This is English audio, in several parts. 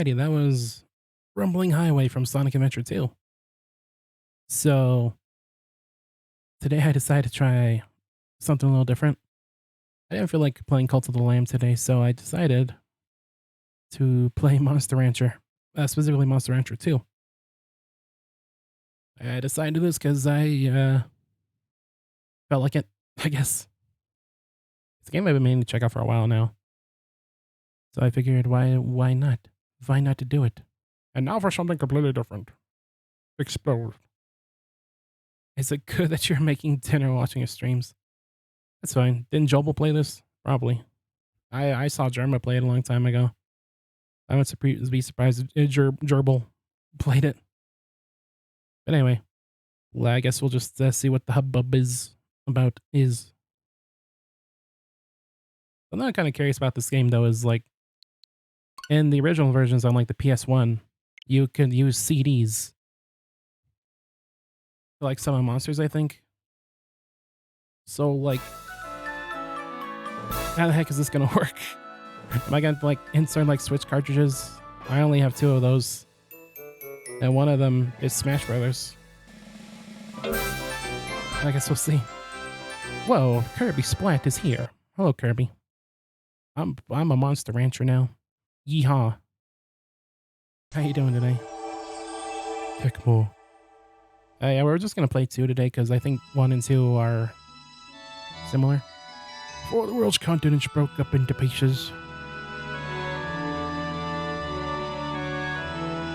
Alrighty, that was Rumbling Highway from Sonic Adventure 2. So today I decided to try something a little different. I didn't feel like playing Cult of the Lamb today, so I decided to play Monster Rancher, specifically Monster Rancher 2. I decided to do this because I felt like it, I guess. It's a game I've been meaning to check out for a while now. So I figured, why not? Why not to do it? And now for something completely different. Explode. Is it good that you're making dinner watching your streams? That's fine. Didn't Jobel play this? Probably. I saw Germa play it a long time ago. I would be surprised if Gerbil played it. But anyway, well, I guess we'll just see what the hubbub is. Something I'm kind of curious about this game, though, is like, in the original versions on like the PS1, you could use CDs for like summon monsters, I think. So like, how the heck is this gonna work? Am I gonna like insert like Switch cartridges? I only have 2 of those, and one of them is Smash Brothers. I guess we'll see. Whoa, Kirby Splat is here. Hello, Kirby. I'm a Monster Rancher now. Yeehaw. How you doing today? Tecmo. Yeah, we're just gonna play 2 today because I think 1 and 2 are similar. Before the world's continents broke up into pieces,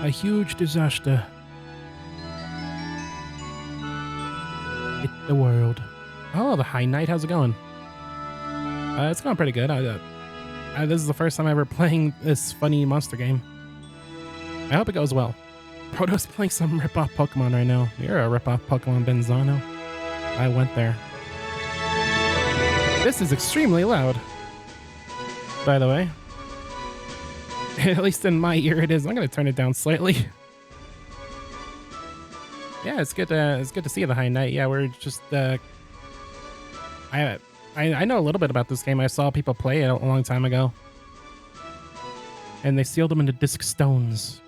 a huge disaster hit the world. Oh, the High Knight, how's it going? It's going pretty good. This is the first time ever playing this funny monster game. I hope it goes well. Proto's playing some rip-off Pokemon right now. You're a rip-off Pokemon, Benzano. I went there. This is extremely loud, by the way. At least in my ear it is. I'm going to turn it down slightly. Yeah, it's good to see the High Knight. Yeah, we're just I know a little bit about this game. I saw people play it a long time ago. And they sealed them into disc stones.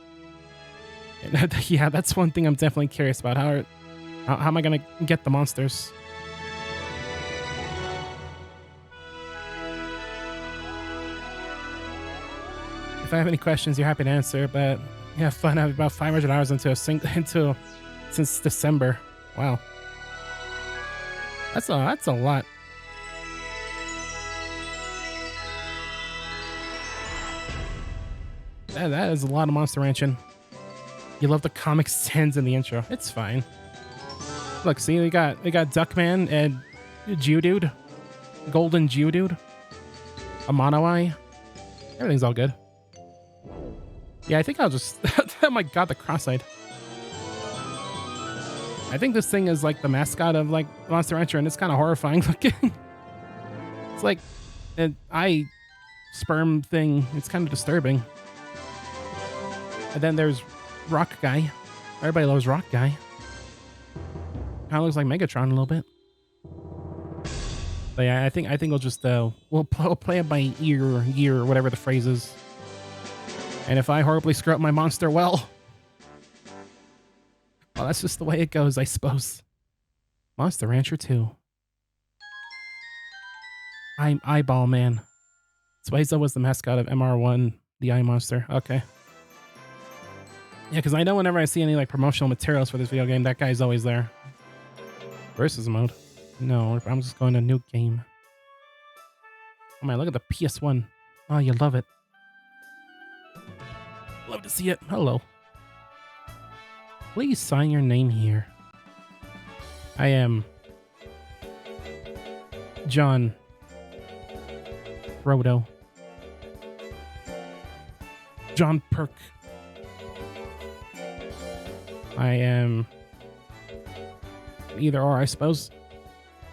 And yeah, that's one thing I'm definitely curious about. How am I going to get the monsters? If I have any questions, you're happy to answer, but yeah, fun. I have about 500 hours since December. Wow. That's a lot. That is a lot of Monster Ranching. You love the Comic Sans in the intro. It's fine. Look, see, we got Duckman and Geodude, Golden Geodude, a Mono Eye. Everything's all good. Yeah, I think I'll just. Oh my god, the cross-eyed. I think this thing is like the mascot of like Monster Rancher, and it's kind of horrifying looking. It's like an eye sperm thing. It's kind of disturbing. And then there's Rock Guy. Everybody loves Rock Guy. Kind of looks like Megatron a little bit. But yeah, I think we'll just we'll play it by ear, whatever the phrase is. And if I horribly screw up my monster, well, that's just the way it goes, I suppose. Monster Rancher 2. I'm Eyeball Man. Swayza was the mascot of MR1, the Eye Monster. Okay. Yeah, because I know whenever I see any like promotional materials for this video game, that guy's always there. Versus mode. No, I'm just going to new game. Oh man, look at the PS1. Oh, you love it. Love to see it. Hello. Please sign your name here. I am John Proto. John Perk. I am either or, I suppose.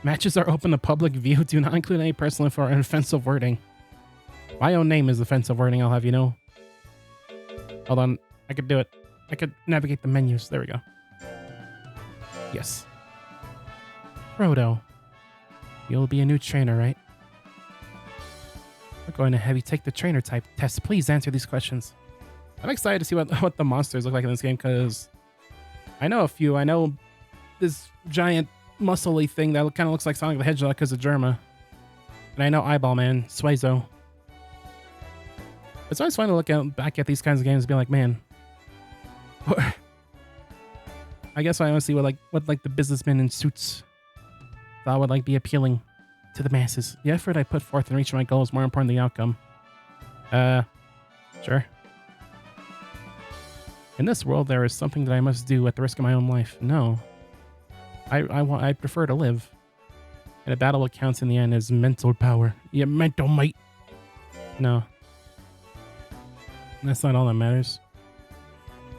Matches are open to public view. Do not include any personal info or offensive wording. My own name is offensive wording, I'll have you know. Hold on. I could do it. I could navigate the menus. There we go. Yes. Proto. You'll be a new trainer, right? We're going to have you take the trainer type test. Please answer these questions. I'm excited to see what the monsters look like in this game, because I know a few. I know this giant muscly thing that kind of looks like Sonic the Hedgehog because of Germa. And I know Eyeball Man, Suizo. It's always fun to look back at these kinds of games and be like, man. I guess I want to see what the businessmen in suits thought would be appealing to the masses. The effort I put forth in reaching my goal is more important than the outcome. Sure. In this world, there is something that I must do at the risk of my own life. No. I prefer to live. And a battle what counts in the end is mental power. Yeah, mental might. No. That's not all that matters.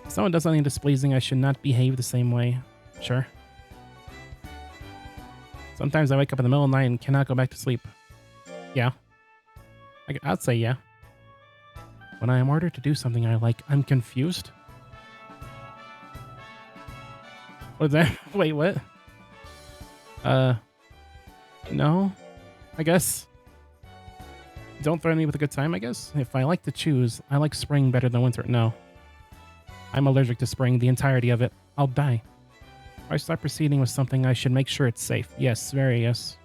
If someone does something displeasing, I should not behave the same way. Sure. Sometimes I wake up in the middle of the night and cannot go back to sleep. Yeah. I'd say yeah. When I am ordered to do something I like, I'm confused. What's that? Wait, what? No. I guess. Don't threaten me with a good time, I guess? If I like to choose, I like spring better than winter. No. I'm allergic to spring, the entirety of it. I'll die. If I start proceeding with something, I should make sure it's safe. Yes, very yes.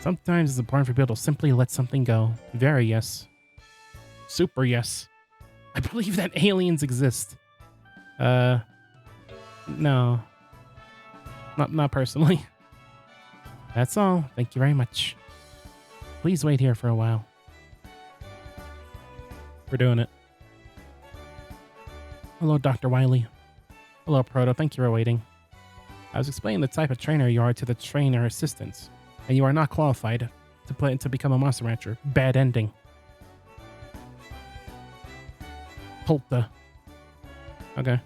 Sometimes it's important for people to simply let something go. Very yes. Super yes. I believe that aliens exist. No. Not personally. That's all. Thank you very much. Please wait here for a while. We're doing it. Hello, Dr. Wiley. Hello, Proto. Thank you for waiting. I was explaining the type of trainer you are to the trainer assistants, and you are not qualified to become a monster rancher. Bad ending. Polta. Okay.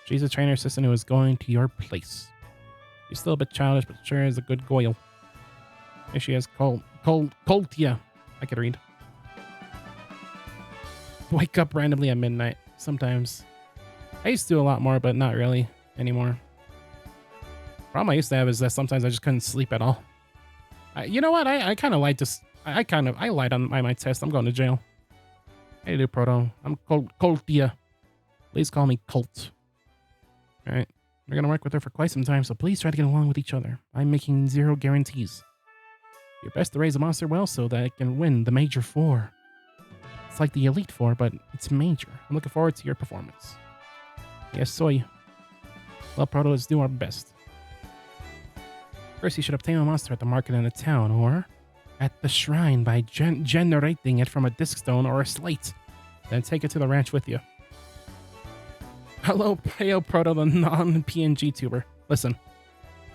She's a trainer assistant who is going to your place. She's still a bit childish, but sure is a good goyle. Here she is. Coltia. I could read. Wake up randomly at midnight. Sometimes. I used to do a lot more, but not really anymore. Problem I used to have is that sometimes I just couldn't sleep at all. You know what? I kind of lied to... I lied on my test. I'm going to jail. Hey, do Proto. I'm Coltia. Please call me Colt. Alright. We're gonna work with her for quite some time, so please try to get along with each other. I'm making 0 guarantees. Your best to raise a monster well so that it can win the Major 4. It's like the Elite 4, but it's major. I'm looking forward to your performance. Yes, soy. Well, Proto, let's do our best. First, you should obtain a monster at the market in the town, or at the shrine by generating it from a disc stone or a slate. Then take it to the ranch with you. Hello, Peo Proto, the non-PNG tuber. Listen,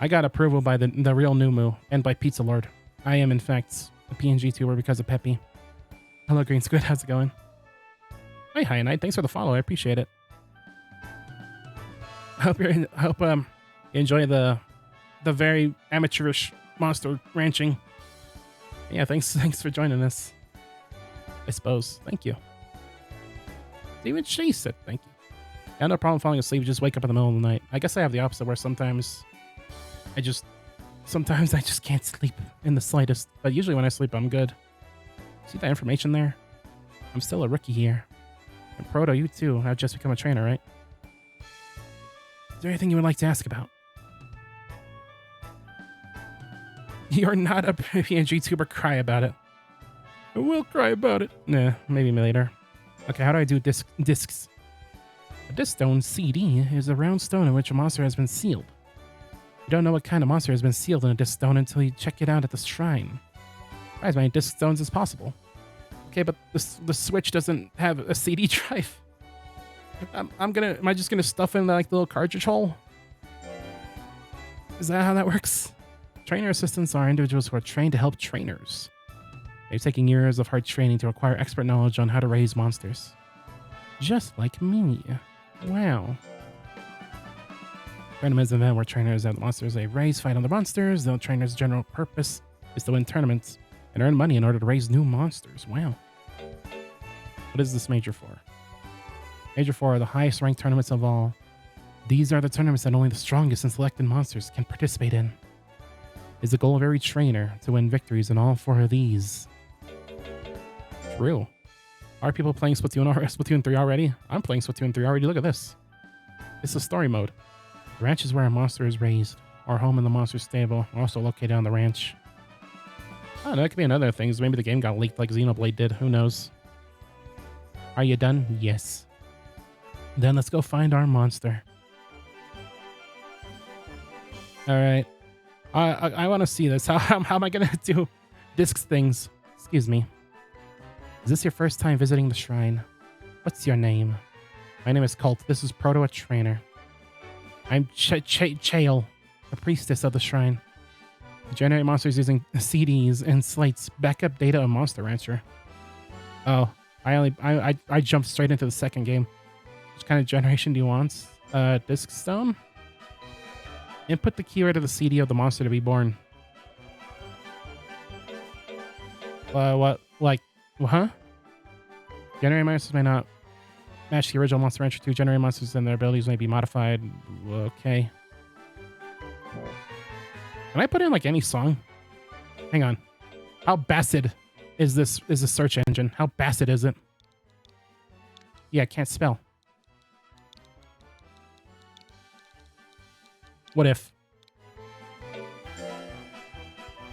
I got approval by the real Numu and by Pizza Lord. I am, in fact, a PNG tuber because of Peppy. Hello, Green Squid. How's it going? Hey, Hi Night. Thanks for the follow. I appreciate it. I hope you enjoy the very amateurish monster ranching. Yeah, thanks for joining us. I suppose. Thank you. Even she said thank you. I have no problem falling asleep. Just wake up in the middle of the night. I guess I have the opposite, where sometimes I just can't sleep in the slightest. But usually when I sleep, I'm good. See that information there? I'm still a rookie here. And Proto, you too have just become a trainer, right? Is there anything you would like to ask about? You're not a PNG tuber. Cry about it. I will cry about it. Nah, maybe later. Okay, how do I do discs? A disc stone, CD, is a round stone in which a monster has been sealed. You don't know what kind of monster has been sealed in a disc stone until you check it out at the shrine. Try as many disc stones as possible. Okay, but the Switch doesn't have a CD drive. Am I just gonna stuff in like the little cartridge hole? Is that how that works? Trainer assistants are individuals who are trained to help trainers. They've taken years of hard training to acquire expert knowledge on how to raise monsters. Just like me. Wow. Tournament is an event where trainers have the monsters they raise fight on the monsters. The trainer's general purpose is to win tournaments and earn money in order to raise new monsters. Wow. What is this Major 4? Major 4 are the highest ranked tournaments of all. These are the tournaments that only the strongest and selected monsters can participate in. It is the goal of every trainer to win victories in all 4 of these. True. Are people playing Splatoon 3 already? I'm playing Splatoon 3 already. Look at this. It's a story mode. The ranch is where a monster is raised. Our home in the monster stable, also located on the ranch. I don't know, it could be another thing. Maybe the game got leaked like Xenoblade did. Who knows? Are you done? Yes. Then let's go find our monster. All right. I want to see this. How am I going to do discs things? Excuse me. Is this your first time visiting the shrine? What's your name? My name is Colt. This is Proto, a trainer. I'm Chael, a priestess of the shrine. Generate monsters using CDs and slates. Backup data of Monster Rancher. Oh, I jumped straight into the second game. Which kind of generation do you want? Disc stone? Input the keyword of the CD of the monster to be born. What? Like, huh? Generate monsters may not match the original Monster Rancher 2. Generate monsters and their abilities may be modified. Okay. Can I put in like any song? Hang on. How bastard is this search engine? How bastard is it? Yeah, I can't spell. What if?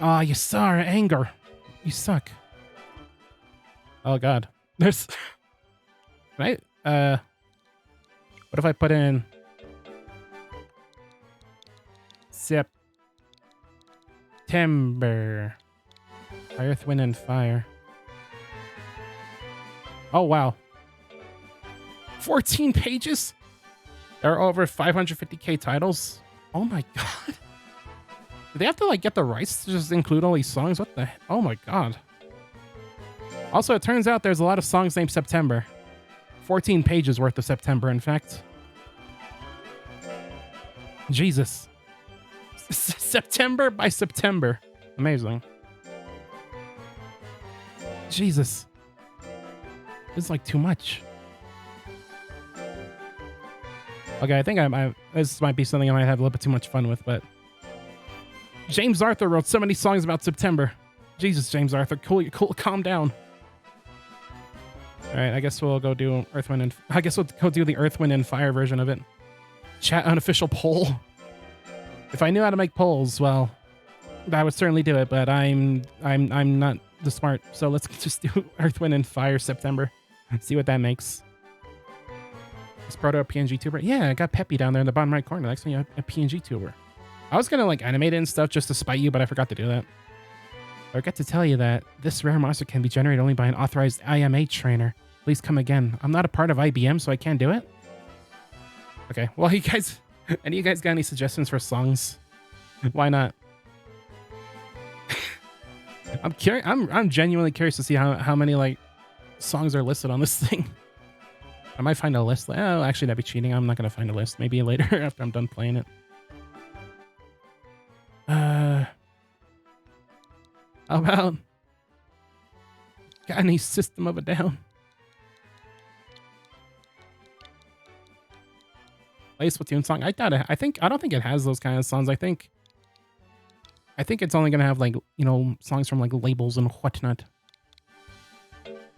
Ah, you saw her anger. You suck. Oh god. There's right? What if I put in September? Earth, Wind, and Fire. Oh wow. 14 pages? There are over 550k titles? Oh my god. Do they have to like get the rights to just include all these songs? What the? Oh my god. Also, it turns out there's a lot of songs named September. 14 pages worth of September, in fact. Jesus. September by September. Amazing. Jesus. It's like too much. Okay, I think this might be something I might have a little bit too much fun with, but James Arthur wrote so many songs about September. Jesus, James Arthur, cool, calm down. All right, I guess we'll go do Earth, Wind, and I guess we'll go do the Earth, Wind, and Fire version of it. Chat unofficial poll. If I knew how to make polls, well, I would certainly do it, but I'm not the smart. So let's just do Earth, Wind, and Fire September. See what that makes. Is Proto a PNG tuber? Yeah, I got Peppy down there in the bottom right corner. Next thing, a PNG tuber. I was gonna like animate it and stuff just to spite you, but I forgot to do that. I forgot to tell you that this rare monster can be generated only by an authorized IMA trainer. Please come again. I'm not a part of IBM, so I can't do it. Okay, well, you guys, any of you guys got any suggestions for songs? Why not? I'm curious. I'm genuinely curious to see how many like songs are listed on this thing. I might find a list. Oh, actually, that'd be cheating. I'm not gonna find a list. Maybe later after I'm done playing it. How about got any System of a Down? Play Splatoon song. I doubt it. I don't think it has those kind of songs. I think it's only gonna have like, you know, songs from like labels and whatnot.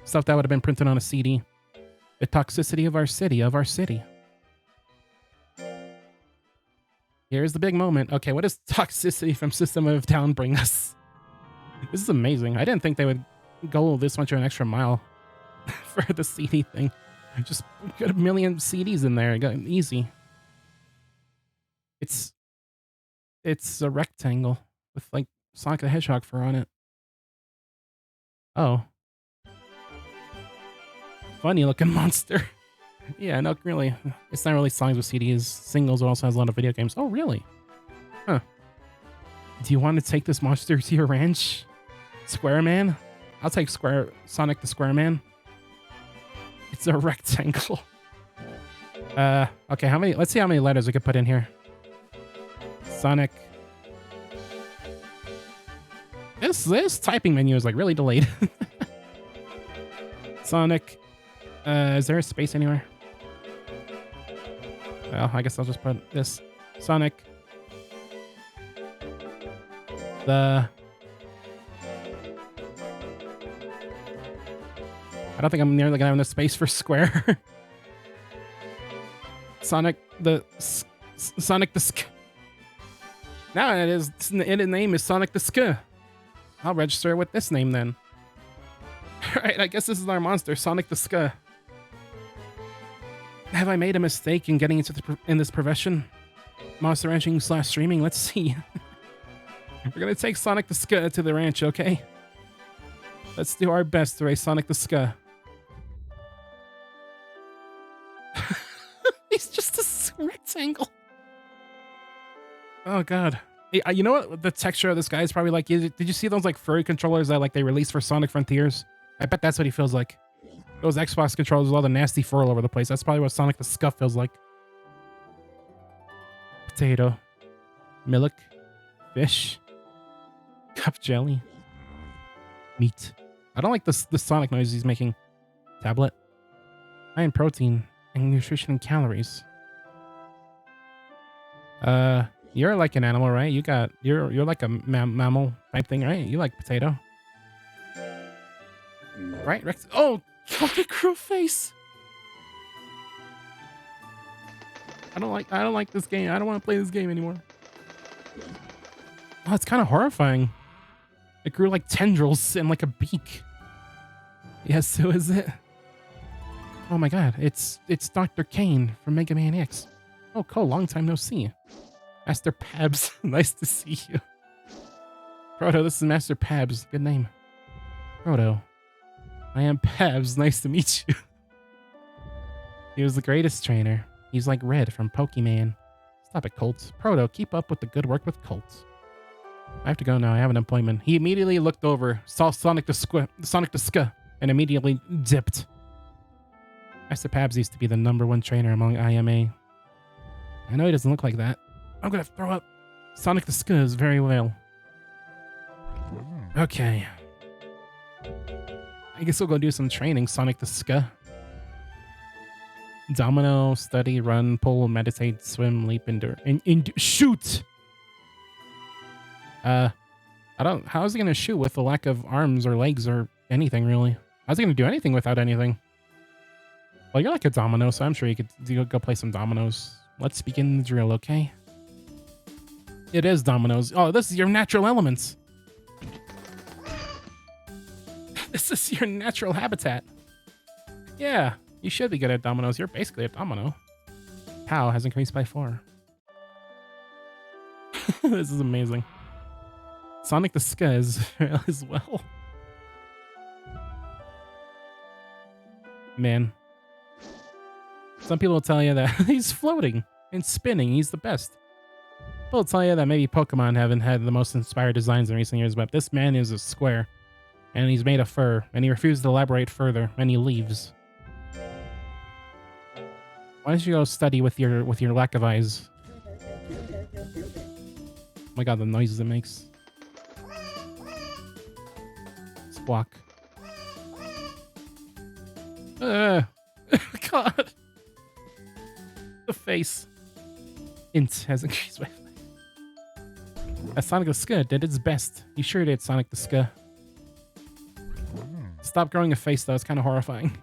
Stuff that would have been printed on a CD. The toxicity of our city. Here's the big moment. Okay, what does toxicity from System of a Down bring us? This is amazing. I didn't think they would go this much of an extra mile for the CD thing. Just got a million CDs in there. Got easy. It's a rectangle with like Sonic the Hedgehog fur on it. Oh. Funny looking monster. Yeah, no, really. It's not really songs with CDs. Singles. It also has a lot of video games. Oh, really? Huh. Do you want to take this monster to your ranch? Square Man? I'll take Sonic the Square Man. It's a rectangle. Okay, let's see how many letters we could put in here. Sonic. This typing menu is like really delayed. Sonic. Is there a space anywhere? Well, I guess I'll just put this. Sonic. I don't think I'm nearly gonna have enough space for square. Sonic the Sk. Now its name is Sonic the Sk. I'll register it with this name then. Alright, I guess this is our monster, Sonic the Sk. Have I made a mistake in getting into this profession? Monster ranching / streaming? Let's see. We're gonna take Sonic the Sk to the ranch, okay? Let's do our best to raise Sonic the Sk. He's just a rectangle. Oh god. Hey, you know what the texture of this guy is probably like? Did you see those like furry controllers that like they released for Sonic Frontiers? I bet that's what he feels like. Those Xbox controllers with all the nasty fur all over the place. That's probably what Sonic the Sk feels like. Potato. Milk. Fish. Cup jelly. Meat. I don't like the Sonic noises he's making. Tablet. High in protein and nutrition and calories. You're like an animal, right? You're like a mammal type thing, right? You like potato. Right, Rex? Oh, the crow face. I don't like this game. I don't want to play this game anymore. Oh, it's kind of horrifying. It grew like tendrils and like a beak. Yes, so is it. Oh my god, it's Dr. Kane from Mega Man X. Oh, cool, long time no see. Master Pabs, nice to see you. Proto, this is Master Pabs, good name. Proto, I am Pabs, nice to meet you. He was the greatest trainer. He's like Red from Pokemon. Stop it, Colt. Proto, keep up with the good work with Colt. I have to go now, I have an appointment. He immediately looked over, saw Sonic the Sk, and immediately dipped. Master Pabs used to be the #1 trainer among IMA. I know he doesn't look like that. I'm gonna throw up. Sonic the Sk is very well. Okay. I guess we'll go do some training, Sonic the Sk. Domino, study, run, pull, meditate, swim, leap, endure, and shoot! How is he gonna shoot with the lack of arms or legs or anything, really? How's he gonna do anything without anything? Well, you're like a domino, so I'm sure you could go play some dominoes. Let's begin the drill, okay? It is dominoes. Oh, this is your natural elements. This is your natural habitat. Yeah, you should be good at dominoes. You're basically a domino. POW has increased by 4. This is amazing. Sonic the Sk is as well. Man. Some people will tell you that he's floating and spinning. He's the best. People will tell you that maybe Pokemon haven't had the most inspired designs in recent years, but this man is a square. And he's made of fur. And he refused to elaborate further. And he leaves. Why don't you go study with your lack of eyes? Oh my god, the noises it makes. Squawk. God. The face. Int has increased by 5. Sonic the Sk did its best. You sure did, Sonic the Sk. Stop growing a face, though. It's kind of horrifying.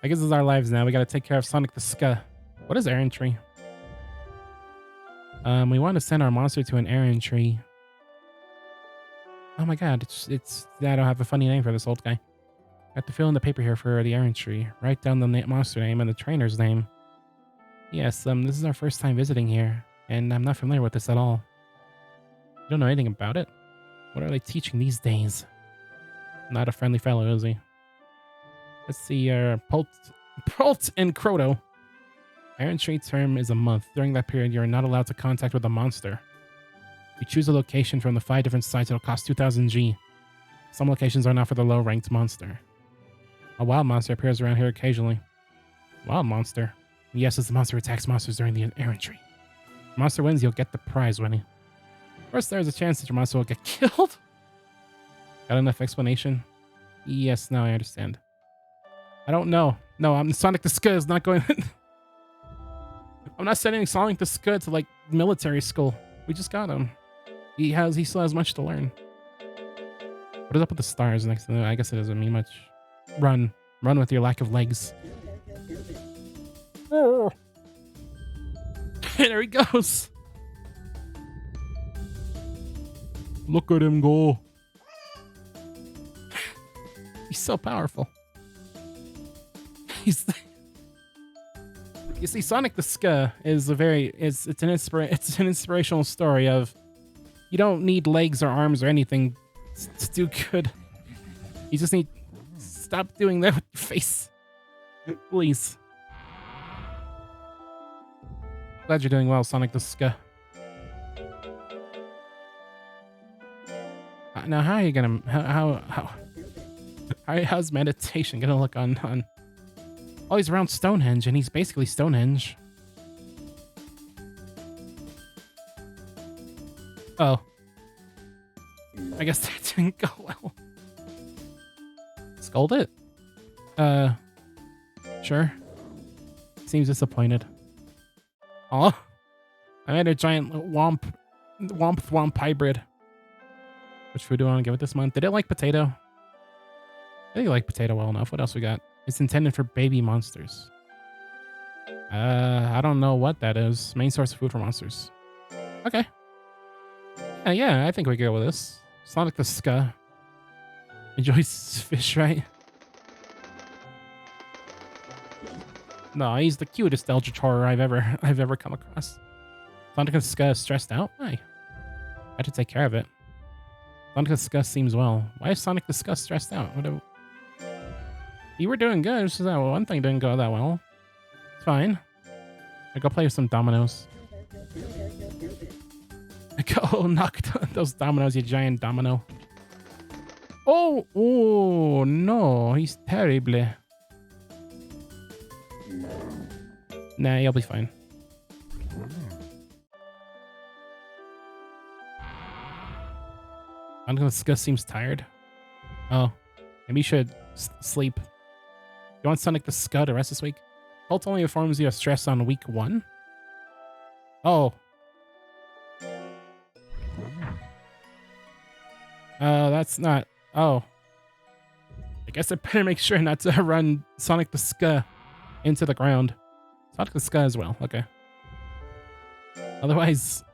I guess this is our lives now. We gotta take care of Sonic the Sk. What is errand tree? We want to send our monster to an errand tree. Oh my god, it's I don't have a funny name for this old guy. I have to fill in the paper here for the errand tree. Write down the monster name and the trainer's name. Yes, this is our first time visiting here, and I'm not familiar with this at all. You don't know anything about it? What are they teaching these days? Not a friendly fellow, is he? Let's see, Pult and Croto. Errand tree term is a month. During that period, you're not allowed to contact with a monster. You choose a location from the 5 different sites. It'll cost 2,000 G. Some locations are not for the low-ranked monster. A wild monster appears around here occasionally. Wild monster? Yes, it's the monster who attacks monsters during the errand tree. If the monster wins, you'll get the prize money. Of course, there's a chance that your monster will get killed. Got enough explanation? Yes, now I understand. I don't know. No, I'm Sonic the Sk is not going... I'm not sending Sonic the Sk to, like, military school. We just got him. He still has much to learn. What is up with the stars next to them? I guess it doesn't mean much. Run. Run with your lack of legs. Oh. There he goes. Look at him go. He's so powerful. He's... You see, Sonic the Ska is it's an inspirational story of you don't need legs or arms or anything to do good. You just need stop doing that with your face, please. Glad you're doing well, Sonic the Ska. Now, how are you gonna how's meditation gonna look on? Oh, he's around Stonehenge, and he's basically Stonehenge. Oh. I guess that didn't go well. Scold it? Sure. Seems disappointed. Aw. I made a giant womp hybrid. Which food do I want to give it this month? Did it like potato? I think it liked potato well enough. What else we got? It's intended for baby monsters. I don't know what that is. Main source of food for monsters. Okay. Yeah, I think we go with this. Sonic the Ska. Enjoys fish, right? No, he's the cutest eldritch horror I've ever come across. Sonic the Ska is stressed out? Why? I had to take care of it. Sonic the Ska seems well. Why is Sonic the Ska stressed out? You were doing good. It's just that one thing didn't go that well. It's fine. I go play with some dominoes. Go knock those dominoes, you giant domino. Oh no, he's terrible. Nah, you'll be fine. Sonic seems tired. Oh, maybe you should sleep. You want Sonic the Ska to rest this week? Cult only informs you of stress on week 1. Oh. That's not... Oh. I guess I better make sure not to run Sonic the Ska into the ground. Sonic the Ska as well. Okay. Otherwise...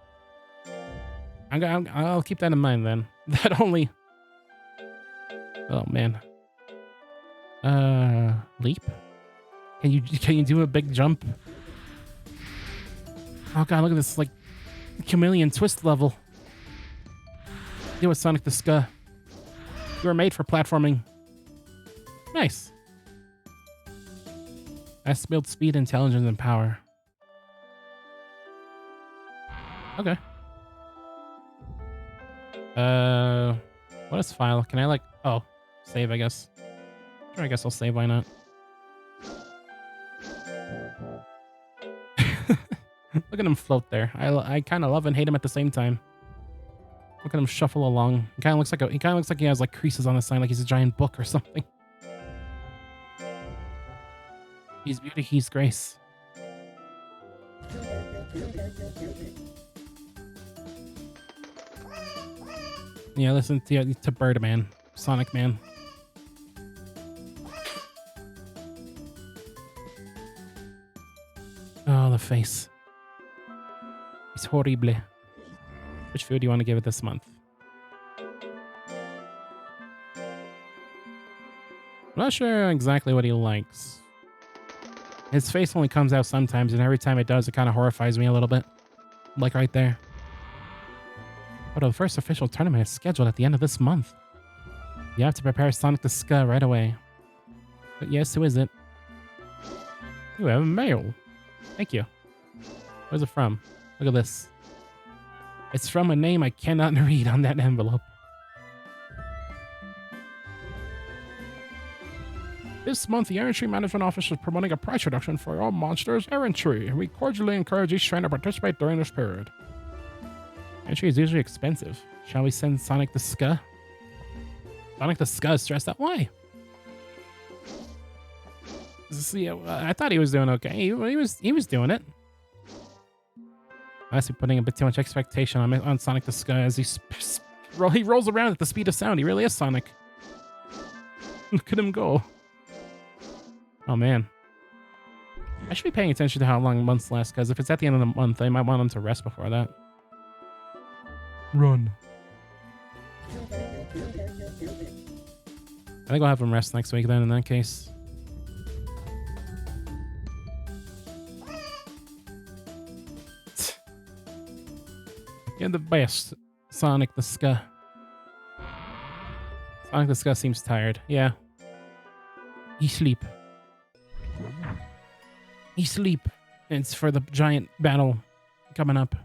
I'll keep that in mind then. That only... Oh, man. Leap? Can you do a big jump? Oh god, look at this, like, chameleon twist level. Do it, Sonic the Ska. You were made for platforming. Nice. Has to build speed, intelligence, and power. Okay. What is file? Can I, like, oh, save, I guess. Sure, I guess I'll save, why not? Look at him float there. I kind of love and hate him at the same time. Look at him shuffle along. He kind of looks like he has like creases on the side, like he's a giant book or something. He's beauty, he's grace. Yeah, listen to Birdman, Sonic Man. Oh, the face. It's horrible. Which food do you want to give it this month? I'm not sure exactly what he likes. His face only comes out sometimes, and every time it does, it kind of horrifies me a little bit. Like right there. But the first official tournament is scheduled at the end of this month. You have to prepare Sonic the Ska right away. But yes, who is it? You have mail. Thank you. Where's it from? Look at this. It's from a name I cannot read on that envelope. This month, the Errantry Management Office is promoting a price reduction for all monsters Errantry. We cordially encourage each trainer to participate during this period. Errantry is usually expensive. Shall we send Sonic the Ska? Sonic the Ska is stressed out. Why? See, I thought he was doing okay. He was doing it. I must be putting a bit too much expectation on Sonic the Ska as he He rolls around at the speed of sound. He really is Sonic. Look at him go. Oh, man. I should be paying attention to how long months last, because if it's at the end of the month, I might want him to rest before that. Run. I think I'll have him rest next week then, in that case. You're the best, Sonic the Ska. Sonic the Ska seems tired. Yeah. He sleep. He sleep. It's for the giant battle coming up.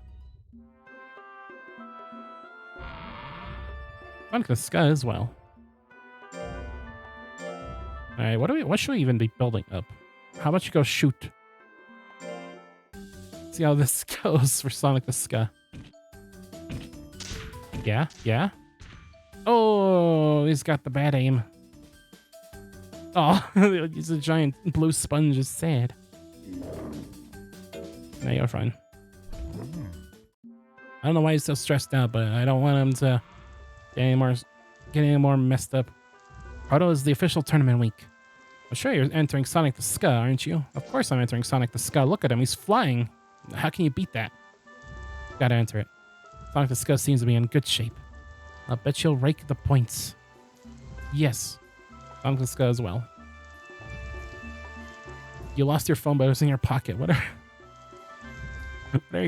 Sonic the Ska as well. Alright, what should we even be building up? How about you go shoot? See how this goes for Sonic the Ska. Yeah, yeah. Oh, he's got the bad aim. Oh, he's a giant blue sponge. Is sad. Nah, you're fine. I don't know why he's so stressed out, but I don't want him to get any more messed up. Proto is the official tournament week. I'm sure you're entering Sonic the Ska, aren't you? Of course I'm entering Sonic the Ska. Look at him, he's flying. How can you beat that? Gotta enter it. Sonic the Ska seems to be in good shape. I'll bet you'll rake the points. Yes. Sonic the Ska as well. You lost your phone, but it was in your pocket. What are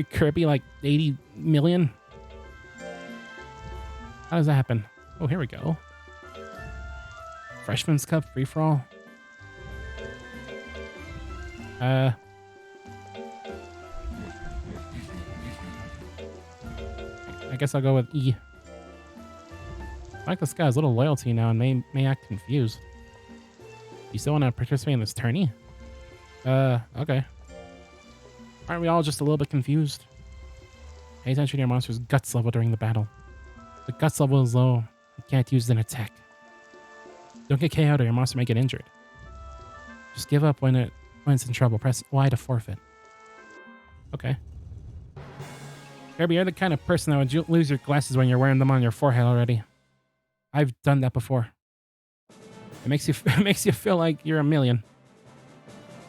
Kirby, like 80 million? How does that happen? Oh, here we go. Freshman's Cup, free-for-all. I guess I'll go with E. Like this guy has a little loyalty now and may act confused. You still want to participate in this tourney? Okay. Aren't we all just a little bit confused? Pay attention to your monster's guts level during the battle. The guts level is low. You can't use an attack. Don't get KO'd or your monster may get injured. Just give up when it's in trouble. Press Y to forfeit. Okay. Kirby, you're the kind of person that would lose your glasses when you're wearing them on your forehead already. I've done that before. It makes you feel like you're a million.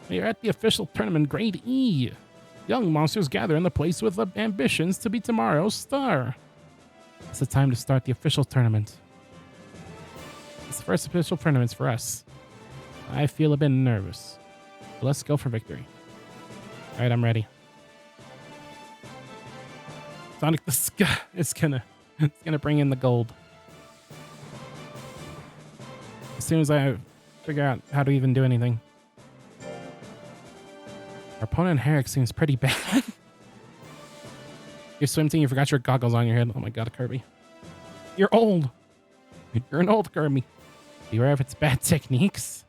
You're at the official tournament grade E. Young monsters gather in the place with ambitions to be tomorrow's star. It's the time to start the official tournament. It's the first official tournament for us. I feel a bit nervous. But let's go for victory. Alright, I'm ready. Sonic the Ska is gonna bring in the gold. As soon as I figure out how to even do anything. Our opponent Herrick seems pretty bad. Your swim team, you forgot your goggles on your head. Oh my god, Kirby. You're old. You're an old Kirby. Beware of its bad techniques.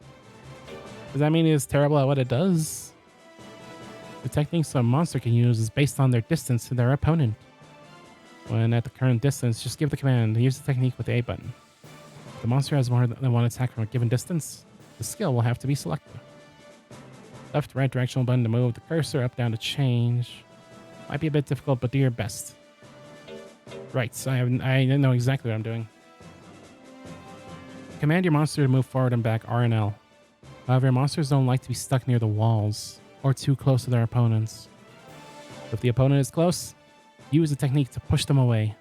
Does that mean it's terrible at what it does? The techniques a monster can use is based on their distance to their opponent. When at the current distance, just give the command to use the technique with the A button. If the monster has more than one attack from a given distance, the skill will have to be selected. Left, right directional button to move, the cursor up, down to change. Might be a bit difficult, but do your best. Right, so I know exactly what I'm doing. Command your monster to move forward and back, R and L. However, monsters don't like to be stuck near the walls or too close to their opponents. If the opponent is close, use the technique to push them away.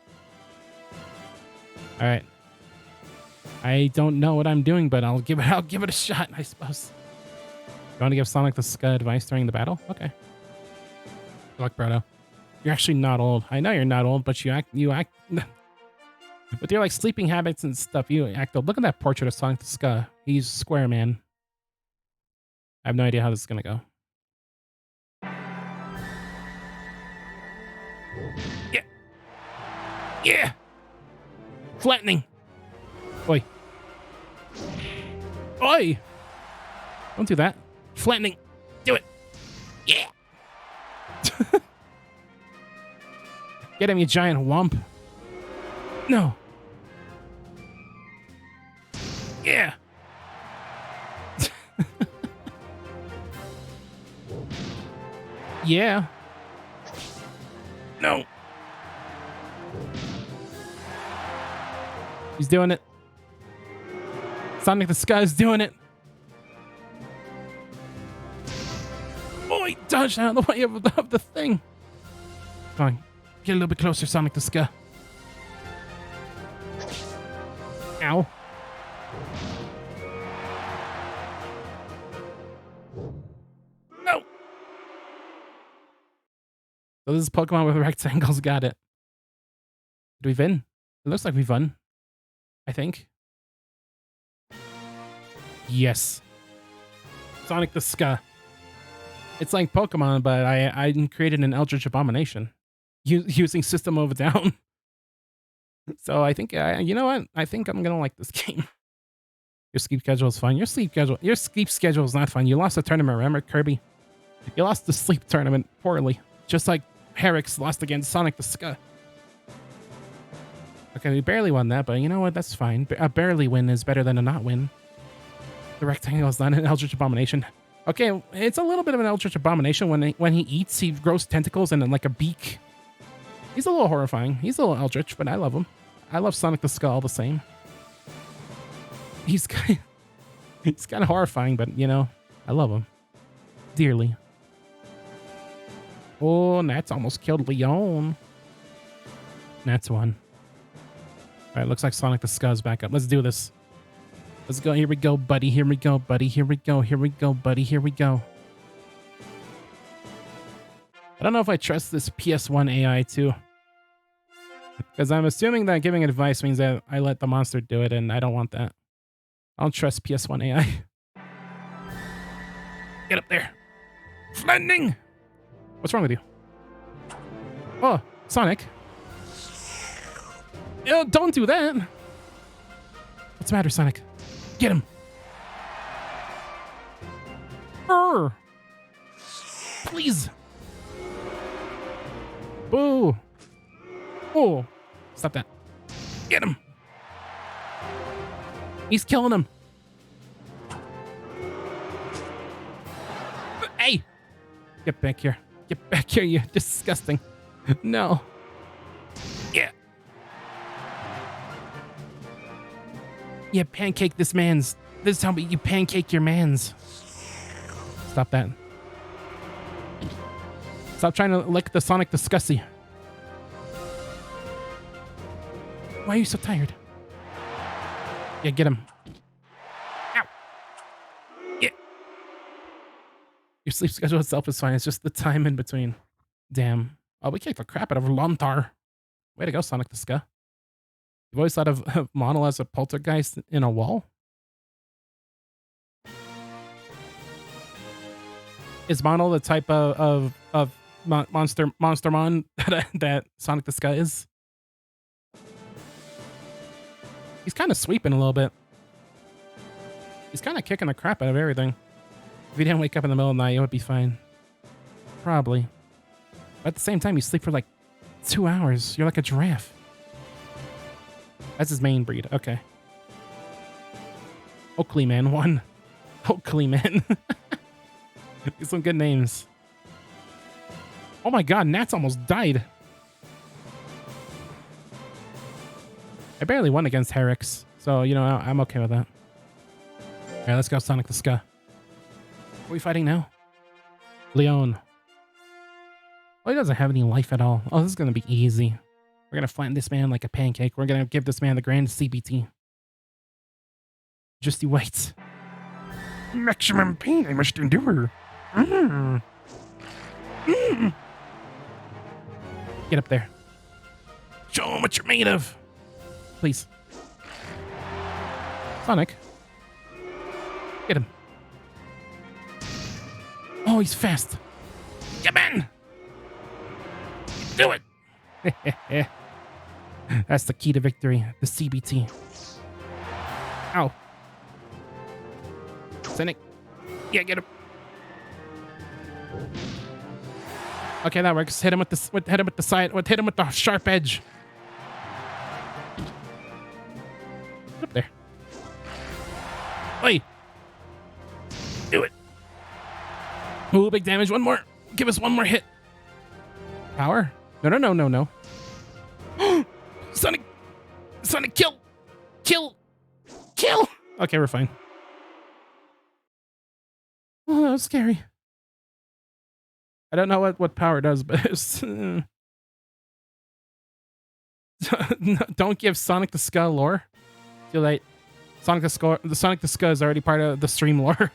Alright. I don't know what I'm doing, but I'll give it a shot, I suppose. You want to give Sonic the Ska advice during the battle? Okay. Good luck, Proto. You're actually not old. I know you're not old, but you act with your like sleeping habits and stuff, you act old. Look at that portrait of Sonic the Ska. He's square, man. I have no idea how this is gonna go. Yeah. Yeah. Flattening. Oi. Oi. Don't do that. Flattening. Do it. Yeah. Get him, you giant wump. No. Yeah. Yeah. No. He's doing it. Sonic the Sky is doing it. Oh, he dodged out of the way of the thing. Come on. Get a little bit closer, Sonic the Sky. Ow. No. So this is Pokemon with rectangles. Got it. Did we win? It looks like we've won. I think. Yes. Sonic the Sky. It's like Pokemon, but I created an Eldritch Abomination using System of a Down. So I think, you know what? I think I'm going to like this game. Your sleep schedule is fun. Your sleep schedule is not fun. You lost the tournament, remember, Kirby? You lost the sleep tournament poorly. Just like Herrick's lost against Sonic the Sky. Okay, we barely won that, but you know what? That's fine. A barely win is better than a not win. The rectangle is not an Eldritch Abomination. Okay, it's a little bit of an Eldritch Abomination. When he eats, he grows tentacles and then like a beak. He's a little horrifying. He's a little Eldritch, but I love him. I love Sonic the Sky all the same. He's kind of horrifying, but you know, I love him dearly. Oh, Nats almost killed Leon. Nats won. All right, looks like Sonic the Sky's back up. Let's do this. Let's go. Here we go, buddy. Here we go, buddy. Here we go. Here we go, buddy. Here we go. I don't know if I trust this PS1 AI too. Because I'm assuming that giving advice means that I let the monster do it, and I don't want that. I don't trust PS1 AI. Get up there. Landing! What's wrong with you? Oh, Sonic. Ew, don't do that. What's the matter, Sonic? Get him. Urgh. Please. Boo. Oh, stop that. Get him. He's killing him. Hey. Get back here. Get back here, you disgusting. No. Yeah. Yeah, pancake this man's. This is how you pancake your man's. Stop that. Stop trying to lick the Sonic Disgusty. Why are you so tired? Yeah, get him. Ow. Yeah. Your sleep schedule itself is fine. It's just the time in between. Damn. Oh, we kicked the crap out of Lontar. Way to go, Sonic the Sky. You've always thought of Mono as a poltergeist in a wall? Is Mono the type of monster that Sonic the Sky is? He's kind of sweeping a little bit. He's kind of kicking the crap out of everything. If you didn't wake up in the middle of the night, it would be fine. Probably. But at the same time, you sleep for like 2 hours. You're like a giraffe. That's his main breed. Okay. Oakley Man 1. Oakley Man. Some good names. Oh my god, Nat's almost died. I barely won against Herrick's, so, you know, I'm okay with that. Alright, let's go Sonic the Sky. What are we fighting now? Leon. Oh, he doesn't have any life at all. Oh, this is going to be easy. We're going to flatten this man like a pancake. We're going to give this man the grand CBT. Just you wait. Maximum pain I must endure. Mm. Mm. Get up there. Show him what you're made of. Please. Sonic. Get him. Oh, he's fast. Get in. Do it. That's the key to victory. The CBT. Ow. Sonic. Yeah, get him. Okay, that works. Hit him with the hit him with the side. Hit him with the sharp edge. Get up there. Oi. Do it. Ooh, big damage. One more. Give us one more hit. Power? No. Sonic. Sonic, kill. Kill! Kill! Okay, we're fine. Oh, that was scary. I don't know what power does, but it's... Don't give Sonic the Skull lore. Too late. Sonic the Skull is already part of the stream lore.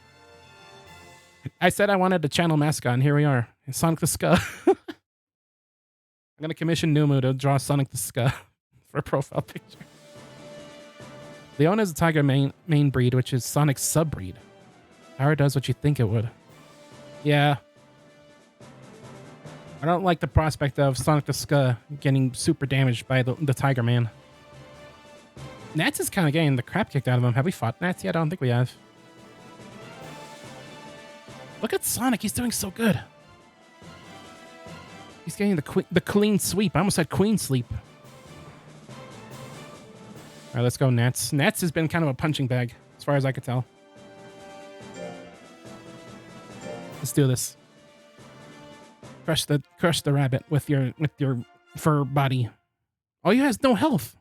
I said I wanted a channel mascot, and here we are. Sonic the Skull. I'm gonna commission Numu to draw Sonic the Skull for a profile picture. Leona is a tiger main breed, which is Sonic's sub-breed. Power does what you think it would. Yeah. I don't like the prospect of Sonic the Skull getting super damaged by the Tiger Man. Nats is kind of getting the crap kicked out of him. Have we fought Nats yet? I don't think we have. Look at Sonic. He's doing so good. He's getting the clean sweep. I almost said queen sleep. All right, let's go, Nats. Nats has been kind of a punching bag, as far as I could tell. Let's do this. Crush the rabbit with your fur body. Oh, he has no health.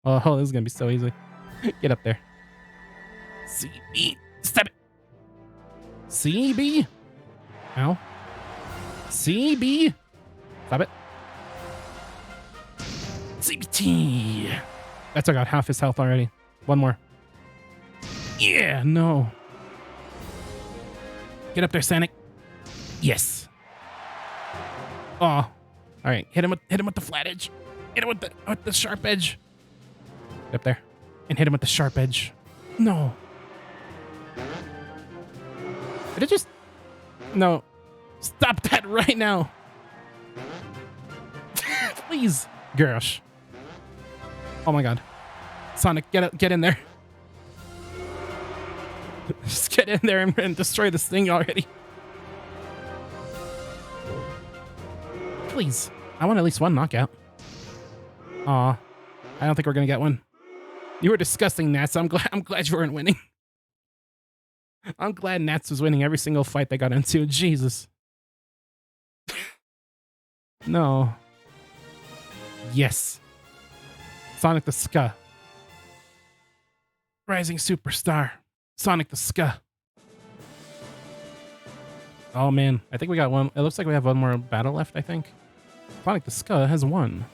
Oh, this is gonna be so easy. Get up there. CB, stop it. CB. Ow. CB. Stop it. CBT. That took out half his health already. One more. Yeah, no. Get up there, Sonic. Yes. Oh. All right. Hit him with the flat edge. Hit him with the sharp edge. Get up there. And hit him with the sharp edge. No. Did it just... No. Stop that right now. Please. Gosh. Oh my god. Sonic, get in there. Just get in there and destroy this thing already. Please. I want at least one knockout. Aw. I don't think we're gonna get one. You were disgusting, Nats. I'm glad you weren't winning. I'm glad Nats was winning every single fight they got into. Jesus. No. Yes. Sonic the Skull. Rising superstar. Sonic the Skull. Oh man, I think we got one. It looks like we have one more battle left, I think. Sonic the Skull has won.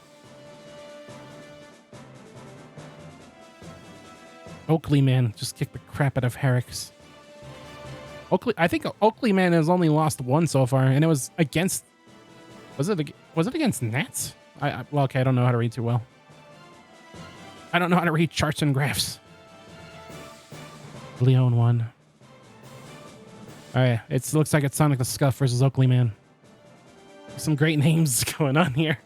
Oakley Man just kicked the crap out of Herrick's. I think Oakley Man has only lost one so far, and it was against... Was it against Nats? Well, okay, I don't know how to read too well. I don't know how to read charts and graphs. Leon won. Alright, it looks like it's Sonic the Skull versus Oakley Man. Some great names going on here.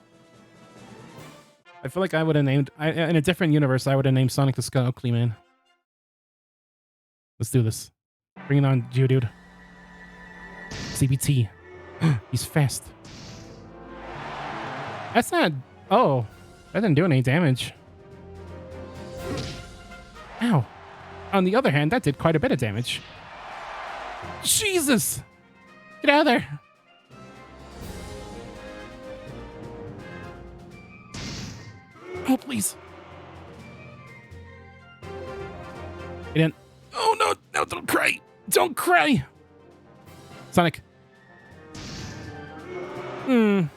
I feel like I would have named... in a different universe, I would have named Sonic the Skull Oakley Man. Let's do this. Bring it on, Geodude. CBT. He's fast. That's not... Oh. That didn't do any damage. Ow. On the other hand, that did quite a bit of damage. Jesus! Get out of there! Oh, please. Get in. Oh, no. No, don't cry. Don't cry. Sonic. Ooh.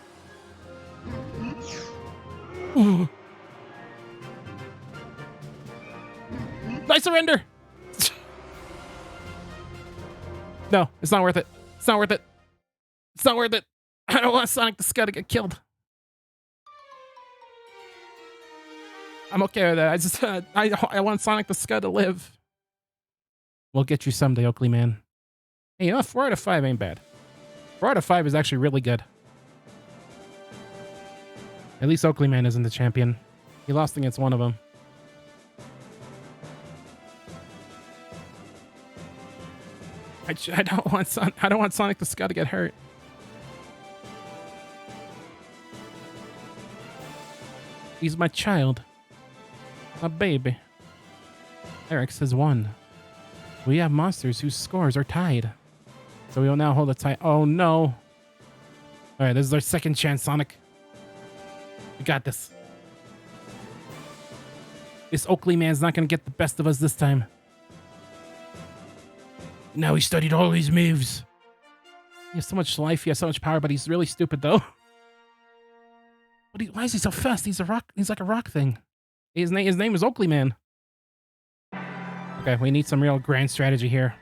I surrender. No, it's not worth it. It's not worth it. It's not worth it. I don't want Sonic the Skull to get killed. I'm okay with that. I just I want Sonic the Skull to live. We'll get you someday, Oakley Man. Hey, you know, 4 out of 5 ain't bad. 4 out of 5 is actually really good. At least Oakley Man isn't the champion. He lost against one of them. I don't want Sonic the Skull to get hurt. He's my child. My baby. Eric's has won. We have monsters whose scores are tied. So we will now hold a tie. Oh no. Alright, this is our second chance, Sonic. We got this. This Oakley man's not gonna get the best of us this time. Now he studied all his moves. He has so much life, he has so much power, but he's really stupid though. But why is he so fast? He's like a rock thing. His name is Oakley Man. Okay, we need some real grand strategy here.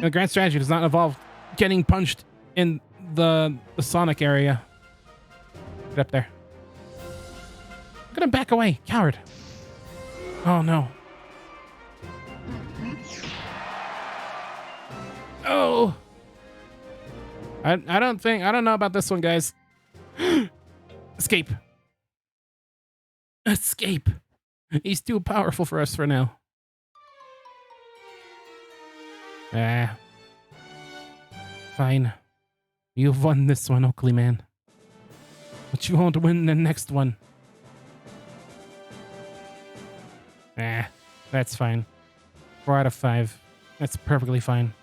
The grand strategy does not involve getting punched in the Sonic area. Get up there. Look at him back away, coward. Oh no. Oh. I don't know about this one, guys. Escape. Escape. He's too powerful for us for now. Ah. Fine. You've won this one, Oakley Man. But you won't win the next one. Ah, that's fine. 4 out of 5. That's perfectly fine.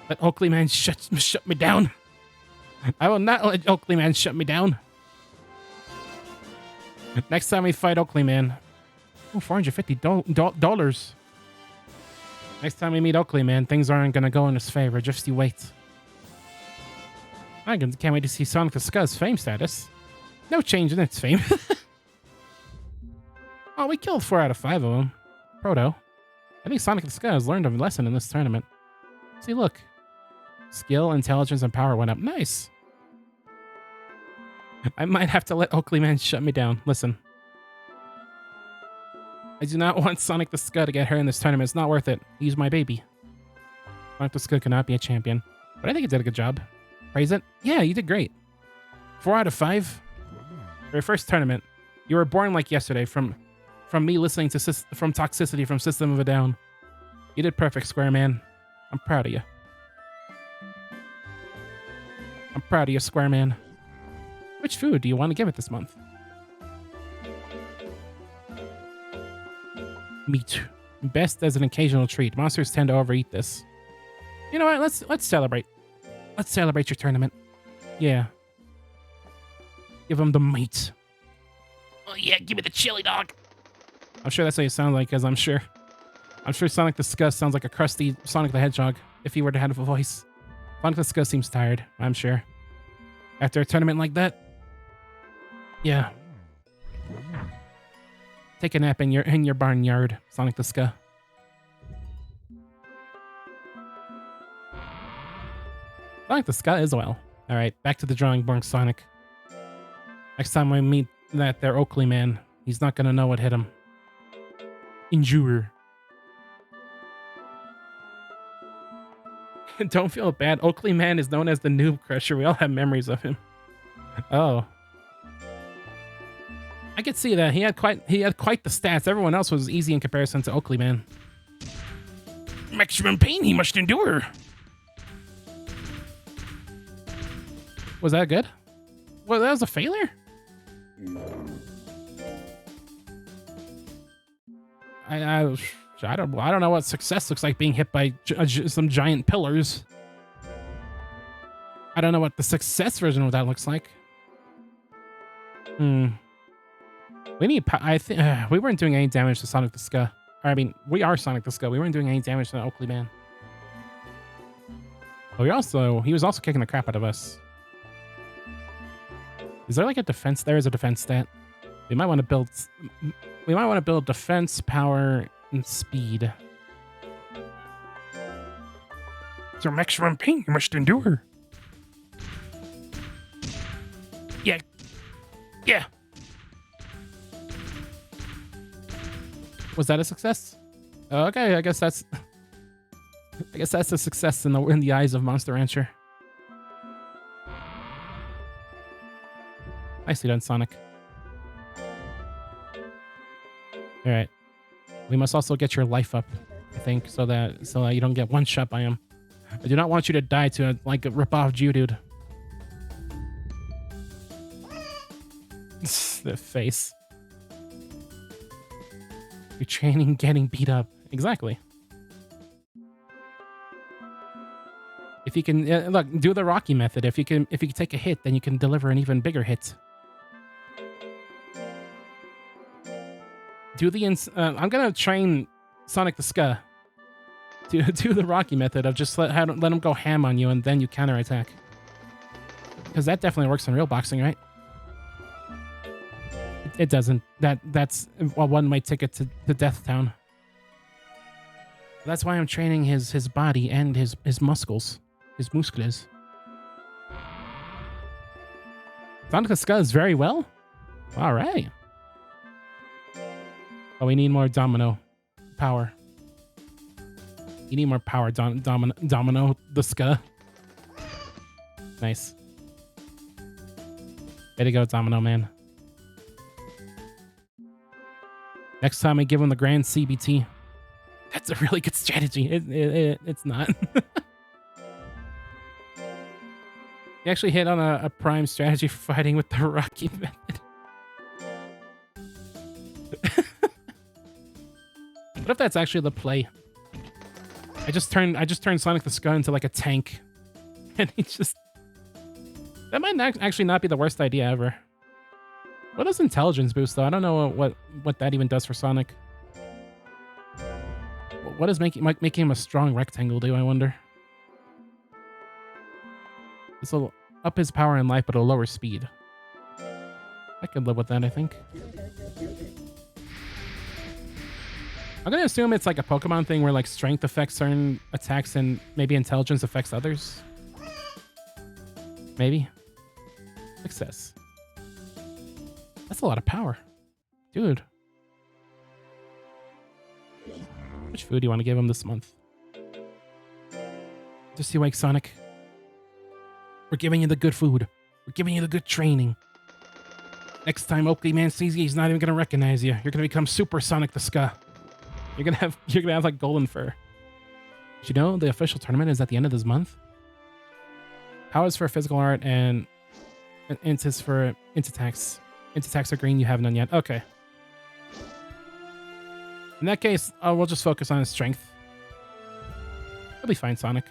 Let Oakley Man shut me down. I will not let Oakley Man shut me down. Next time we fight Oakley Man. Oh, $450. Next time we meet Oakley Man, things aren't going to go in his favor. Just you wait. I can't wait to see Sonic the Scuzz fame status. No change in its fame. Oh, we killed 4 out of 5 of them. Proto. I think Sonic the Scuzz learned a lesson in this tournament. See, look. Skill, intelligence, and power went up. Nice. I might have to let Oakley Man shut me down. Listen. I do not want Sonic the Scud to get hurt in this tournament. It's not worth it. He's my baby. Sonic the Scud cannot be a champion. But I think he did a good job. Praise it? Yeah, you did great. 4 out of 5. For your first tournament. You were born like yesterday from me listening to from Toxicity from System of a Down. You did perfect, Square Man. I'm proud of you. I'm proud of you, Square Man. Which food do you want to give it this month? Meat. Best as an occasional treat. Monsters tend to overeat this. You know what? Let's celebrate. Let's celebrate your tournament. Yeah. Give them the meat. Oh yeah, give me the chili dog. I'm sure that's how you sound like, because I'm sure Sonic the Scuzz sounds like a crusty Sonic the Hedgehog if he were to have a voice. Sonic the Scuzz seems tired, I'm sure. After a tournament like that. Yeah. Take a nap in your barnyard, Sonic the Scuzz. Sonic the Scuzz is well. Alright, back to the drawing board, Sonic. Next time we meet that there Oakley Man, he's not gonna know what hit him. Endure. Don't feel bad. Oakley Man is known as the Noob Crusher. We all have memories of him. Oh. I could see that. He had quite the stats. Everyone else was easy in comparison to Oakley Man. Maximum pain he must endure. Was that good? Well, that was a failure? I don't know what success looks like being hit by some giant pillars. I don't know what the success version of that looks like. We need. I think we weren't doing any damage to Sonic the Scuzz. I mean, we are Sonic the Scuzz. We weren't doing any damage to the Oakley Man. But he was also kicking the crap out of us. Is there like a defense? There is a defense stat. We might want to build. We might want to build defense, power, and speed. Your maximum pain you must endure. Yeah. Yeah. Was that a success? Okay, I guess that's a success in the eyes of Monster Rancher. Nicely done, Sonic. All right. We must also get your life up, I think, so that you don't get one shot by him. I do not want you to die to like rip off Geodude. The face. You're training, getting beat up. Exactly. If you can look, do the Rocky method. If you can take a hit, then you can deliver an even bigger hit. I'm gonna train Sonic the Ska to do the Rocky method of just let him go ham on you and then you counterattack. Because that definitely works in real boxing, right? It doesn't. That's one-way ticket to Death Town. That's why I'm training his body and his muscles. His muscles. Sonic the Ska is very well? Alright. Oh, we need more domino power. You need more power, domino the Ska. Nice. Way to go, Domino Man. Next time I give him the Grand CBT. That's a really good strategy. It's not. You actually hit on a prime strategy for fighting with the Rocky method. What if that's actually the play? I just turned Sonic the Ska into like a tank. And he just... That might actually not be the worst idea ever. What does intelligence boost though? I don't know what that even does for Sonic. What does making him a strong rectangle do, I wonder? This will up his power and life, but a lower speed. I could live with that, I think. I'm gonna assume it's like a Pokemon thing where like strength affects certain attacks and maybe intelligence affects others. Maybe. Success. That's a lot of power. Dude. Which food do you want to give him this month? Just you wake, Sonic. We're giving you the good food. We're giving you the good training. Next time Oakley Man sees you, he's not even gonna recognize you. You're gonna become Super Sonic the Ska. You're gonna have like golden fur. Did you know the official tournament is at the end of this month? Powers for physical art and intis for intatax. Intatax are green, you have none yet. Okay. In that case, we'll just focus on his strength. He'll be fine, Sonic.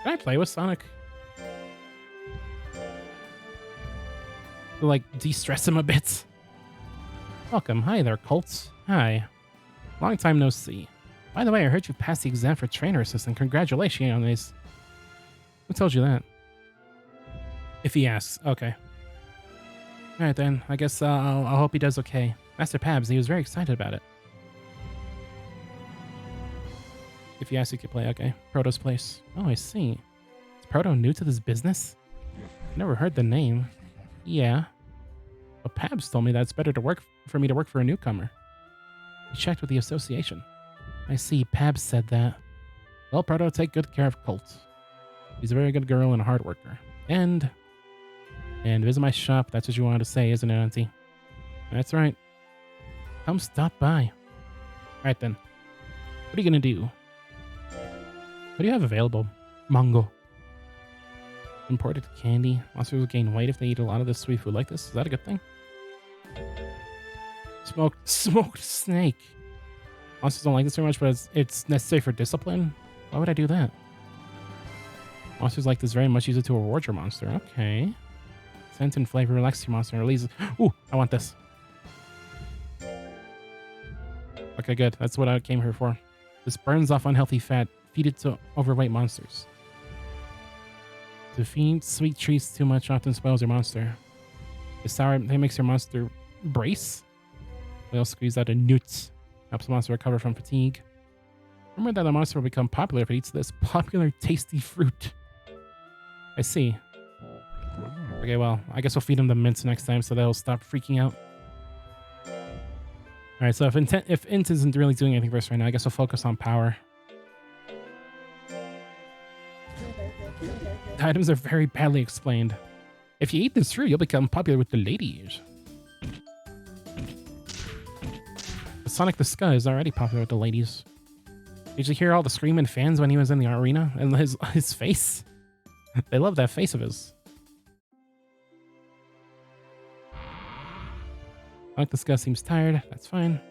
Can I play with Sonic? To, like, de-stress him a bit. Welcome. Hi there, Colts. Hi. Long time no see. By the way, I heard you passed the exam for trainer assistant. Congratulations on these. Who told you that? If he asks. Okay. Alright then. I guess I'll hope he does okay. Master Pabs, he was very excited about it. If you ask, you could play. Okay. Proto's place. Oh, I see. Is Proto new to this business? Never heard the name. Yeah. But Pabs told me that it's better for me to work for a newcomer. He checked with the association. I see. Pabs said that. Well, Proto, take good care of Colt. He's a very good girl and a hard worker. And visit my shop. That's what you wanted to say, isn't it, Auntie? That's right. Come stop by. Alright then. What are you gonna do? What do you have available? Mango. Imported candy. Monsters will gain weight if they eat a lot of this sweet food like this. Is that a good thing? Smoked snake. Monsters don't like this very much, but it's necessary for discipline. Why would I do that? Monsters like this very much. Use it to reward your monster. Okay. Scent and flavor relax your monster and releases. Ooh, I want this. Okay, good. That's what I came here for. This burns off unhealthy fat. Feed it to overweight monsters. To feed sweet treats too much often spoils your monster. The sour that makes your monster brace. They'll squeeze out a newt. Helps the monster recover from fatigue. Remember that the monster will become popular if it eats this popular tasty fruit. I see. Okay, well, I guess we'll feed him the mints next time so they'll stop freaking out. Alright, so if Int isn't really doing anything for us right now, I guess we'll focus on power. The items are very badly explained. If you eat this fruit, you'll become popular with the ladies. But Sonic the Ska is already popular with the ladies. Did you hear all the screaming fans when he was in the arena? And his face? They love that face of his. Sonic the Ska seems tired. That's fine.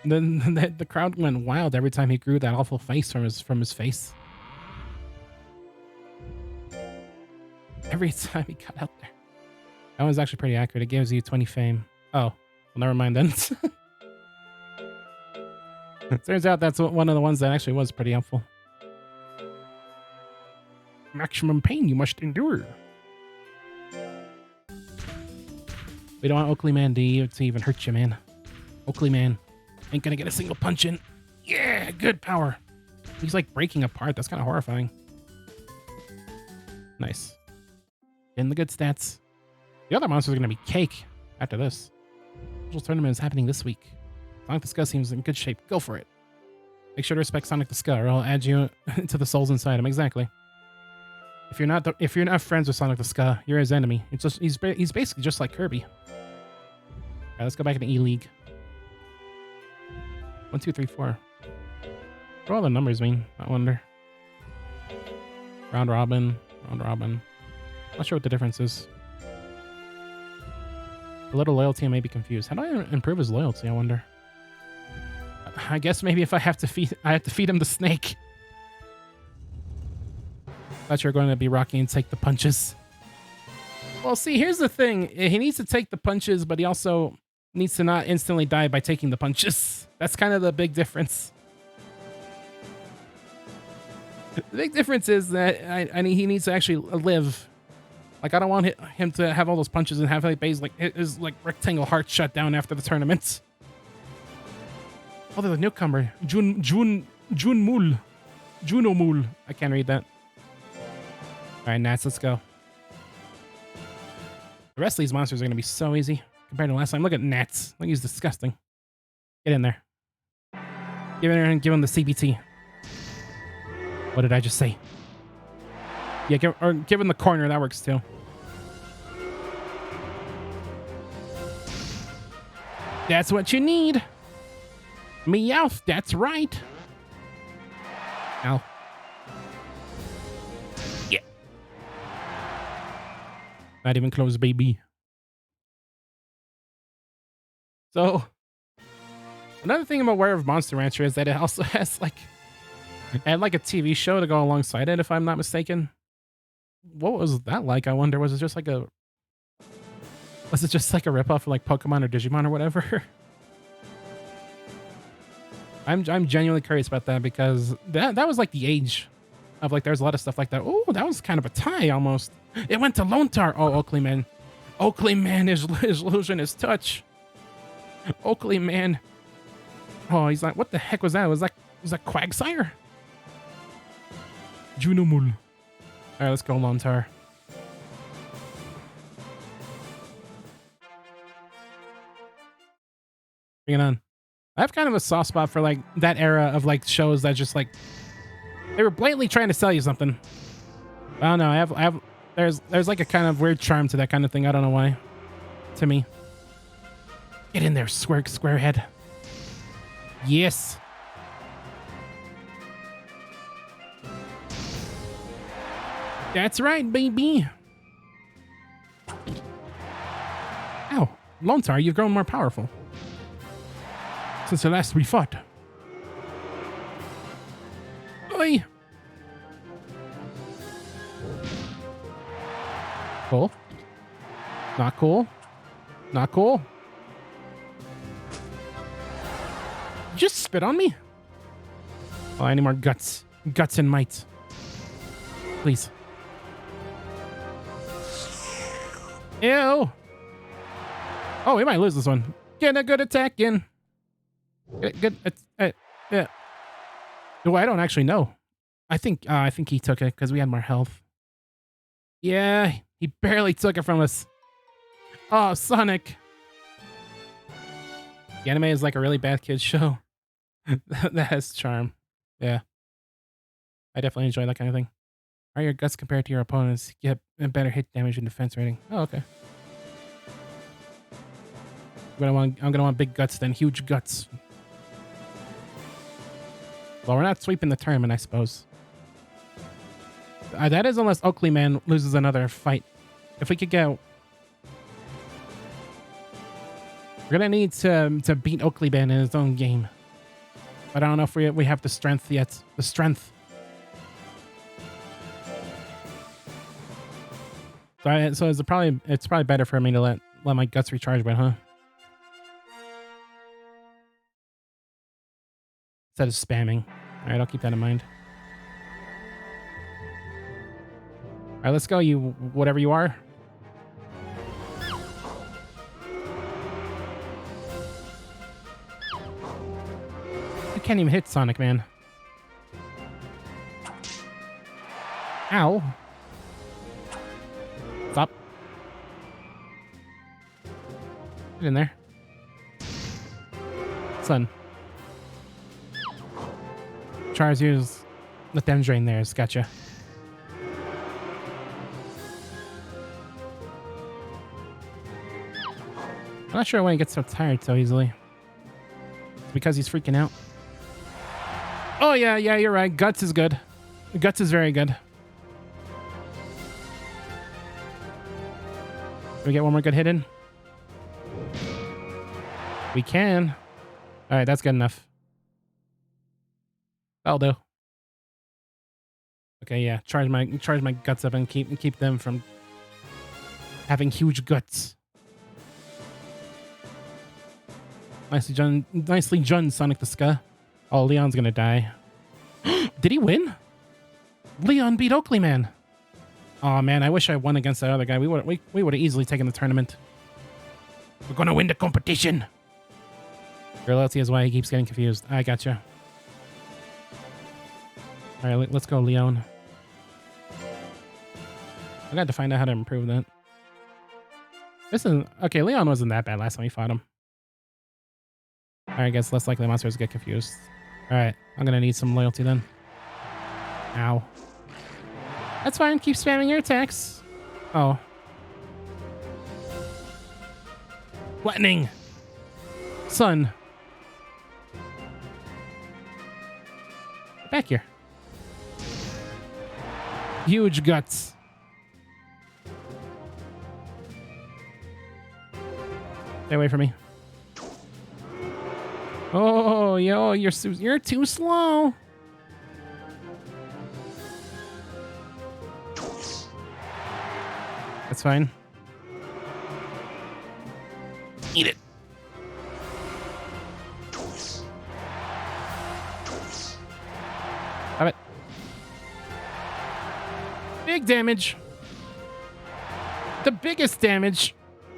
Then the crowd went wild every time he grew that awful face from his face. every time he got out there. That one's actually pretty accurate. It gives you 20 fame. Oh, well, never mind then. Turns out that's one of the ones that actually was pretty helpful. Maximum pain you must endure. We don't want Oakley Man to even hurt you, man. Oakley Man ain't gonna get a single punch in. Yeah, good power. He's like breaking apart. That's kind of horrifying. Nice. Getting the good stats. The other monsters are gonna be cake after this. Social tournament is happening this week. Sonic the Ska seems in good shape. Go for it. Make sure to respect Sonic the Ska, or I'll add you to the souls inside him. Exactly. If you're not friends with Sonic the Ska, you're his enemy. It's just he's basically just like Kirby. Alright, let's go back into E-League. 1, 2, 3, 4. What do all the numbers mean? I wonder. Round robin. Not sure what the difference is. A little loyalty and maybe confused. How do I improve his loyalty? I wonder. I guess maybe if I have to feed him the snake. Thought you were going to be Rocky and take the punches. Well, see, here's the thing. He needs to take the punches, but he also needs to not instantly die by taking the punches. That's kind of the big difference. The big difference is that he needs to actually live. Like, I don't want him to have all those punches and have his like rectangle heart shut down after the tournament. Oh, there's a newcomer. Juno Mul. I can't read that. All right, Nats, let's go. The rest of these monsters are going to be so easy compared to last time. Look at Nats. Look, he's disgusting. Get in there. Give him the CBT. What did I just say? Yeah, give him the corner. That works too. That's what you need. Meowth, that's right. Ow. Yeah. Not even close, baby. So, another thing I'm aware of Monster Rancher is that it also has like a TV show to go alongside it, if I'm not mistaken. What was that like? I wonder. Was it just like a ripoff of like Pokemon or Digimon or whatever? I'm genuinely curious about that because that was like the age of like there's a lot of stuff like that. Oh, that was kind of a tie almost. It went to Lontar. Oh, Oakley Man. Oakley Man is losing his touch. Oakley Man. Oh, he's like, what the heck was that? Was that Quagsire? Junimul. All right, let's go, Lontar. Bring it on. I have kind of a soft spot for like that era of like shows that just like they were blatantly trying to sell you something. I don't know. I have there's like a kind of weird charm to that kind of thing. I don't know why. To me. Get in there, squarehead. Yes. That's right, baby. Ow. Lontar, you've grown more powerful since the last we fought. Oi. Cool. Not cool. Not cool. Just spit on me. Oh, I need more guts. Guts and might. Please. Ew. Oh, we might lose this one. Get a good attack in. Good. Yeah. Oh, I don't actually know. I think he took it because we had more health. Yeah, he barely took it from us. Oh, Sonic. The anime is like a really bad kid's show. That has charm. Yeah. I definitely enjoy that kind of thing. How are your guts compared to your opponents? Get a better hit damage and defense rating. Oh, okay. I'm gonna want big guts then. Huge guts. Well, we're not sweeping the tournament, I suppose. That is unless Oakley Man loses another fight. If we could get... We're gonna need to beat Oakley Man in his own game. But I don't know if we have the strength yet. The strength. So it's probably better for me to let my guts recharge, but huh? Instead of spamming. All right, I'll keep that in mind. All right, let's go. You whatever you are. You can't even hit Sonic, man. Ow. Stop. Get in there. Son. Char's use. Let them drain theirs. Gotcha. I'm not sure why he gets so tired so easily. It's because he's freaking out. Oh, yeah, you're right. Guts is good. Guts is very good. Can we get one more good hit in? We can. All right, that's good enough. That'll do. Okay, yeah. Charge my guts up and keep them from having huge guts. Nicely done, Sonic the Ska. Oh, Leon's gonna die. Did he win? Leon beat Oakley Man. Oh man, I wish I won against that other guy. We would have easily taken the tournament. We're gonna win the competition. Your loyalty is why he keeps getting confused. I gotcha. All right, let's go, Leon. I got to find out how to improve that. This is okay. Leon wasn't that bad last time we fought him. All right, I guess less likely monsters get confused. All right, I'm gonna need some loyalty then. Ow. That's fine. Keep spamming your attacks. Oh. Flattening. Son. Get back here. Huge guts. Stay away from me. Oh, yo, you're too slow. That's fine. Eat it. Have it. Big damage. The biggest damage.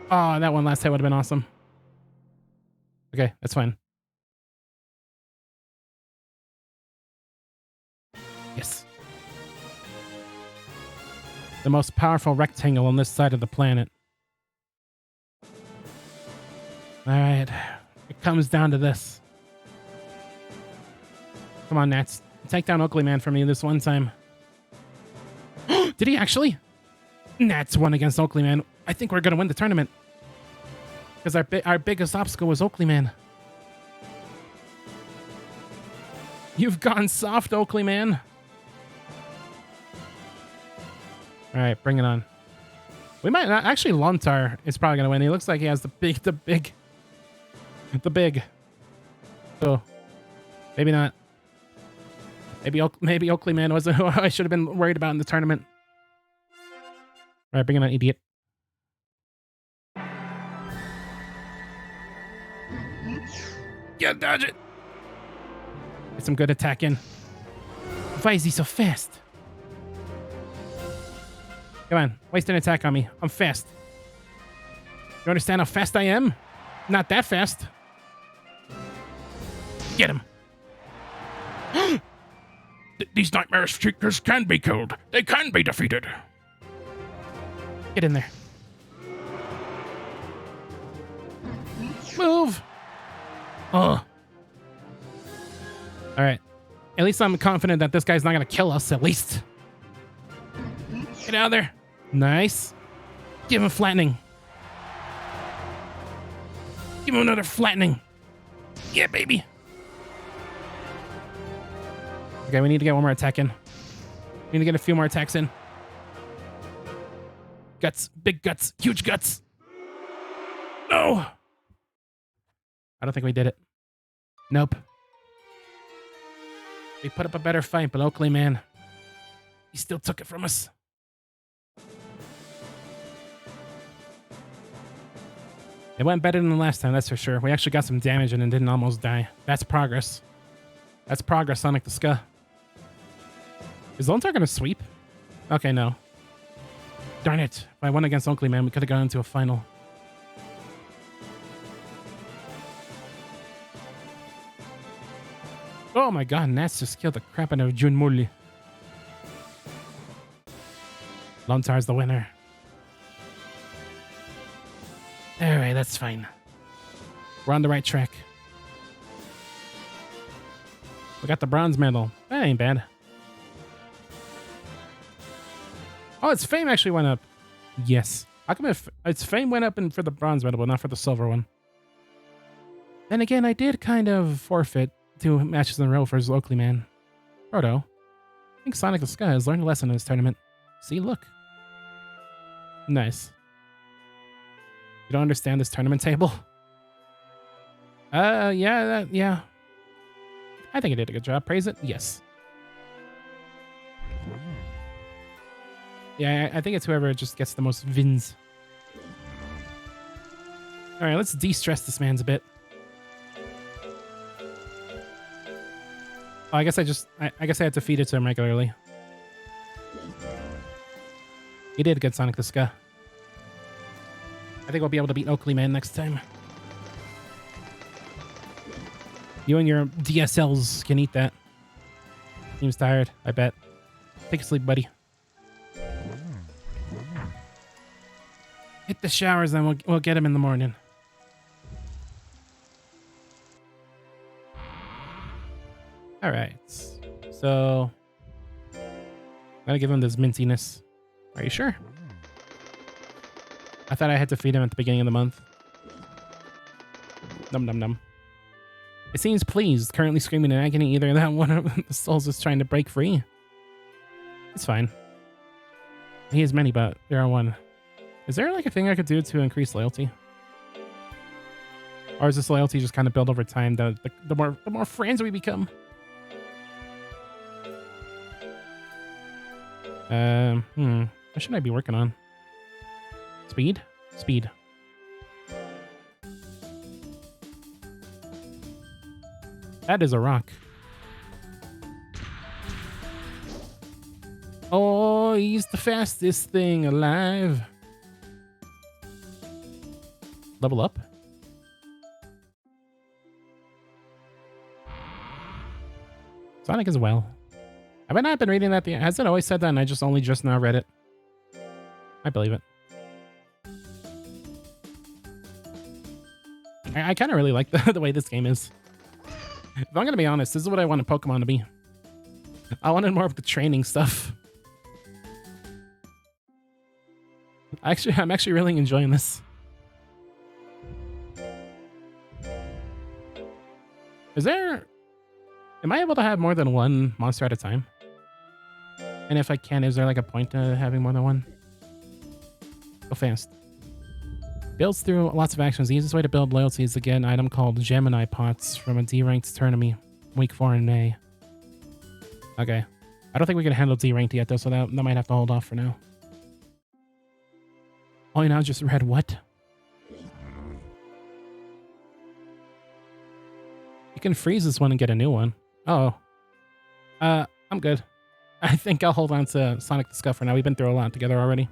Oh, that one last hit would have been awesome. Okay, that's fine. Yes. The most powerful rectangle on this side of the planet. All right. It comes down to this. Come on, Nats. Take down Oakley Man for me this one time. Did he actually? Nats won against Oakley Man. I think we're going to win the tournament. Because our biggest obstacle was Oakley Man. You've gone soft, Oakley Man. All right, bring it on. We might not. Actually, Lontar is probably going to win. He looks like he has the big. Oh, maybe not. Maybe Oakley Man wasn't who I should have been worried about in the tournament. All right, bring it on, idiot. Yeah, dodge it. Get some good attack in. Why is he so fast? Come on, waste an attack on me. I'm fast. You understand how fast I am? Not that fast. Get him. These nightmarish creatures can be killed. They can be defeated. Get in there. Move. Oh. All right. At least I'm confident that this guy's not going to kill us, at least. Get out of there. Nice. Give him flattening. Give him another flattening. Yeah, baby. Okay, we need to get one more attack in. We need to get a few more attacks in. Guts. Big guts. Huge guts. No. I don't think we did it. Nope. We put up a better fight, but Oakley Man, he still took it from us. It went better than the last time, that's for sure. We actually got some damage and it didn't almost die. That's progress. That's progress, Sonic the Ska. Is Lone Star gonna sweep? Okay, no. Darn it. If I won against Oakley, man, we could have gone into a final. Oh my god, Nats just killed the crap out of Junmurli. Lone Star's the winner. Alright, that's fine. We're on the right track. We got the bronze medal. That ain't bad. Oh, its fame actually went up. Yes. How come its fame went up for the bronze medal, but not for the silver one? Then again, I did kind of forfeit 2 matches in a row for his Oakley man. Proto, I think Sonic the Ska has learned a lesson in this tournament. See, look. Nice. You don't understand this tournament table? Yeah. I think I did a good job. Praise it? Yes. Yeah, I think it's whoever just gets the most wins. Alright, let's de-stress this man's a bit. Oh, I guess I had to feed it to him regularly. He did good, Sonic the Ska. I think we'll be able to beat Oakley Man next time. You and your DSLs can eat that. Seems tired, I bet. Take a sleep, buddy. Hit the showers, then we'll get him in the morning. Alright. So I'm gonna give him this mintiness. Are you sure? I thought I had to feed him at the beginning of the month. Num num num. It seems pleased, currently screaming in agony. Either that one of the souls is trying to break free. It's fine. He has many, but there are one. Is there like a thing I could do to increase loyalty? Or is this loyalty just kind of build over time? The more friends we become. What should I be working on? Speed? Speed. That is a rock. Oh, he's the fastest thing alive. Level up? Sonic as well. Have I not been reading that? Has it always said that and I just only now read it? I believe it. I kind of really like the way this game is. If I'm going to be honest, this is what I wanted Pokemon to be. I wanted more of the training stuff. I'm actually really enjoying this. Am I able to have more than one monster at a time? And if I can, is there like a point to having more than one? Go fast. Builds through lots of actions. The easiest way to build loyalty is to get an item called Gemini Pots from a D-ranked tournament week 4 in May. Okay. I don't think we can handle D-ranked yet though, so that might have to hold off for now. Oh, you now just read what? You can freeze this one and get a new one. Oh. I'm good. I think I'll hold on to Sonic the Ska for now. We've been through a lot together already.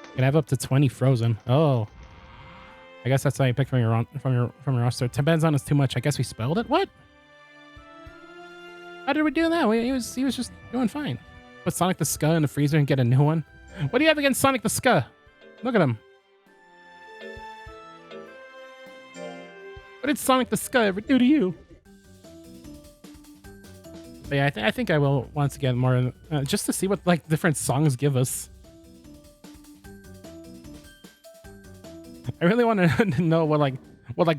You can have up to 20 frozen. Oh. I guess that's how you pick from your roster. Depends on us too much. I guess we spelled it? What? How did we do that? He was just doing fine. Put Sonic the Ska in the freezer and get a new one. What do you have against Sonic the Ska? Look at him. What did Sonic the Ska ever do to you? But yeah, I think I will once again more just to see what like different songs give us. I really want to know what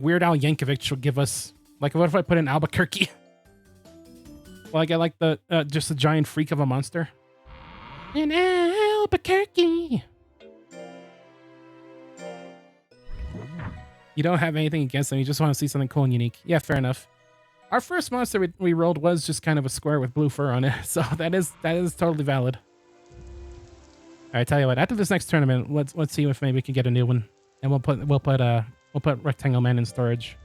Weird Al Yankovic will give us. Like, what if I put in Albuquerque? Well, I get like the just a giant freak of a monster. In Albuquerque. You don't have anything against them. You just want to see something cool and unique. Yeah, fair enough. Our first monster we rolled was just kind of a square with blue fur on it, so that is totally valid. All right, tell you what. After this next tournament, let's see if maybe we can get a new one, and we'll put Rectangle Man in storage.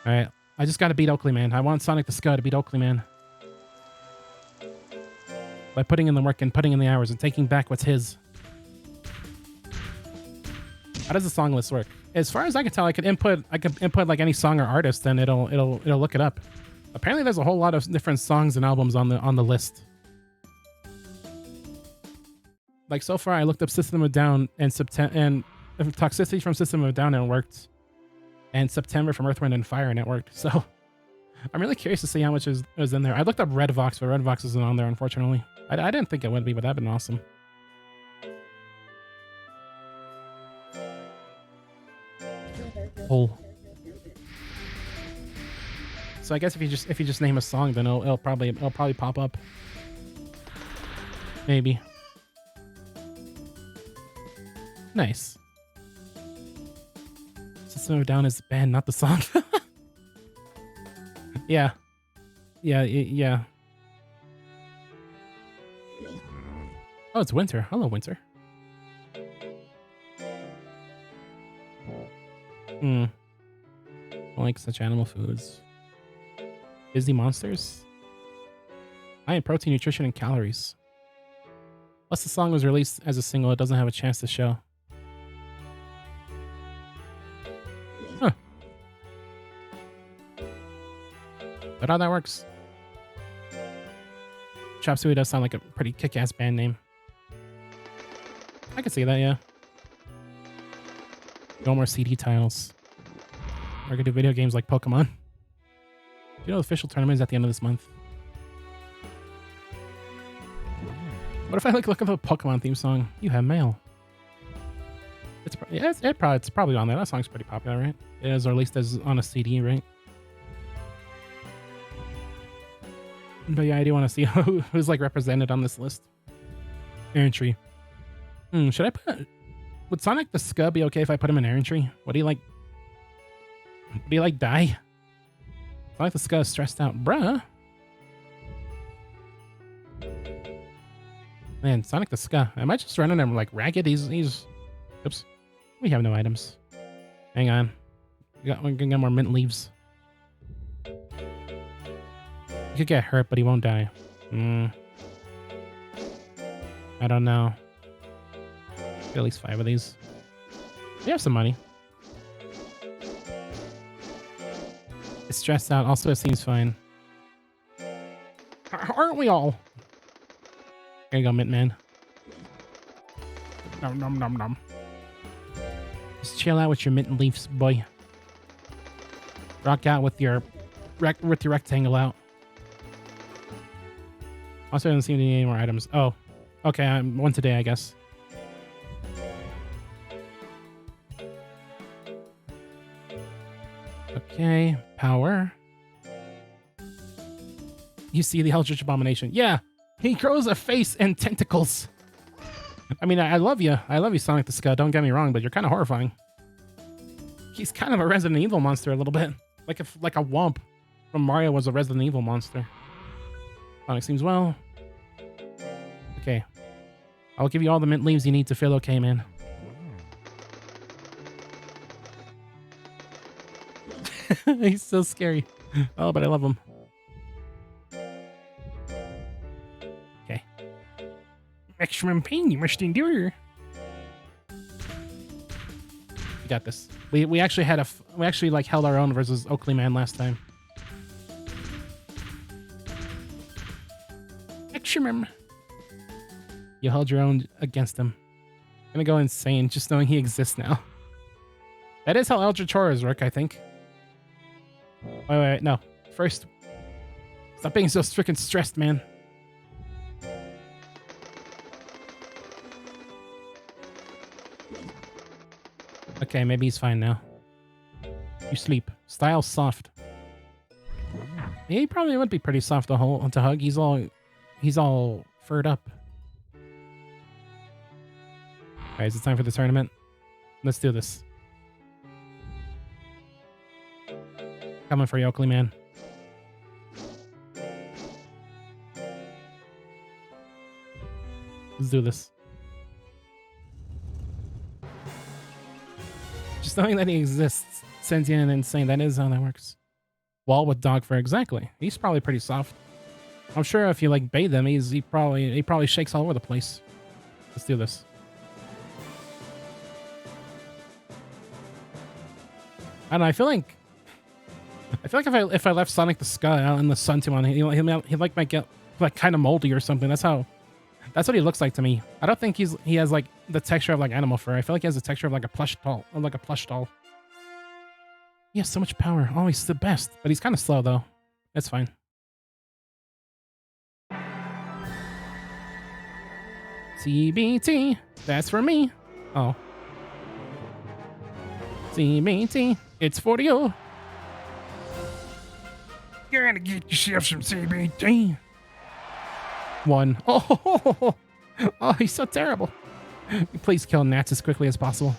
All right, I just got to beat Oakley Man. I want Sonic the Scud to beat Oakley Man by putting in the work and putting in the hours and taking back what's his. How does the song list work? As far as I can tell, I could input like any song or artist, and it'll look it up. Apparently, there's a whole lot of different songs and albums on the list. Like so far, I looked up System of a Down and Toxicity from System of a Down and it worked, and September from Earth, Wind and Fire and it worked. So I'm really curious to see how much is in there. I looked up Red Vox, but Red Vox isn't on there, unfortunately. I didn't think it would be, but that'd been awesome. Oh. So I guess if you just name a song, then it'll probably pop up. Maybe. Nice. System of a Down is the band, not the song. Yeah. Yeah. Oh, it's Winter. Hello, Winter. I like such animal foods. Disney monsters? High in protein, nutrition, and calories. Plus, the song was released as a single, it doesn't have a chance to show. Huh. But how that works. Chop Suey does sound like a pretty kick-ass band name. I can see that, yeah. No more CD titles. We're gonna do video games like Pokemon. You know, the official tournament is at the end of this month. What if I look up a Pokemon theme song? You have mail. It's probably on there. That song's pretty popular, right? It is, or at least as on a CD, right? But yeah, I do want to see who's like represented on this list. Errantry. Should I put? Would Sonic the Scud be okay if I put him in Errantry? Would he like die? Sonic the Scud is stressed out, bruh. Man, Sonic the Scud. Am I just running him like ragged? He's. Oops. We have no items. Hang on. We got more mint leaves. He could get hurt, but he won't die. I don't know. At least 5 of these. We have some money. It's stressed out. Also, it seems fine. Aren't we all? There you go, Mint Man. Nom nom nom nom. Just chill out with your mint leaves, boy. Rock out with your rectangle out. Also, doesn't seem to need any more items. Oh, okay. One today, I guess. Okay, power. You see the Eldritch Abomination. Yeah, he grows a face and tentacles. I mean, I love you. I love you, Sonic the Scud. Don't get me wrong, but you're kind of horrifying. He's kind of a Resident Evil monster a little bit. Like a Womp from Mario was a Resident Evil monster. Sonic seems well. Okay. I'll give you all the mint leaves you need to feel okay, man. He's so scary. Oh, but I love him. Okay. Maximum pain you must endure. We got this. We actually had we actually like held our own versus Oakley Man last time. Maximum. You held your own against him. I'm gonna go insane just knowing he exists now. That is how Eldritch Horrors work, I think. Wait, no. First, stop being so freaking stressed, man. Okay, maybe he's fine now. You sleep. Style soft. Yeah, he probably would be pretty soft to hug. He's all furred up. Alright, is it time for the tournament? Let's do this. Coming for you, Oakley man. Let's do this. Just knowing that he exists, sentient and insane, that is how that works. Wall with dog fur, exactly. He's probably pretty soft. I'm sure if you like bathe him, he probably shakes all over the place. Let's do this. I don't know. I feel like if I left Sonic the Sky out in the sun too long, he like might get like kind of moldy or something. That's what he looks like to me. I don't think he has like the texture of like animal fur. I feel like he has the texture of like a plush doll. He has so much power. Oh, he's the best. But he's kind of slow though. That's fine. CBT. That's for me. Oh. CBT. It's for you. You're gonna get yourself some CBT. One. Oh, he's so terrible. Please kill Nats as quickly as possible.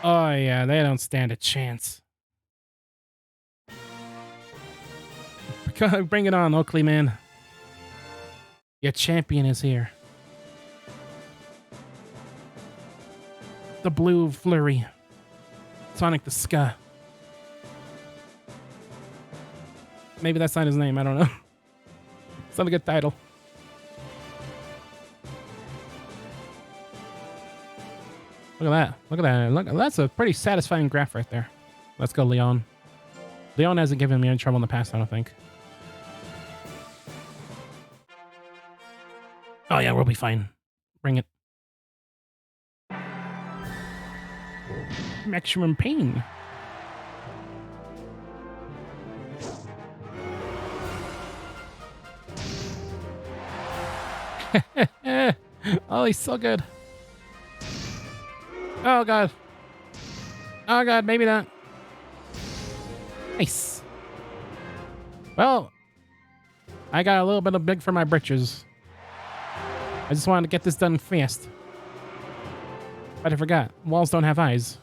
Oh, yeah, they don't stand a chance. Bring it on, Oakley man. Your champion is here. The Blue Flurry. Sonic the Ska. Maybe that's not his name, I don't know. It's not a good title. Look at that. Look at that. Look, that's a pretty satisfying graph right there. Let's go, Leon. Leon hasn't given me any trouble in the past, I don't think. Oh, yeah, we'll be fine. Bring it. Maximum pain. Oh, he's so good. Oh, God. Oh, God, maybe not. Nice. Well, I got a little bit of big for my britches. I just wanted to get this done fast. But I forgot. Walls don't have eyes.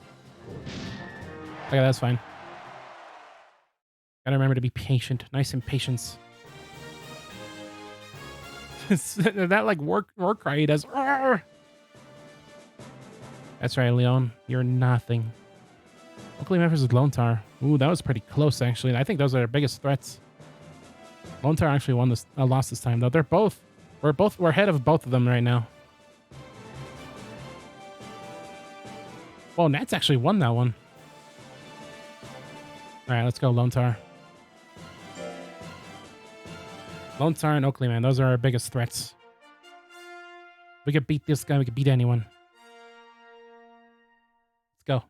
Okay, that's fine. Gotta remember to be patient. Nice and patience. That like war cry he does. Arr! That's right, Leon. You're nothing. Oakley Man versus Lone Tar. Ooh, that was pretty close, actually. I think those are our biggest threats. Lone Tar actually lost this time, though. We're ahead of both of them right now. Well, Nats actually won that one. All right, let's go, Lone Tar. Lone Tar and Oakley Man, those are our biggest threats. We could beat this guy, we could beat anyone. Let's go.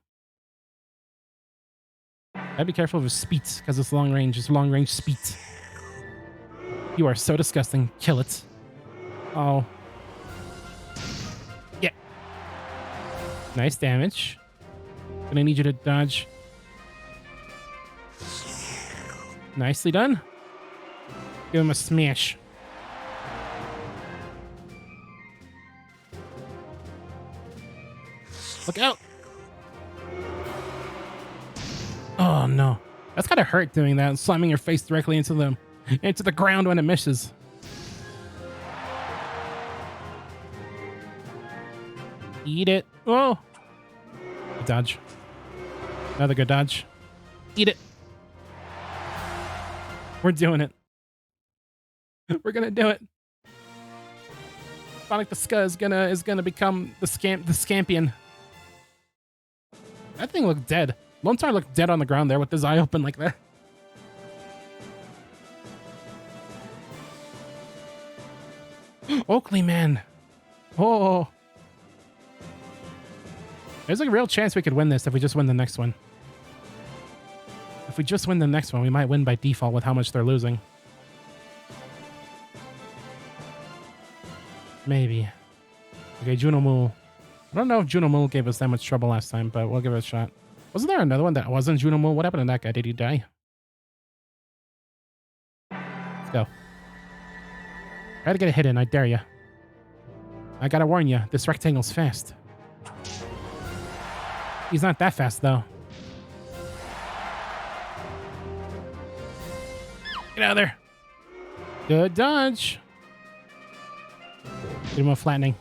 Gotta be careful of his speed, because it's long range. It's long range speed. You are so disgusting. Kill it. Oh. Yeah. Nice damage. Gonna need you to dodge. Nicely done. Give him a smash. Look out. Oh no. That's gotta hurt doing that, slamming your face directly into the ground when it misses. Eat it. Oh. Dodge. Another good dodge. Eat it. We're doing it. We're gonna do it. Sonic the Ska is gonna become the Scampion. That thing looked dead. Lone Tar looked dead on the ground there with his eye open like that. Oakley Man. Oh. There's a real chance we could win this if we just win the next one. If we just win the next one, we might win by default with how much they're losing. Maybe. Okay, Juno Mool. I don't know if Juno Mool gave us that much trouble last time, but we'll give it a shot. Wasn't there another one that wasn't Juno Mool? What happened to that guy? Did he die? Let's go. Try to get a hit in, I dare you. I gotta warn you, this rectangle's fast. He's not that fast, though. out of there. Good dodge. Hit him with flattening.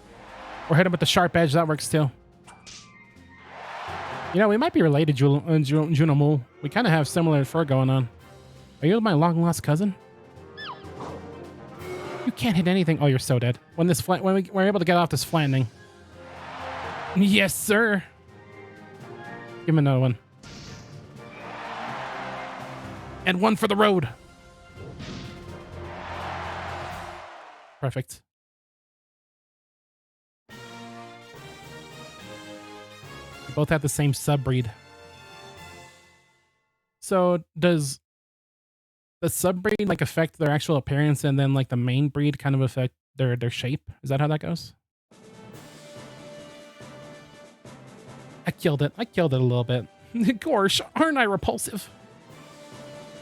Or hit him with the sharp edge. That works too. You know, we might be related, Juno. We kind of have similar fur going on. Are you my long-lost cousin? You can't hit anything. Oh, you're so dead. When we're able to get off this flattening. Yes, sir. Give him another one. And one for the road. Perfect. We both have the same subbreed. So does the subbreed like affect their actual appearance and then like the main breed kind of affect their shape? Is that how that goes? I killed it. I killed it a little bit. Gosh, aren't I repulsive?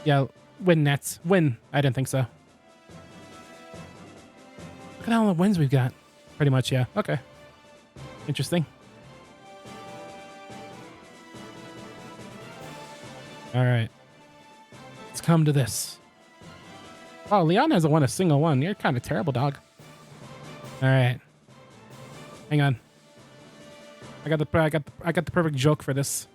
Yeah, win nets. Win. I didn't think so. Look at all the wins we've got. Pretty much, yeah. Okay. Interesting. All right. Let's come to this. Oh, Leon hasn't won a single one. You're kind of terrible, dog. All right. Hang on. I got the perfect joke for this.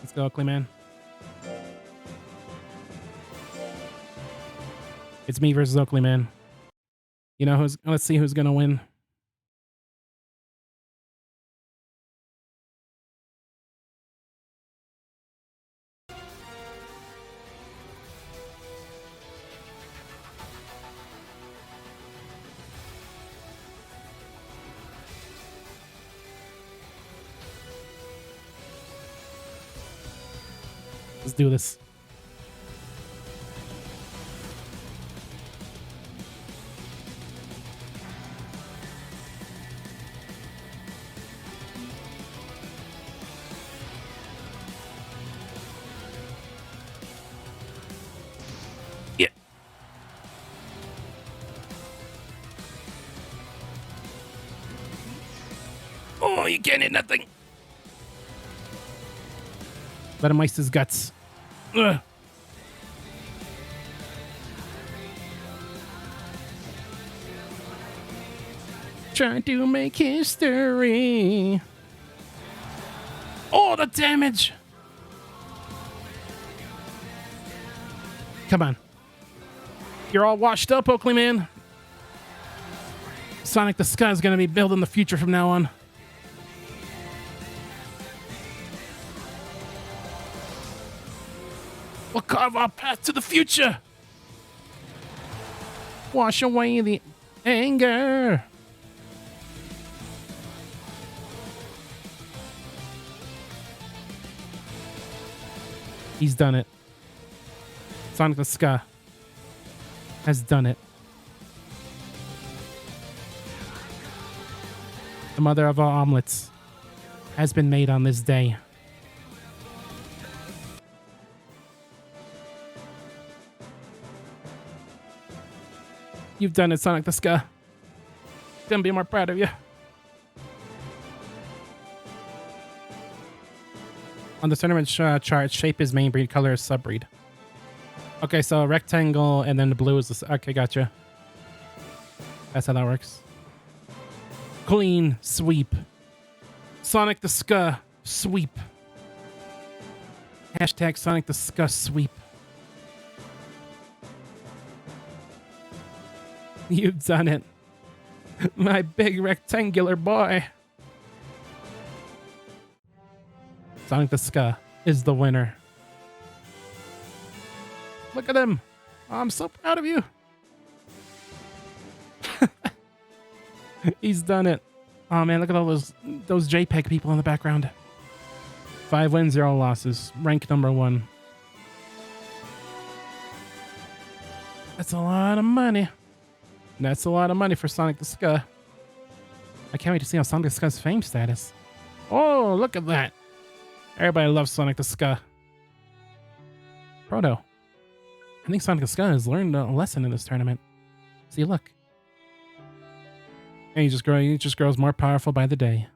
Let's go, Oakley man. It's me versus Oakley man. You know who's? Let's see who's gonna win. Let's do this. Yeah. Oh, you can't hit nothing. Let him ice his guts. Ugh. Trying to make history. Oh, the damage. Come on. You're all washed up, Oakley man. Sonic the Sky is going to be building the future from now on. We'll carve our path to the future. Wash away the anger. He's done it. Sonic the Sky has done it. The mother of all omelets has been made on this day. You've done it, Sonic the Sky. Couldn't be more proud of you. On the tournament chart, shape is main breed, color is subbreed. Okay, so rectangle and then the blue is the... Okay, gotcha. That's how that works. Clean sweep. Sonic the Sky sweep. Hashtag Sonic the Sky sweep. You've done it. My big rectangular boy. Sonic the Sky is the winner. Look at him. Oh, I'm so proud of you. He's done it. Oh man, look at all those JPEG people in the background. 5 wins, 0 losses. Rank number 1. That's a lot of money. That's a lot of money for Sonic the Sky. I can't wait to see how Sonic the Sky's fame status. Oh, look at that. Everybody loves Sonic the Sky. Proto. I think Sonic the Sky has learned a lesson in this tournament. See, look. And he just grows more powerful by the day.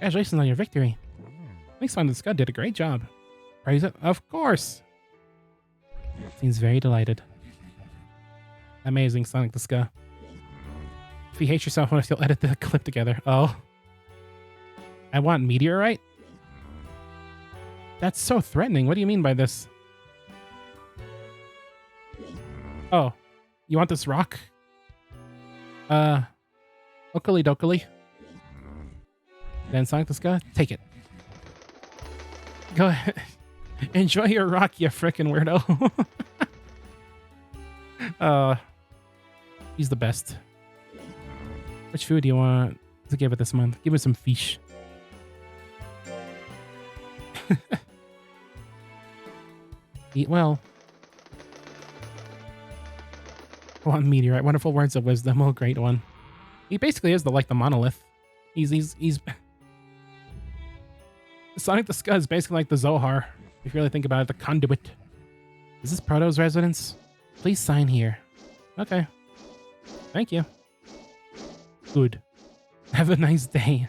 Congratulations on your victory. think Sonic the Scud did a great job. Praise it? Of course. Seems very delighted. Amazing, Sonic the Scud. If you hate yourself, you'll edit the clip together. Oh. I want meteorite? That's so threatening. What do you mean by this? Oh. You want this rock? Okily dokily. Then Sonic the Scud, take it. Go ahead. Enjoy your rock, you frickin' weirdo. He's the best. Which food do you want to give it this month? Give it some fish. Eat well. I want meteorite. Wonderful words of wisdom. Oh, great one. He basically is the monolith. He's Sonic the Scud is basically like the Zohar. If you really think about it, the conduit. Is this Proto's residence? Please sign here. Okay. Thank you. Good. Have a nice day.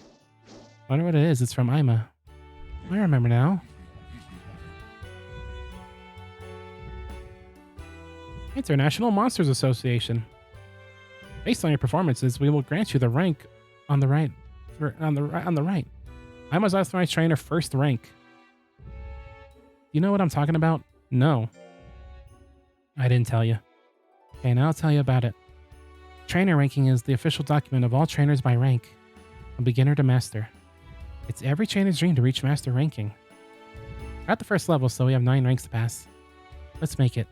I wonder what it is. It's from Ima. I remember now. International Monsters Association. Based on your performances, we will grant you the rank on the right. On the right. Ima's authorized trainer first rank. You know what I'm talking about? No. I didn't tell you. Okay, now I'll tell you about it. Trainer ranking is the official document of all trainers by rank, from beginner to master. It's every trainer's dream to reach master ranking. We're at the first level, so we have 9 ranks to pass. Let's make it.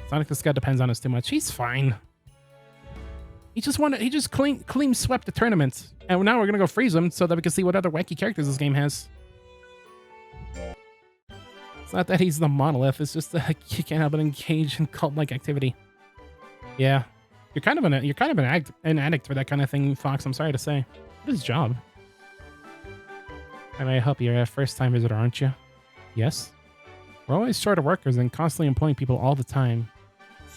Sonic the Scud depends on us too much. He's fine. He just clean swept the tournament. And now we're gonna go freeze him so that we can see what other wacky characters this game has. It's not that he's the monolith, it's just that you can't help but engage in cult-like activity. Yeah. You're kind of an addict for that kind of thing, Fox, I'm sorry to say. What is his job? And I hope you're a first-time visitor, aren't you? Yes. We're always short of workers and constantly employing people all the time.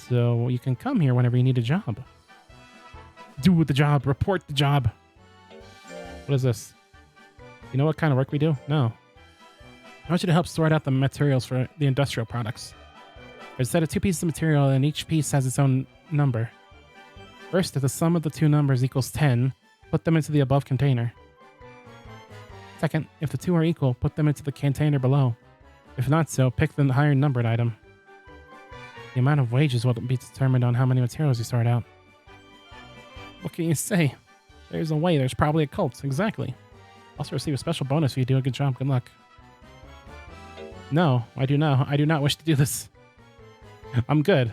So you can come here whenever you need a job. Do the job. Report the job. What is this? You know what kind of work we do? No. I want you to help sort out the materials for the industrial products. There's a set of 2 pieces of material and each piece has its own number. First, if the sum of the 2 numbers equals 10, put them into the above container. Second, if the 2 are equal, put them into the container below. If not so, pick the higher numbered item. The amount of wages will be determined on how many materials you sort out. What can you say? There's a way. There's probably a cult. Exactly. Also receive a special bonus if you do a good job. Good luck. No, I do not wish to do this. I'm good.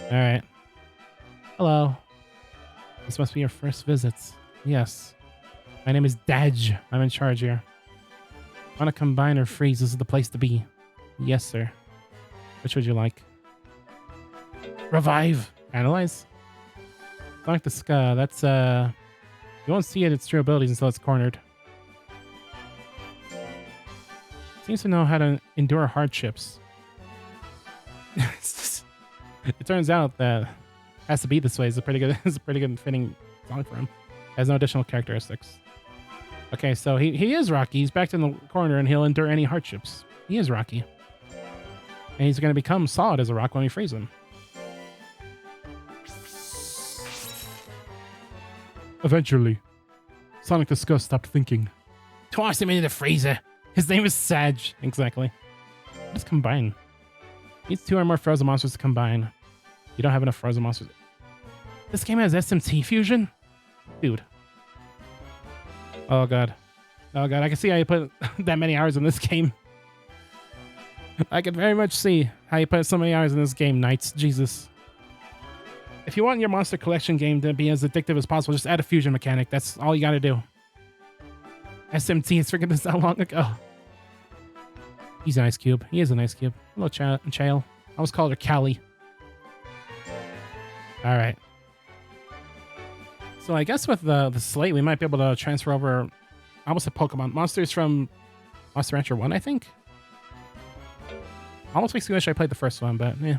Alright. Hello. This must be your first visit. Yes. My name is Daj. I'm in charge here. Want to combine or freeze? This is the place to be. Yes, sir. Which would you like? Revive. Analyze. Sonic the Scud. That's you won't see its true abilities until it's cornered. Seems to know how to endure hardships. It turns out that it has to be this way. It's a pretty good fitting song for him. Has no additional characteristics. Okay, so he is Rocky. He's backed in the corner and he'll endure any hardships. He is Rocky. And he's going to become solid as a rock when we freeze him. Eventually, Sonic the Scud stopped thinking. Toss him into the freezer. His name is Sag. Exactly. Let's combine. Needs 2 or more frozen monsters to combine. You don't have enough frozen monsters. This game has SMT fusion? Dude. Oh god. Oh god, I can see how you put that many hours in this game. I can very much see how you put so many hours in this game, Knights. Jesus. If you want your monster collection game to be as addictive as possible, just add a fusion mechanic. That's all you gotta do. SMT has figured this out long ago. He's an ice cube. He is an ice cube. Hello, Chael. I always called her Callie. Alright. So I guess with the slate, we might be able to transfer over, I almost said Pokemon, monsters from Monster Rancher 1, I think? Almost makes me wish I played the first one, but yeah.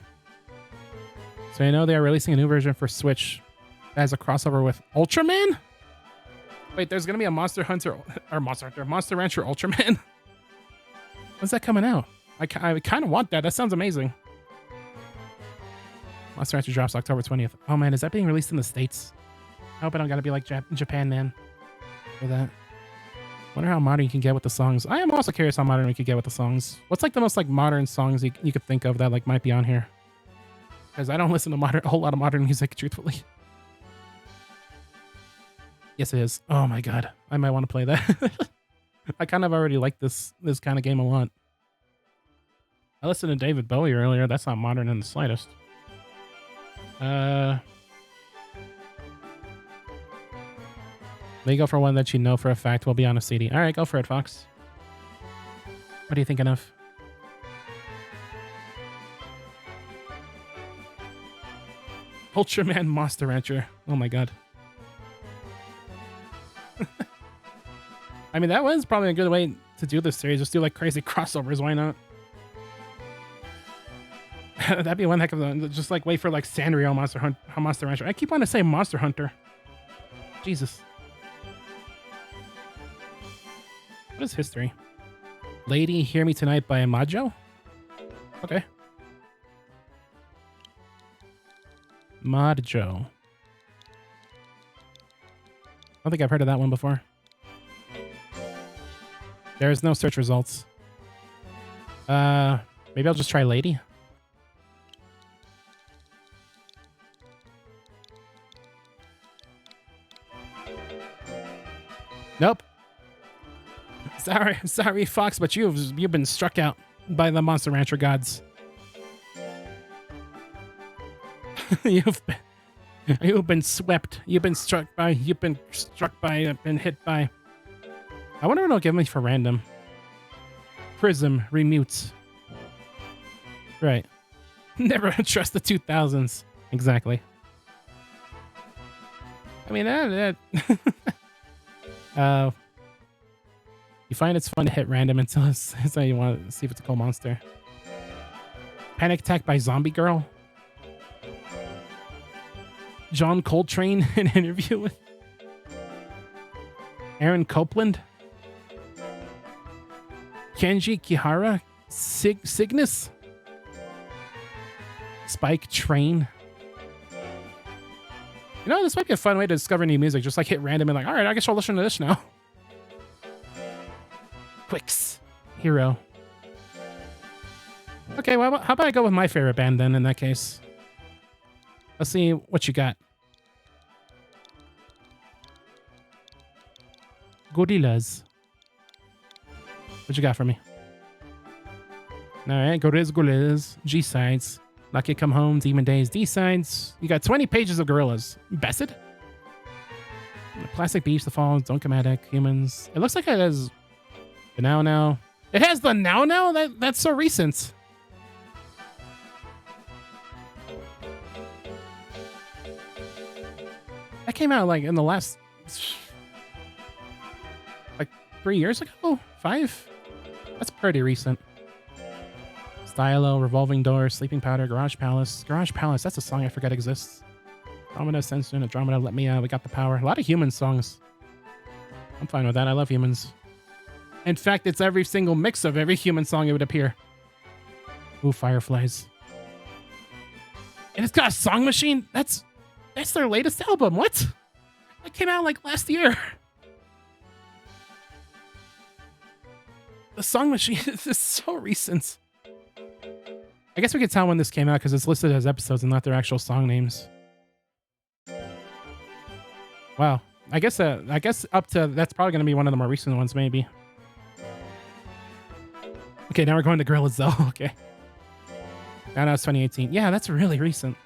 So I know they are releasing a new version for Switch that has a crossover with Ultraman? Wait, there's gonna be a Monster Hunter or Monster Rancher Ultraman. When's that coming out? I kind of want that. That sounds amazing. Monster Rancher drops October 20th. Oh man, is that being released in the States? I hope I don't gotta be like Japan Man for that. Wonder how modern you can get with the songs. I am also curious how modern we could get with the songs. What's like the most like modern songs you could think of that like might be on here? Because I don't listen to a whole lot of modern music, truthfully. Yes, it is. Oh my god, I might want to play that. I kind of already like this kind of game a lot. I listened to David Bowie earlier. That's not modern in the slightest. May go for one that you know for a fact will be on a CD. All right, go for it, Fox. What are you thinking of? Ultraman Monster Rancher. Oh my god. I mean, that was probably a good way to do this series. Just do like crazy crossovers. Why not? That'd be one heck of a... Just like wait for like Sanrio Monster Rancher. I keep wanting to say Monster Hunter. Jesus. What is history? Lady Hear Me Tonight by Majo? Okay. Majo. I don't think I've heard of that one before. There's no search results. Maybe I'll just try Lady. Nope. Sorry, Fox, but you've been struck out by the Monster Rancher gods. You've been swept. You've been struck by. You've been hit by. I wonder what it'll give me for random. Prism remutes. Right. Never trust the 2000s. Exactly. I mean that. You find it's fun to hit random until so you want to see if it's a cool monster. Panic Attack by Zombie Girl. John Coltrane, an interview with Aaron Copeland. Kenji Kihara, Cygnus, Spike Train. You know, this might be a fun way to discover new music. Just like hit random and like, all right, I guess I'll listen to this now. Quicks, Hero. Okay, well, how about I go with my favorite band then in that case? Let's see what you got. Gorillas. What you got for me? All right, Gorillas. G-sides. Lucky Come Home, Demon Days, D-sides. You got 20 pages of Gorillas. Bested? Plastic Beach, The Falls, Donkomatic, Humans. It looks like it has the Now. It has the Now? That's so recent. That came out like in the last... like 3 years ago? 5? That's pretty recent. Stylo, Revolving Door, Sleeping Powder, Garage Palace. Garage Palace, that's a song I forgot exists. Andromeda, Sensun, Andromeda, Let Me We Got the Power. A lot of Human songs. I'm fine with that. I love Humans. In fact, it's every single mix of every Human song it would appear. Ooh, Fireflies. And it's got a song machine? That's their latest album. What? That came out like last year. The song machine is so recent. I guess we could tell when this came out because it's listed as episodes and not their actual song names. Wow. I guess up to that's probably going to be one of the more recent ones, maybe. Okay, now we're going to Gorillaz though. Okay. Now it's 2018. Yeah, that's really recent.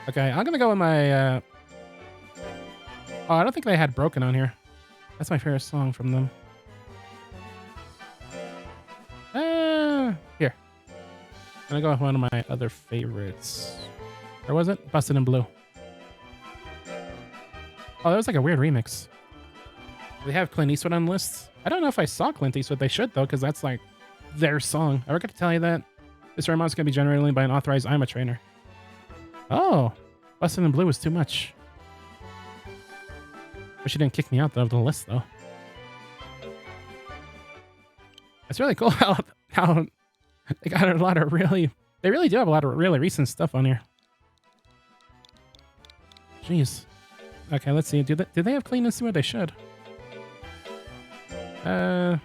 Okay, I'm gonna go with my. Oh, I don't think they had Broken on here. That's my favorite song from them. Here. I'm gonna go with one of my other favorites. Or was it? Busted in Blue. Oh, that was like a weird remix. Do they have Clint Eastwood on the list? I don't know if I saw Clint Eastwood. They should, though, because that's like their song. I forgot to tell you that. This remote's going to be generated only by an authorized IMA trainer. Oh, Busted in Blue was too much. Wish she didn't kick me out of the list though. It's really cool how they got a lot of they really do have a lot of really recent stuff on here. Jeez. Okay, let's see. Do they have clean sewer? They should. They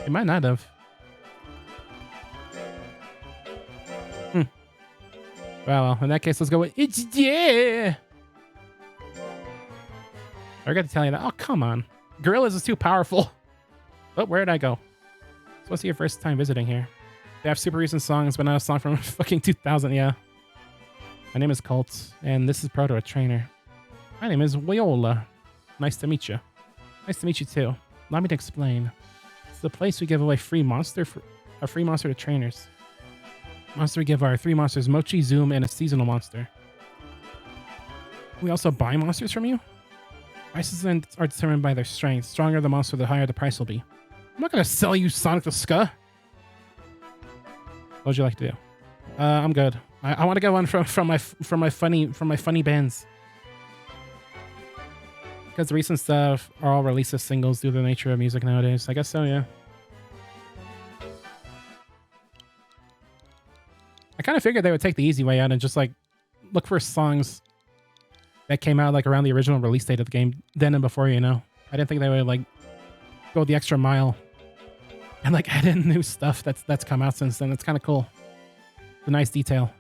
might not have. Well, in that case, let's go with it's yeah. I forgot to tell you that. Oh, come on. Gorillas is too powerful. Oh, where did I go? It's supposed to be your first time visiting here. They have super recent songs, but not a song from fucking 2000, yeah. My name is Colt, and this is Proto, a trainer. My name is Viola. Nice to meet you. Nice to meet you, too. Allow me to explain. It's the place we give away a free monster to trainers. Monster we give our 3 monsters, Mochi, Zoom, and a seasonal monster. We also buy monsters from you. Prices are determined by their strength. Stronger the monster, the higher the price will be. I'm not gonna sell you Sonic the Ska. What would you like to do? I'm good. I want to get one from my funny bands. Because the recent stuff are all released as singles due to the nature of music nowadays. I guess so, yeah. I kind of figured they would take the easy way out and just like look for songs that came out like around the original release date of the game, then and before, you know. I didn't think they would like go the extra mile and like add in new stuff that's come out since then. It's kind of cool. It's a nice detail.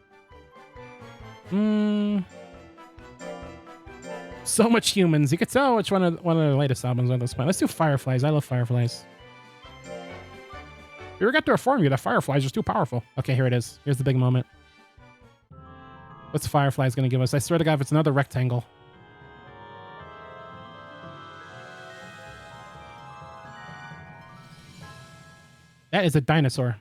So much humans. You could tell which one of the latest albums are this point. Let's do Fireflies. I love Fireflies. We forgot to inform you that Fireflies is too powerful. Okay, here it is. Here's the big moment. What's Fireflies gonna give us? I swear to God, if it's another rectangle. That is a dinosaur.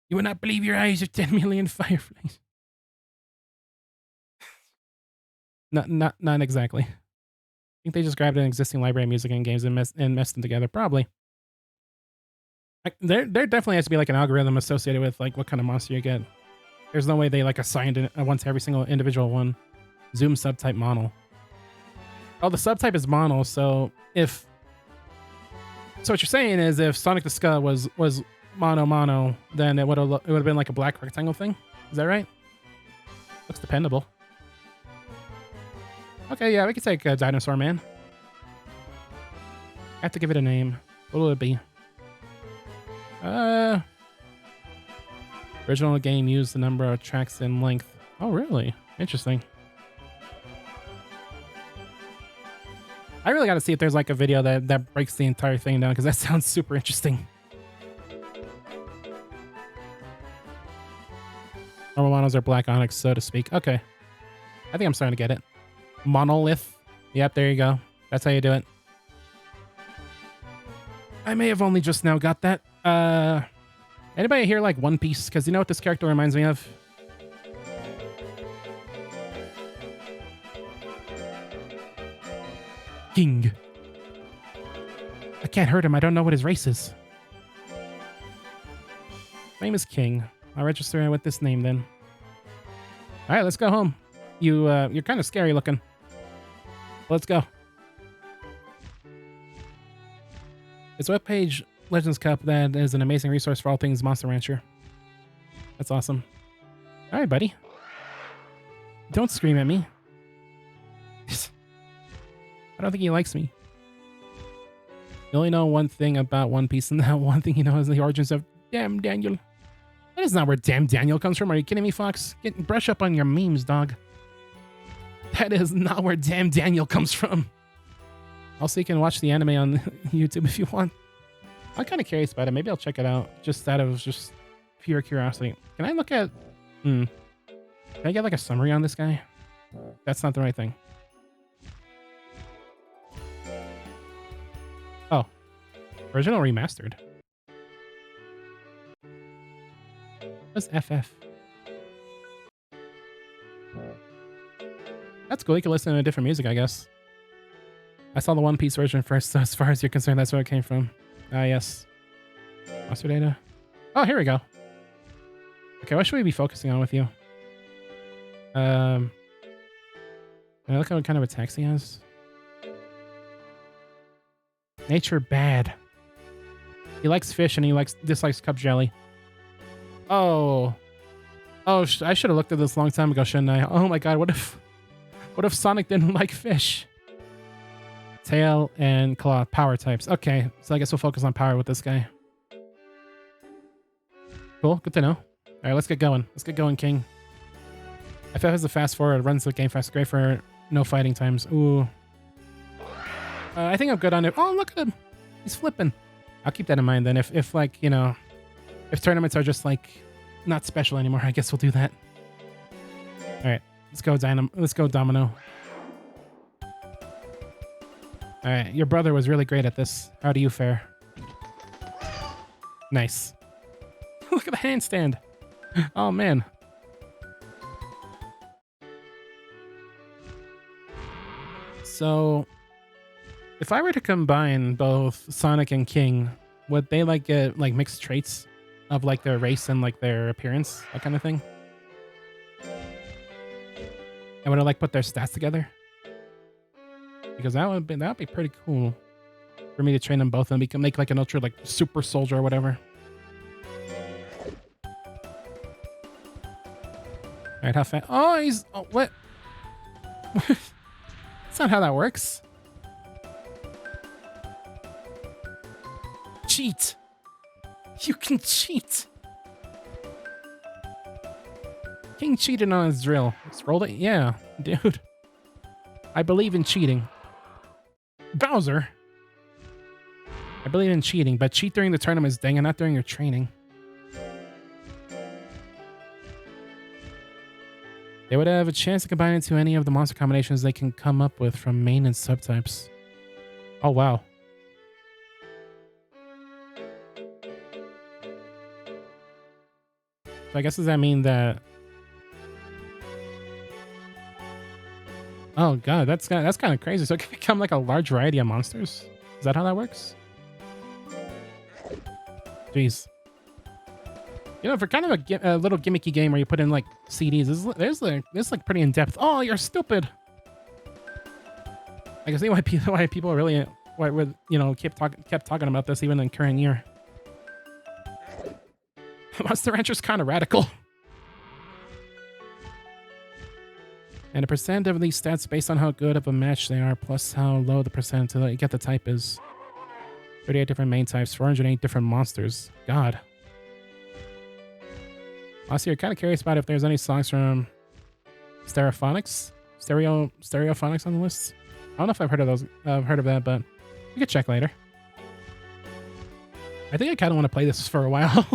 You would not believe your eyes of 10 million fireflies. Not exactly. I think they just grabbed an existing library of music and games and messed them together. Probably. There definitely has to be like an algorithm associated with like what kind of monster you get. There's no way they like assigned one to every single individual one. Zoom subtype mono. Oh, the subtype is mono, so if... So what you're saying is if Sonic the Ska was mono, then it would have been like a black rectangle thing? Is that right? Looks dependable. Okay, yeah, we could take Dinosaur Man. I have to give it a name. What will it be? Original game used the number of tracks in length. Oh, really? Interesting. I really got to see if there's like a video that breaks the entire thing down, because that sounds super interesting. Normal monos are black onyx, so to speak. Okay. I think I'm starting to get it. Monolith. Yep, there you go. That's how you do it. I may have only just now got that. Anybody here like One Piece? Because you know what this character reminds me of? King. I can't hurt him. I don't know what his race is. Name is King. I'll register with this name then. All right, let's go home. You're kind of scary looking. Let's go. It's a webpage, Legends Cup, that is an amazing resource for all things Monster Rancher. That's awesome. All right, buddy. Don't scream at me. I don't think he likes me. You only know one thing about One Piece, and that one thing you know is the origins of Damn Daniel. That is not where Damn Daniel comes from. Are you kidding me, Fox? Brush up on your memes, dog. That is not where Damn Daniel comes from. Also, you can watch the anime on YouTube if you want. I'm kind of curious about it. Maybe I'll check it out just out of just pure curiosity. Can I look at... Can I get like a summary on this guy? That's not the right thing. Oh. Original remastered. What's FF? That's cool. You can listen to different music, I guess. I saw the One Piece version first, so as far as you're concerned, that's where it came from. Ah, yes. Monster data. Oh, here we go. Okay, what should we be focusing on with you? I look at what kind of attacks he has. Nature bad. He likes fish and he dislikes cup jelly. Oh. Oh, I should have looked at this a long time ago, shouldn't I? Oh my god, what if Sonic didn't like fish? Tail and claw, power types. Okay, so I guess we'll focus on power with this guy. Cool, good to know. Alright, let's get going. Let's get going, King. FF has a fast forward, runs the game fast. Great for no fighting times. Ooh. I think I'm good on it. Oh, look at him. He's flipping. I'll keep that in mind then. If like, you know, if tournaments are just like not special anymore, I guess we'll do that. Alright, let's go Domino. Alright, your brother was really great at this. How do you fare? Nice. Look at the handstand. Oh man. So, if I were to combine both Sonic and King, would they like get like mixed traits of like their race and like their appearance, that kind of thing? And would I like put their stats together? Because that would be pretty cool for me to train them both and make like an ultra like super soldier or whatever. All right, how fast? Oh, he's what? That's not how that works. Cheat. You can cheat. King cheated on his drill. Just rolled it? Yeah, dude. I believe in cheating. Bowser. I believe in cheating, but cheat during the tournaments, dang it, not during your training. They would have a chance to combine into any of the monster combinations they can come up with from main and subtypes. Oh, wow. So I guess does that mean that... Oh, God, that's kind of crazy. So it can become like a large variety of monsters? Is that how that works? Jeez. You know, for kind of a little gimmicky game where you put in like CDs, this like pretty in depth. Oh, you're stupid. I can see why people really would, you know, kept talking about this even in the current year. Monster Rancher's kind of radical. And a percent of these stats based on how good of a match they are, plus how low the percent to get the type is. 38 different main types, 408 different monsters. God. Honestly, you're kind of curious about if there's any songs from Stereophonics on the list. I don't know if I've heard of those. Heard of that, but we could check later. I think I kind of want to play this for a while.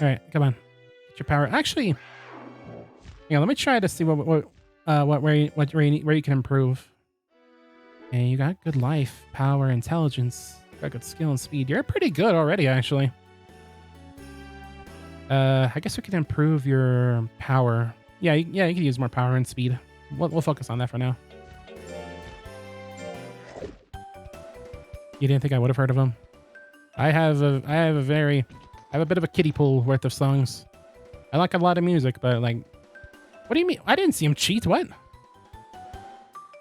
All right, come on, get your power. Actually, yeah, let me try to see where you can improve. Okay, you got good life, power, intelligence. Got good skill and speed. You're pretty good already, actually. I guess we could improve your power. Yeah, you could use more power and speed. We'll focus on that for now. You didn't think I would have heard of him? I have a bit of a kiddie pool worth of songs. I like a lot of music, but like, what do you mean? I didn't see him cheat. What?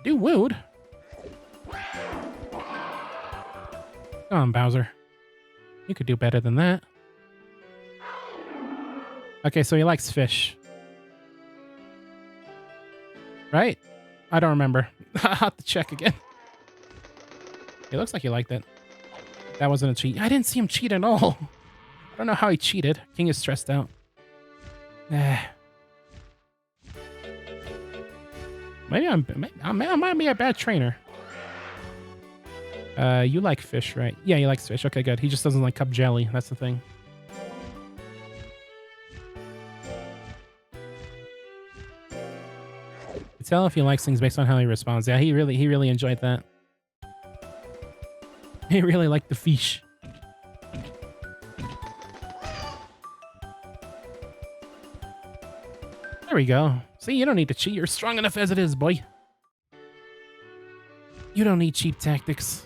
Dude, wooed. Come on, Bowser. You could do better than that. Okay, so he likes fish. Right? I don't remember. I'll have to check again. It looks like he liked it. That wasn't a cheat. I didn't see him cheat at all. I don't know how he cheated. King is stressed out. Maybe I might be a bad trainer. You like fish, right? Yeah, he likes fish. Okay, good. He just doesn't like cup jelly. That's the thing. You tell if he likes things based on how he responds. Yeah, he really enjoyed that. He really liked the fish. There we go. See, you don't need to cheat. You're strong enough as it is, boy. You don't need cheap tactics.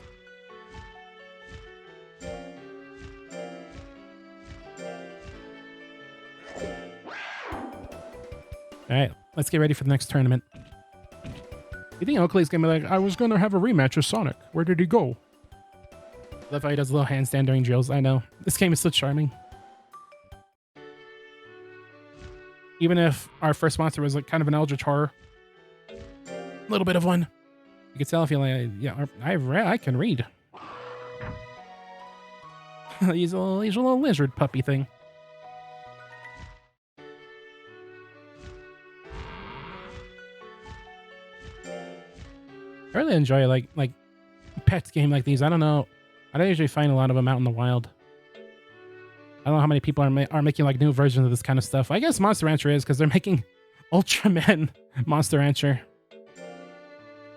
All right, let's get ready for the next tournament. You think Oakley's gonna be like, I was gonna have a rematch with Sonic. Where did he go? Love how he does a little handstand during drills. I know. This game is so charming. Even if our first monster was like kind of an eldritch horror. A little bit of one. You can tell if you like, yeah, I can read. he's a little lizard puppy thing. I really enjoy like pet game like these. I don't know. I don't usually find a lot of them out in the wild. I don't know how many people are making like new versions of this kind of stuff. I guess Monster Rancher is because they're making Ultraman Monster Rancher,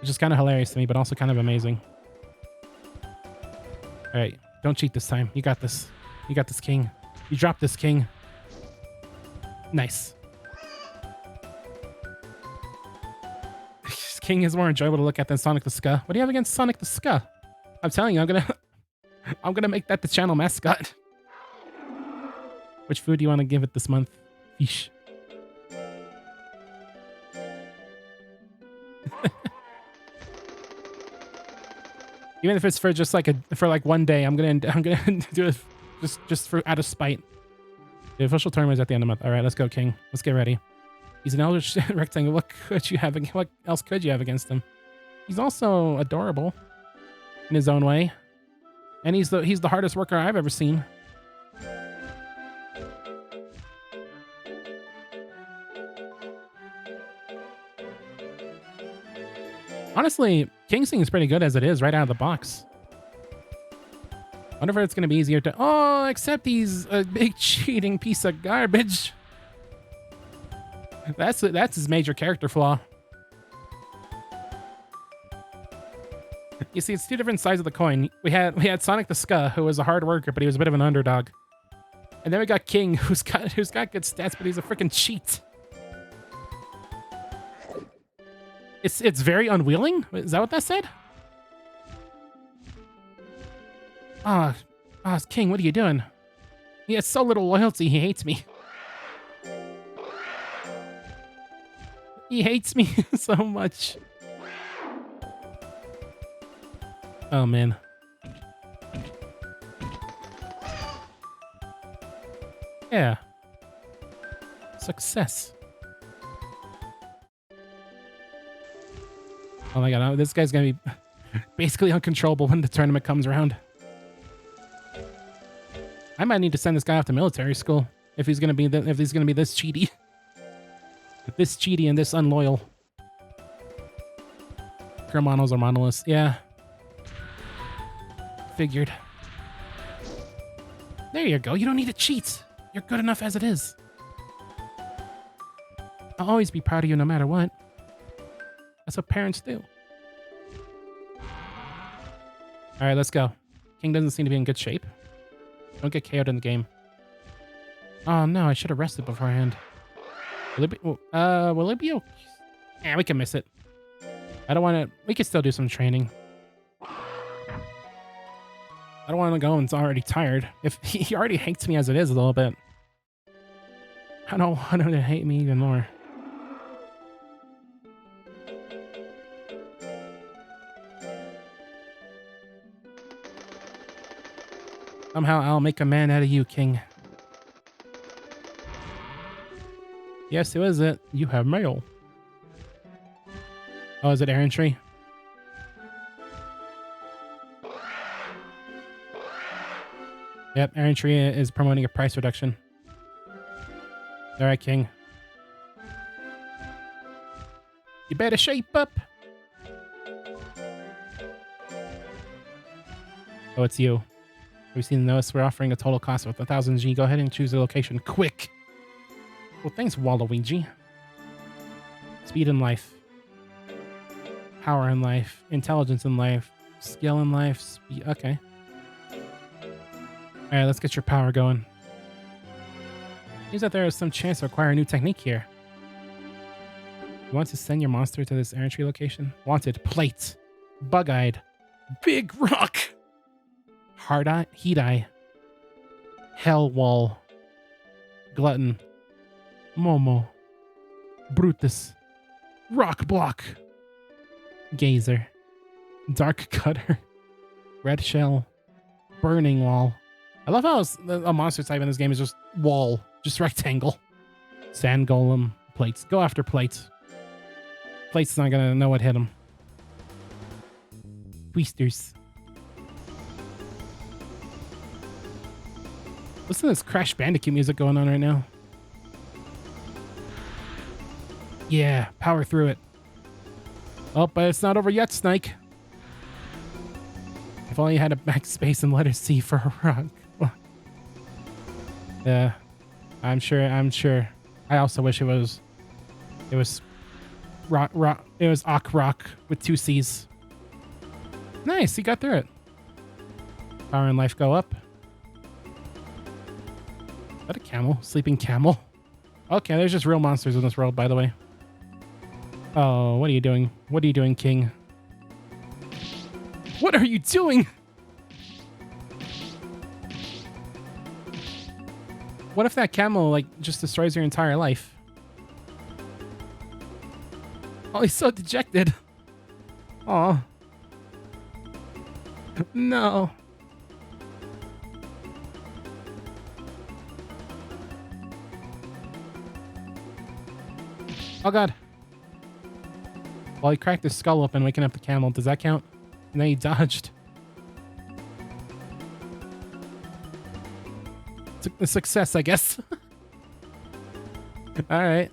which is kind of hilarious to me, but also kind of amazing. All right, don't cheat this time. You got this. You got this, King. You dropped this, King. Nice. King is more enjoyable to look at than Sonic the Ska. What do you have against Sonic the Ska? I'm telling you, I'm gonna make that the channel mascot. Which food do you want to give it this month? Fish. Even if it's for just like for one day, I'm gonna do it just for out of spite. The official tournament is at the end of the month. All right, let's go, King. Let's get ready. He's an eldritch rectangle. What else could you have against him? He's also adorable in his own way, and he's the hardest worker I've ever seen. Honestly, King seems pretty good as it is right out of the box. Wonder if it's going to be easier to... Oh, except he's a big cheating piece of garbage. That's his major character flaw. You see, it's two different sides of the coin. We had Sonic the Ska, who was a hard worker, but he was a bit of an underdog. And then we got King, who's got good stats, but he's a freaking cheat. It's very unwilling? Is that what that said? King, what are you doing? He has so little loyalty, he hates me. He hates me so much. Oh, man. Yeah. Success. Oh my god, this guy's gonna be basically uncontrollable when the tournament comes around. I might need to send this guy off to military school if he's gonna be this cheaty. This cheaty and this unloyal. Hermanos or Monolis, yeah. Figured. There you go, you don't need to cheat. You're good enough as it is. I'll always be proud of you no matter what. That's what parents do. All right, let's go. King doesn't seem to be in good shape. Don't get KO'd in the game. Oh no, I should have rested beforehand. Will it be okay? Yeah, we can miss it. I don't want to... We can still do some training. I don't want to go and it's already tired. If he already hates me as it is a little bit. I don't want him to hate me even more. Somehow I'll make a man out of you, King. Yes, who is it? You have mail. Oh, is it errantry? Yep, errantry is promoting a price reduction. All right, King. You better shape up. Oh, it's you. We've seen the notice. We're offering a total cost of 1,000 G. Go ahead and choose a location quick. Well, thanks, Waluigi. Speed in life. Power in life. Intelligence in life. Skill in life. Speed. Okay. All right, let's get your power going. Seems that there is some chance to acquire a new technique here. You want to send your monster to this errantry location? Wanted. Plate. Bug-eyed. Big rock. Hard eye, heat eye, hell wall, glutton, Momo, Brutus. Rock block. Gazer. Dark cutter. Red shell. Burning wall. I love how a monster type in this game is just wall. Just rectangle. Sand golem. Plates. Go after plates. Plates not gonna know what hit him. Tweesters. Listen to this Crash Bandicoot music going on right now. Yeah, power through it. Oh, but it's not over yet, Snake. If only you had a backspace and letter C for a rock. Yeah, I'm sure. I also wish it was rock. It was rock with 2 C's. Nice, you got through it. Power and life go up. Is that a camel? Sleeping camel? Okay, there's just real monsters in this world, by the way. Oh, what are you doing? What are you doing, King? What are you doing? What if that camel, like, just destroys your entire life? Oh, he's so dejected. Aw. No. Oh, God. Well, he cracked his skull open, waking up the camel. Does that count? And then he dodged. A success, I guess. All right.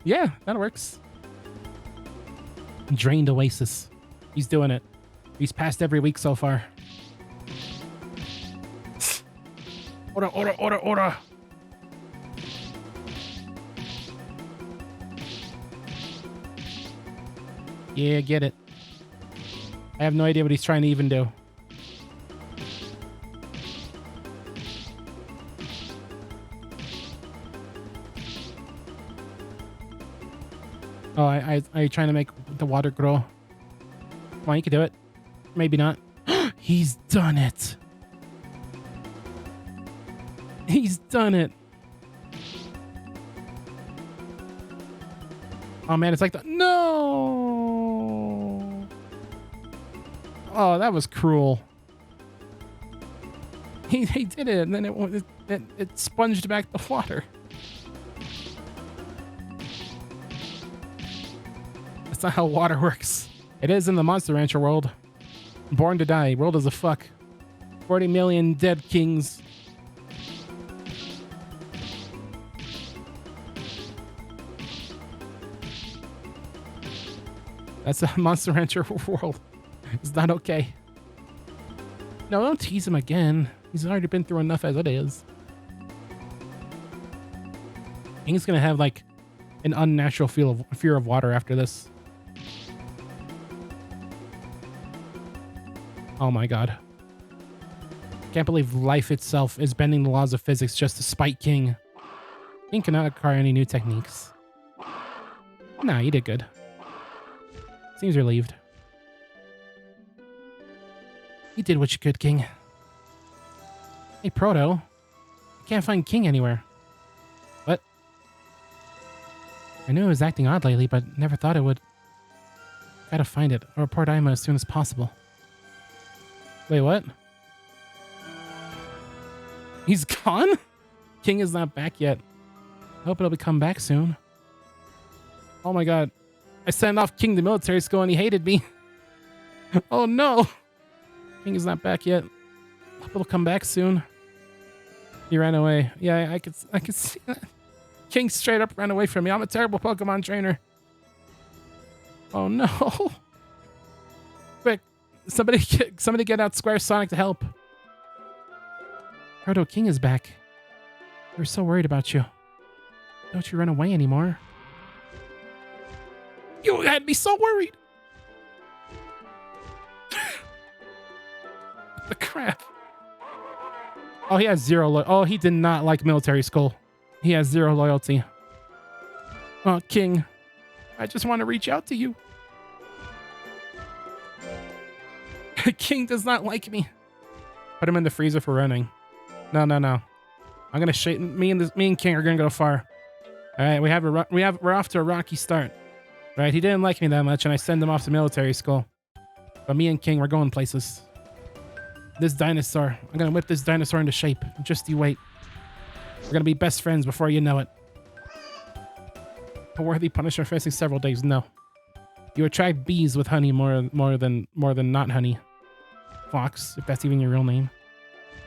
yeah, that works. Drained Oasis. He's doing it. He's passed every week so far. Order. Yeah, get it. I have no idea what he's trying to even do. Oh, are you trying to make the water grow? Come on, you can do it. Maybe not. He's done it. He's done it. Oh man, it's like the no. Oh, that was cruel. He did it, and then it sponged back the water. That's not how water works. It is in the Monster Rancher world. Born to die. World as a fuck. 40 million dead kings. That's a Monster Rancher world. It's not okay. No, don't tease him again. He's already been through enough as it is. He's gonna have like an unnatural fear of water after this. Oh my god. Can't believe life itself is bending the laws of physics just to spite King. King cannot acquire any new techniques. Nah, you did good. Seems relieved. You did what you could, King. Hey, Proto. I can't find King anywhere. What? I knew it was acting odd lately, but never thought it would. Gotta find it. I'll report Ima as soon as possible. Wait, what? He's gone? King is not back yet. I hope it'll come back soon. Oh my god. I sent off King to military school and he hated me. Oh no. King is not back yet. Hope it'll come back soon. He ran away. Yeah, I could see that. King straight up ran away from me. I'm a terrible Pokemon trainer. Oh no. Quick. Somebody get out Square Sonic to help. Proto King is back. We were so worried about you. Don't you run away anymore. You had me so worried. The crap. Oh, he has zero oh, he did not like military school. He has zero loyalty. Oh, King. I just want to reach out to you. King does not like me. Put him in the freezer for running. No. I'm gonna shake. Me and King are gonna go far. All right, we're off to a rocky start. All right, he didn't like me that much, and I sent him off to military school. But me and King, we're going places. This dinosaur, I'm gonna whip this dinosaur into shape. Just you wait. We're gonna be best friends before you know it. A worthy punishment facing several days. No, you attract bees with honey more than not honey. Fox, if that's even your real name.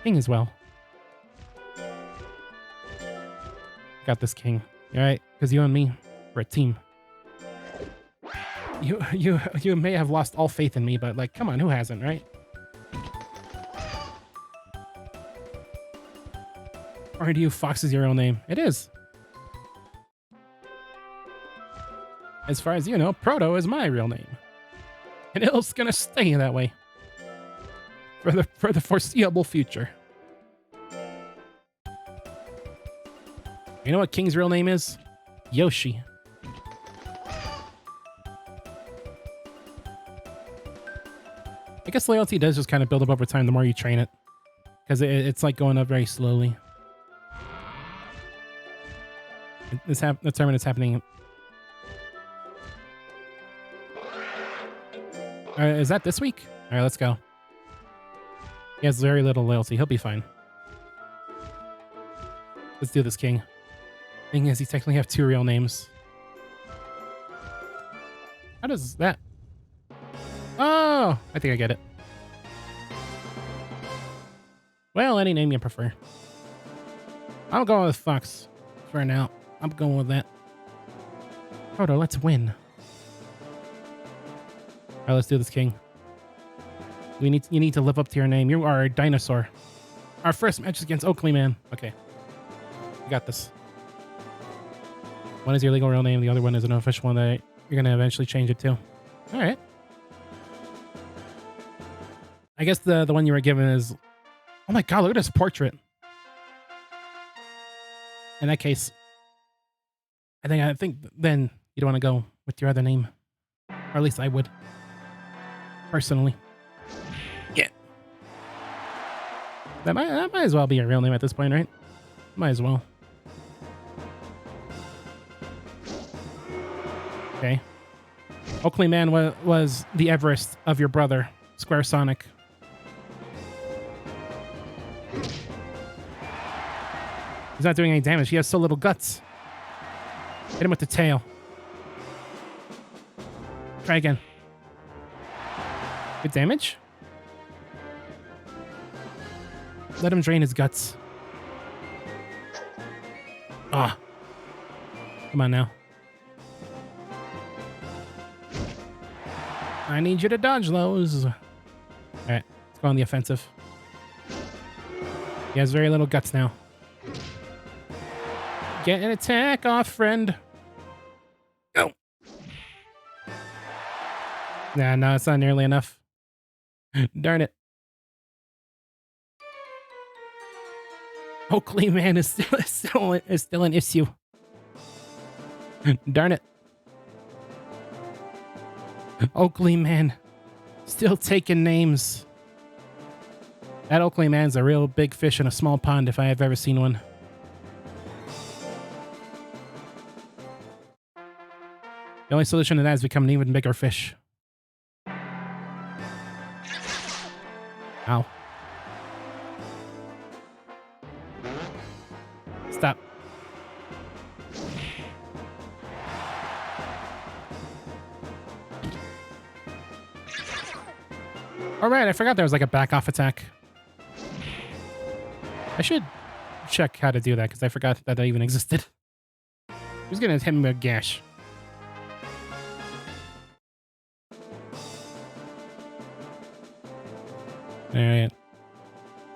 King as well. Got this, King. All right, because you and me, we're a team. You may have lost all faith in me, but like, come on, who hasn't, right? Or do you Fox is your real name? It is. As far as you know, Proto is my real name. And it's gonna stay that way. For the foreseeable future. You know what King's real name is? Yoshi. I guess loyalty does just kind of build up over time the more you train it. Because it's like going up very slowly. The tournament's happening. Is that this week? Alright, let's go. He has very little loyalty. He'll be fine. Let's do this, King. Thing is, he technically have 2 real names. How does that... Oh! I think I get it. Well, any name you prefer. I'm going with Fox for now. I'm going with that. Proto, let's win. Alright, let's do this, King. You need to live up to your name. You are a dinosaur. Our first match is against Oakley Man. Okay. You got this. One is your legal real name. The other one is an official one that you're going to eventually change it to. Alright. I guess the one you were given is... Oh my god, look at this portrait. In that case, I think then you'd want to go with your other name. Or at least I would. Personally. Yeah. That might as well be your real name at this point, right? Might as well. Okay. Oakley Man was the Everest of your brother, Square Sonic. He's not doing any damage. He has so little guts. Hit him with the tail. Try again. Good damage? Let him drain his guts. Ah. Come on now. I need you to dodge those. Alright, let's go on the offensive. He has very little guts now. Get an attack off, friend. Go. Nah, no, it's not nearly enough. Darn it. Oakley Man is still an issue. Darn it. Oakley Man. Still taking names. That Oakley Man's a real big fish in a small pond if I have ever seen one. The only solution to that is become an even bigger fish. Ow. Stop. Alright, I forgot there was like a back off attack. I should check how to do that because I forgot that even existed. Who's gonna hit him with a gash? Alright.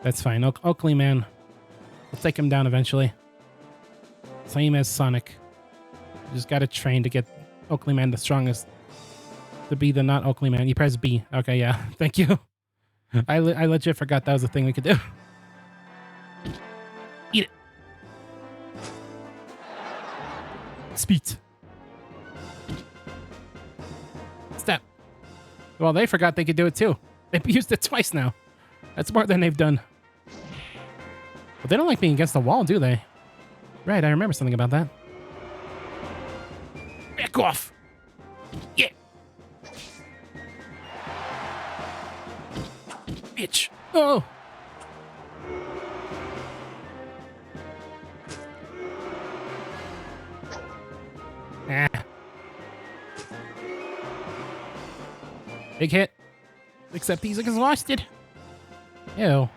That's fine. Oakley Man. We'll take him down eventually. Same as Sonic. You just gotta train to get Oakley Man the strongest. To be the not Oakley Man. You press B. Okay, yeah. Thank you. I legit forgot that was a thing we could do. Eat it. Speed. Step. Well, they forgot they could do it too. They've used it twice now. That's more than they've done. But they don't like being against the wall, do they? Right, I remember something about that. Back off. Yeah. Bitch. Oh. Ah. Big hit. Except he's exhausted. Ew.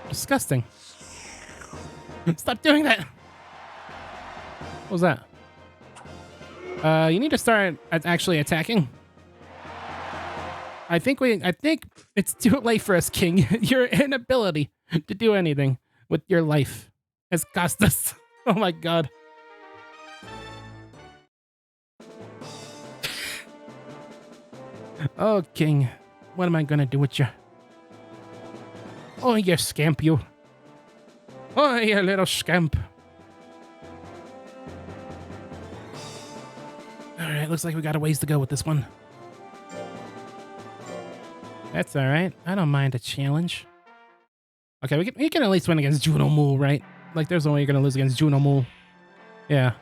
Disgusting. Stop doing that. What was that? You need to start actually attacking. I think it's too late for us, King. Your inability to do anything with your life has cost us. Oh my god. Oh, King. What am I gonna do with you? Oh, you scamp, you. Oh, you little scamp. Alright, looks like we got a ways to go with this one. That's alright. I don't mind a challenge. Okay, we can at least win against Juno Mool, right? Like, there's no way you're gonna lose against Juno Mool. Yeah.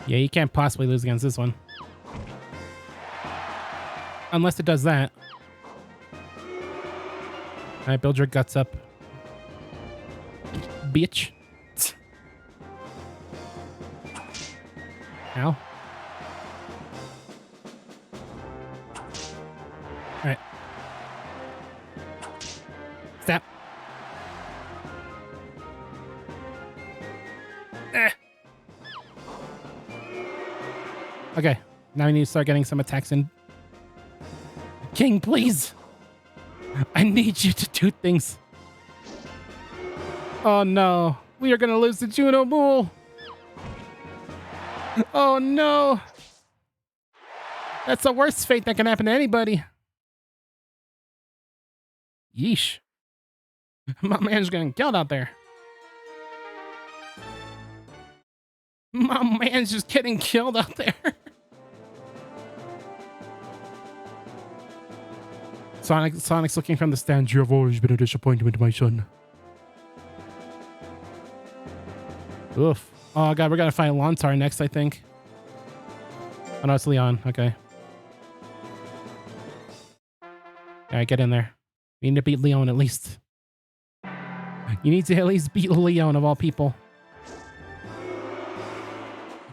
Yeah, you can't possibly lose against this one. Unless it does that. Alright, build your guts up. Bitch. Ow. Alright. Stop. Okay, now we need to start getting some attacks in. King, please! I need you to do things. Oh no, we are gonna lose to Juno Mool! Oh no! That's the worst fate that can happen to anybody. Yeesh. My man's getting killed out there. My man's just getting killed out there. Sonic's looking from the stand. You have always been a disappointment, my son. Oof. Oh god, we're gonna fight Lontar next, I think. Oh no, it's Leon. Okay. Alright, get in there. We need to beat Leon at least. You need to at least beat Leon of all people.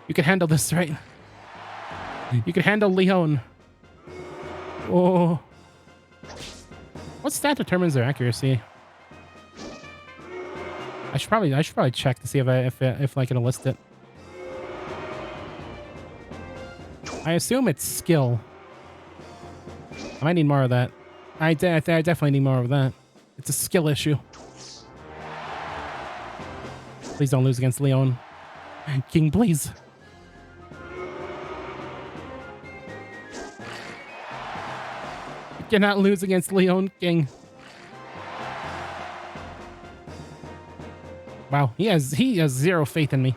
You can handle this, right? You can handle Leon. Oh. What stat determines their accuracy? I should probably check to see if I can list it. I assume it's skill. I might need more of that. I definitely need more of that. It's a skill issue. Please don't lose against Leon. King, please. You cannot lose against Leon, King. Wow, he has zero faith in me.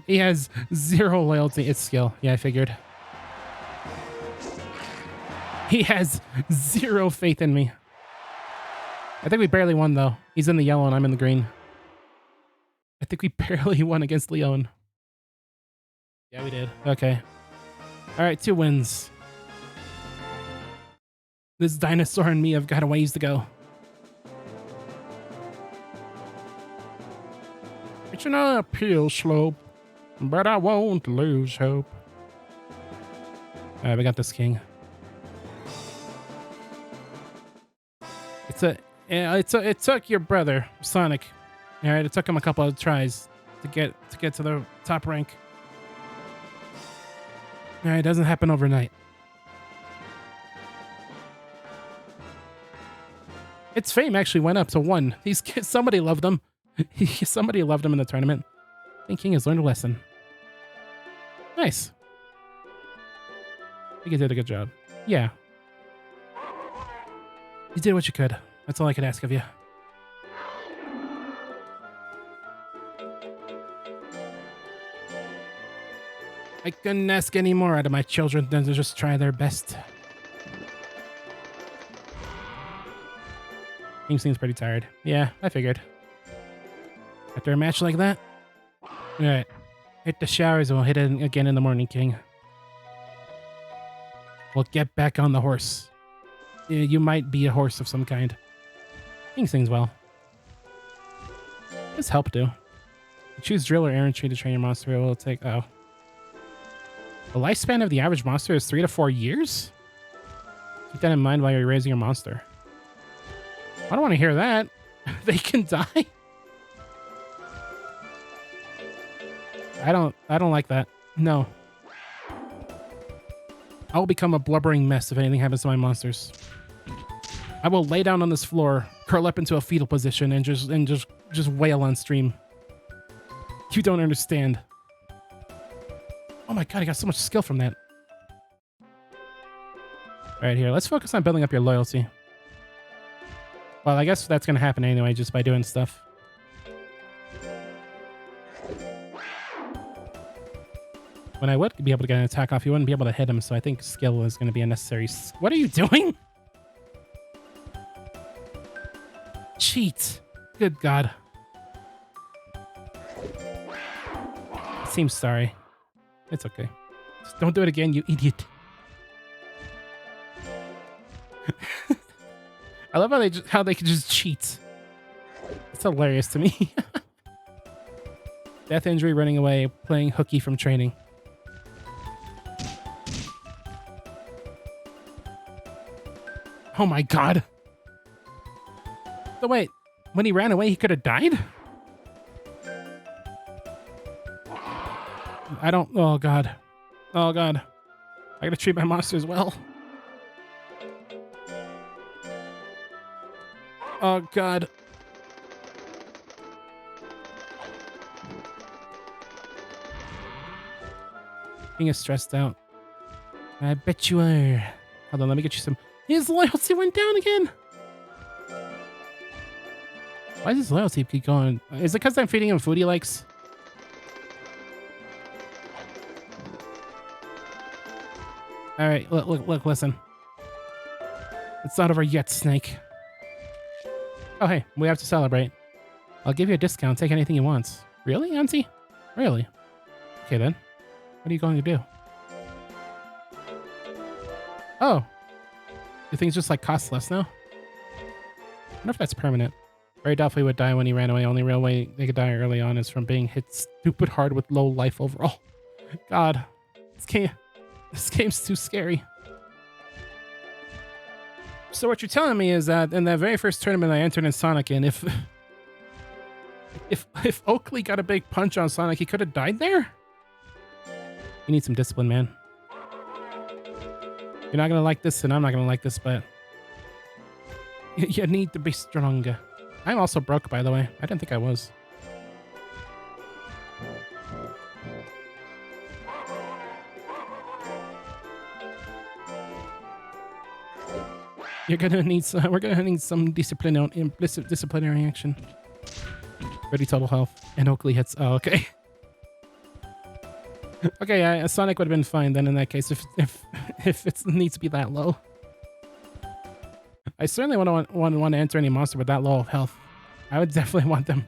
He has zero loyalty. It's skill. Yeah, I figured. He has zero faith in me. I think we barely won, though. He's in the yellow and I'm in the green. I think we barely won against Leon. Yeah, we did. Okay. All right, 2 wins. This dinosaur and me have got a ways to go. It's an uphill slope, but I won't lose hope. All right, we got this, King. It took your brother Sonic. All right, it took him a couple of tries to get to the top rank. All right, it doesn't happen overnight. Its fame actually went up to 1. Somebody loved him. Somebody loved him in the tournament. I think King has learned a lesson. Nice. I think you did a good job. Yeah. You did what you could. That's all I could ask of you. I couldn't ask any more out of my children than to just try their best. King seems pretty tired. Yeah, I figured. After a match like that? Alright. Hit the showers and we'll hit it again in the morning, King. We'll get back on the horse. You might be a horse of some kind. King sings well. Just help do. You choose drill or errantry to train your monster. It will take... Oh. The lifespan of the average monster is 3 to 4 years? Keep that in mind while you're raising your monster. I don't want to hear that. They can die? I don't like that. No. I will become a blubbering mess if anything happens to my monsters. I will lay down on this floor, curl up into a fetal position, and just wail on stream. You don't understand. Oh my god, I got so much skill from that. Alright, here, let's focus on building up your loyalty. Well, I guess that's gonna happen anyway, just by doing stuff. When I would be able to get an attack off, you wouldn't be able to hit him, so I think skill is gonna be a necessary... What are you doing? Cheat. Good god. Seems sorry. It's okay. Just don't do it again, you idiot. I love how they can just cheat. It's hilarious to me. Death injury, running away, playing hooky from training. Oh my god. So wait, when he ran away, he could have died? I don't... Oh god. Oh god. I gotta treat my monsters well. Oh god. Being stressed out. I bet you are. Hold on, let me get you some... His loyalty went down again. Why does his loyalty keep going? Is it because I'm feeding him food he likes? Alright, look, listen. It's not over yet, Snake. Oh, hey, we have to celebrate. I'll give you a discount. Take anything you want. Really, Auntie? Really? Okay, then. What are you going to do? Oh. Do things just, like, cost less now? I wonder if that's permanent. Very doubtfully would die when he ran away. Only real way they could die early on is from being hit stupid hard with low life overall. God. This game's too scary. So what you're telling me is that in that very first tournament I entered in Sonic in, if Oakley got a big punch on Sonic, he could have died there? You need some discipline, man. You're not gonna like this, and I'm not gonna like this, but you need to be stronger. I'm also broke, by the way. I didn't think I was. You're gonna need some. We're gonna need some disciplinary action. Ready, total health, and Oakley hits. Oh, okay. Okay, Sonic would have been fine then in that case if it needs to be that low. I certainly wouldn't want to enter any monster with that low of health. I would definitely want them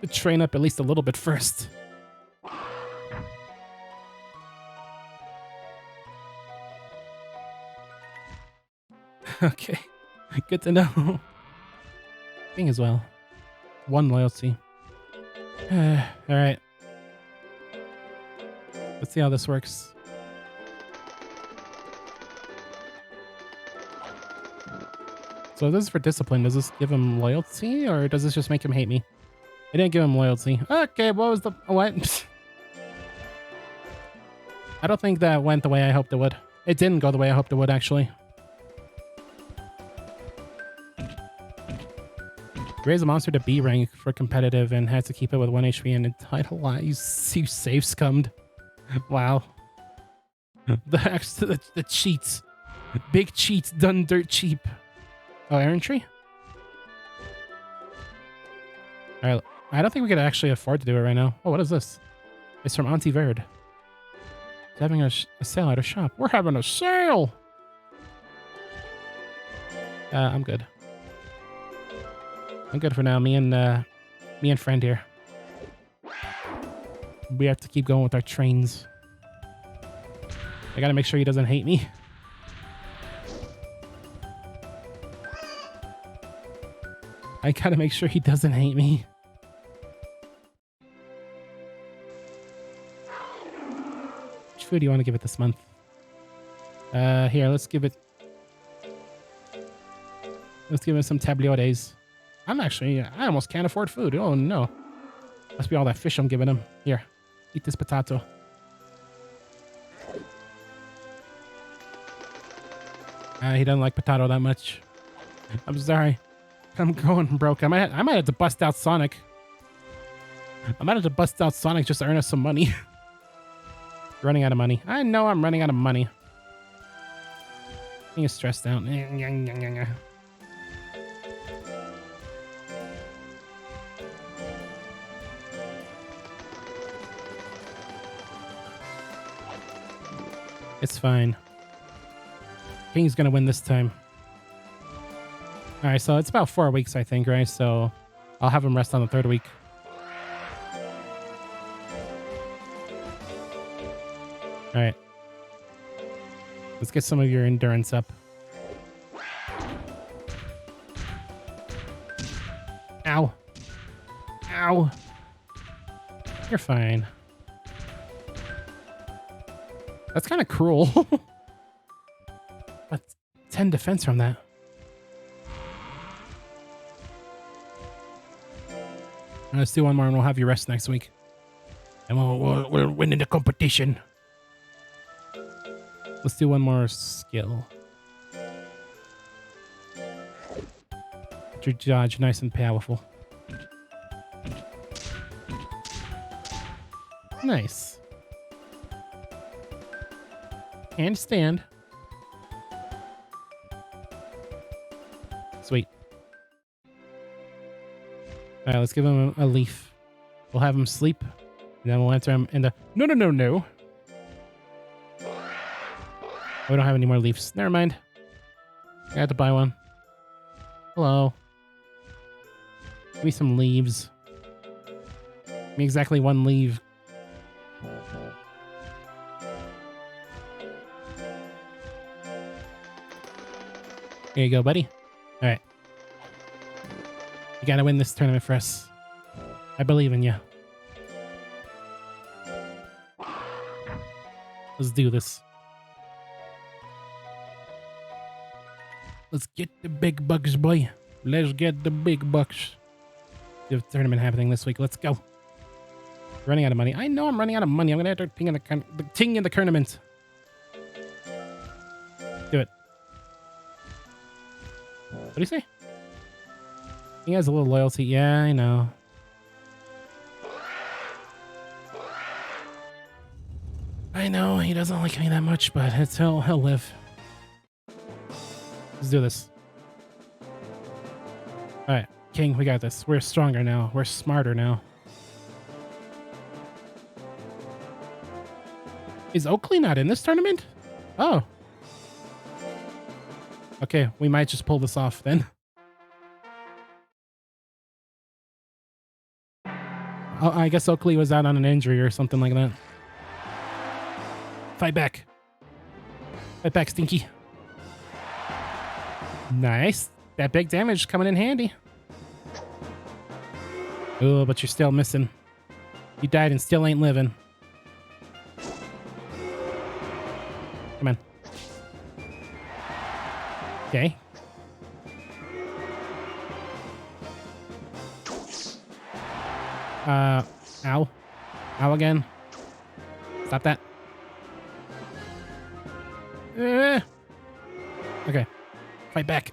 to train up at least a little bit first. Okay, good to know. King as well. 1 loyalty. Alright. Let's see how this works. So if this is for discipline, does this give him loyalty, or does this just make him hate me? It didn't give him loyalty. Okay, what was the... What? I don't think that went the way I hoped it would. It didn't go the way I hoped it would, actually. Raise a monster to B rank for competitive and had to keep it with 1 HP and entitled. You safe scummed. Wow. The cheats. Big cheats done dirt cheap. Oh, errantry? Alright, I don't think we could actually afford to do it right now. Oh, what is this? It's from Auntie Verd. It's having a sale at her shop. We're having a sale! I'm good. I'm good for now. Me and friend here. We have to keep going with our trains. I gotta make sure he doesn't hate me. I gotta make sure he doesn't hate me. Which food do you want to give it this month? Here, let's give it some tabliotes. I almost can't afford food. Oh no. Must be all that fish I'm giving him. Here, eat this potato. He doesn't like potato that much. I'm sorry. I'm going broke. I might have to bust out Sonic. I might have to bust out Sonic just to earn us some money. Running out of money. I know I'm running out of money. Being stressed out. It's fine. King's gonna win this time. Alright, so it's about 4 weeks, I think, right? So I'll have him rest on the 3rd week. Alright. Let's get some of your endurance up. Ow. Ow. You're fine. That's kind of cruel. That's 10 defense from that. Let's do one more and we'll have you rest next week. And we'll win in the competition. Let's do one more skill. Get your dodge nice and powerful. Nice. Handstand. Sweet. Alright, let's give him a leaf. We'll have him sleep. And then we'll enter him in the... No. We don't have any more leaves. Never mind. I had to buy one. Hello. Give me some leaves. Give me exactly 1 leaf. Here you go, buddy. Alright. You gotta win this tournament for us. I believe in you. Let's do this. Let's get the big bucks, boy. Let's get the big bucks. There's a tournament happening this week. Let's go. Running out of money. I know I'm running out of money. I'm gonna enter the ting in the tournament. Do it. What do you say? He has a little loyalty. Yeah, I know. I know he doesn't like me that much, but he'll live. Let's do this. Alright, King, we got this. We're stronger now. We're smarter now. Is Oakley not in this tournament? Oh. Okay, we might just pull this off then. Oh, I guess Oakley was out on an injury or something like that. Fight back. Fight back, Stinky. Nice. That big damage coming in handy. Oh, but you're still missing. You died and still ain't living. Come on. Okay. Ow. Ow again. Stop that. Okay. Fight back.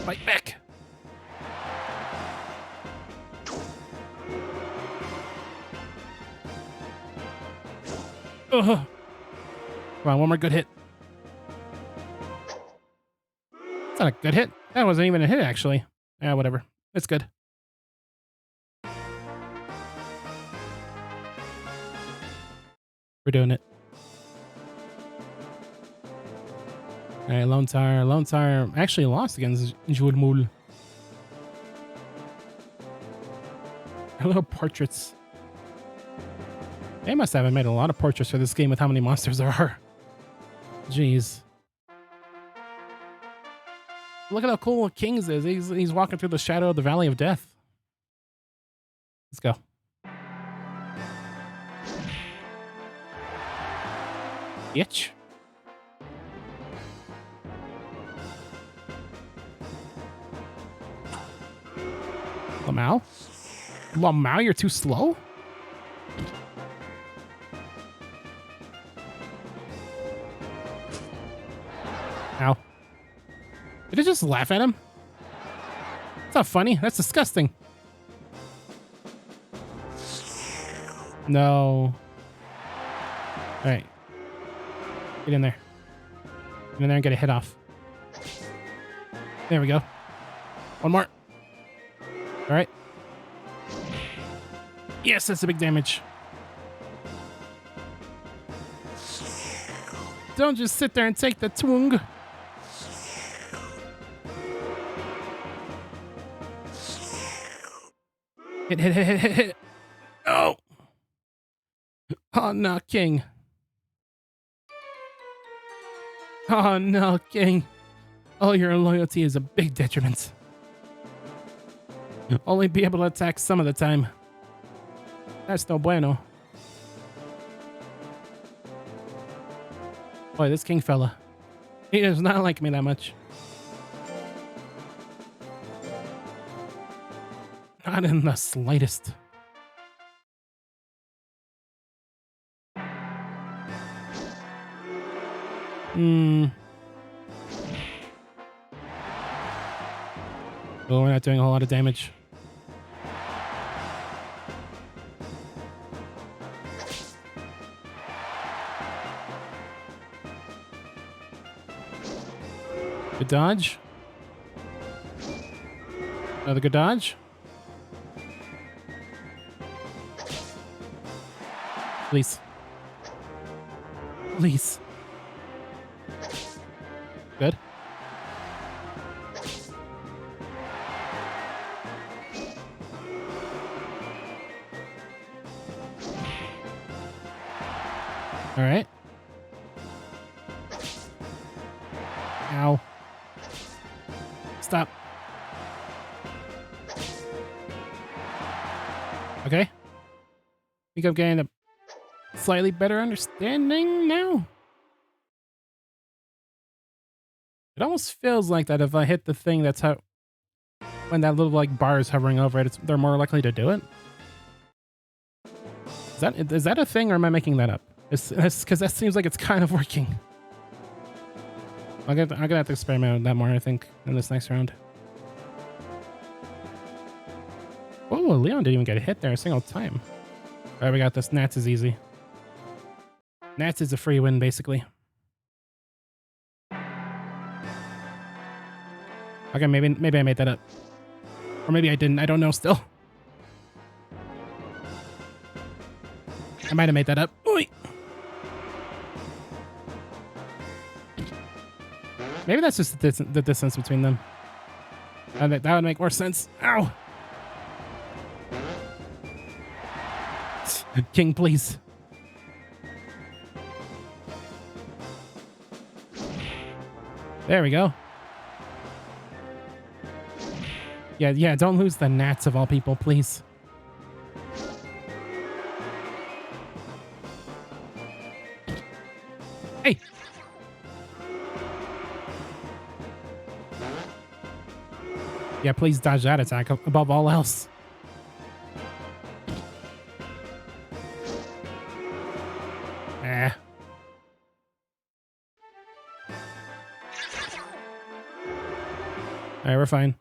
Fight back. Come on, one more good hit. That's not a good hit. That wasn't even a hit, actually. Yeah, whatever. It's good. We're doing it. All right, Lone Tire. Lone Tire actually lost against Julmul. Hello, portraits. They must have made a lot of portraits for this game with how many monsters there are. Jeez. Look at how cool Kings is. He's walking through the shadow of the Valley of Death. Let's go. Itch. Lamau? Lamau, you're too slow? Ow. Did it just laugh at him? That's not funny. That's disgusting. No. All right. Get in there. Get in there and get a hit off. There we go. One more. All right. Yes, that's a big damage. Don't just sit there and take the twung. Hit. Oh. Oh, no, King. Oh, no, King. Oh, your loyalty is a big detriment. You'll only be able to attack some of the time. That's no bueno. Boy, this King fella. He does not like me that much. Not in the slightest. Oh, we're not doing a whole lot of damage. Good dodge. Another good dodge. Please. Please. Good. All right. Ow. Stop. Okay. I think I'm getting a slightly better understanding now. It almost feels like that if I hit the thing that's how when that little like bar is hovering over it, they're more likely to do it. Is that a thing, or am I making that up? It's because that seems like it's kind of working. I'm gonna have to experiment with that more, I think, in this next round. Oh, Leon didn't even get a hit there a single time. All right, we got this. Nats is easy. Nats is a free win, basically. Okay, maybe I made that up. Or maybe I didn't. I don't know still. I might have made that up. Oy. Maybe that's just the distance between them. That would make more sense. Ow! King, please. There we go. Yeah, don't lose the gnats of all people, please. Hey! Yeah, please dodge that attack above all else. Ah. Alright, we're fine.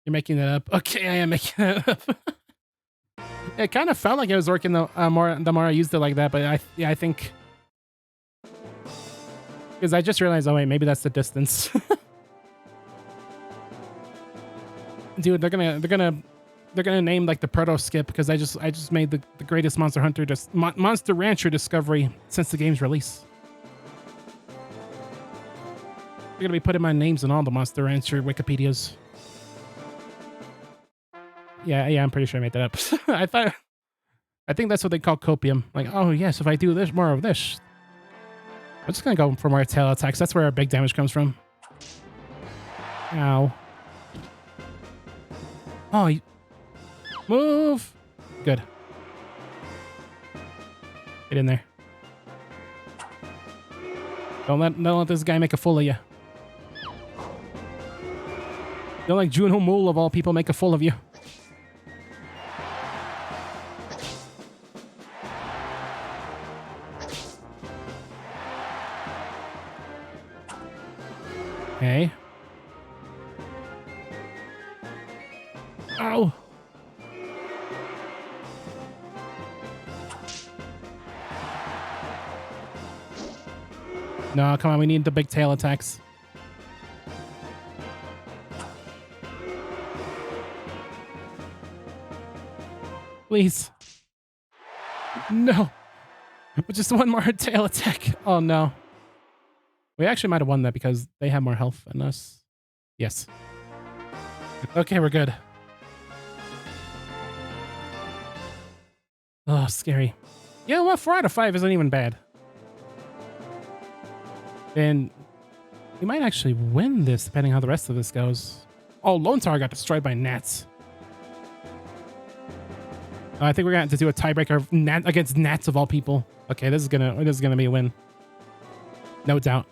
You're making that up. Okay, I am making that up. It kind of felt like it was working the more I used it like that, but I think because I just realized, oh wait, maybe that's the distance. Dude, they're gonna name like the proto skip because I just made the greatest Monster Hunter Monster Rancher discovery since the game's release. They're gonna be putting my names in all the Monster Rancher Wikipedias. Yeah, I'm pretty sure I made that up. I think that's what they call copium. Like, oh yes, if I do this, more of this. I'm just gonna go for more tail attacks. That's where our big damage comes from. Ow. Oh, move. Good. Get in there. Don't let this guy make a fool of you. Don't like Junho Mule of all people make a fool of you. Okay. Ow. No, come on, we need the big tail attacks. Please. No. Just one more tail attack. Oh no. We actually might have won that because they have more health than us. Yes. Okay, we're good. Oh, scary. Yeah, well, 4 out of 5 isn't even bad. And we might actually win this, depending how the rest of this goes. Oh, Lone Tower got destroyed by gnats. I think we're gonna have to do a tiebreaker against gnats of all people. Okay, this is gonna be a win. No doubt.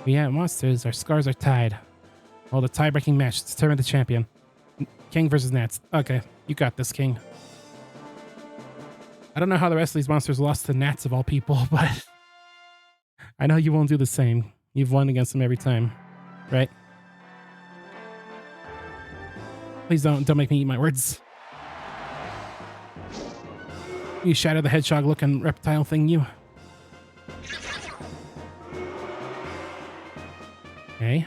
Yeah, monsters, our scars are tied. Well, the tie-breaking match to determine the champion. King versus gnats. Okay, you got this, King. I don't know how the rest of these monsters lost to gnats of all people, but I know you won't do the same. You've won against them every time, right? Please don't make me eat my words. You Shadow the Hedgehog looking reptile thing, you. Okay.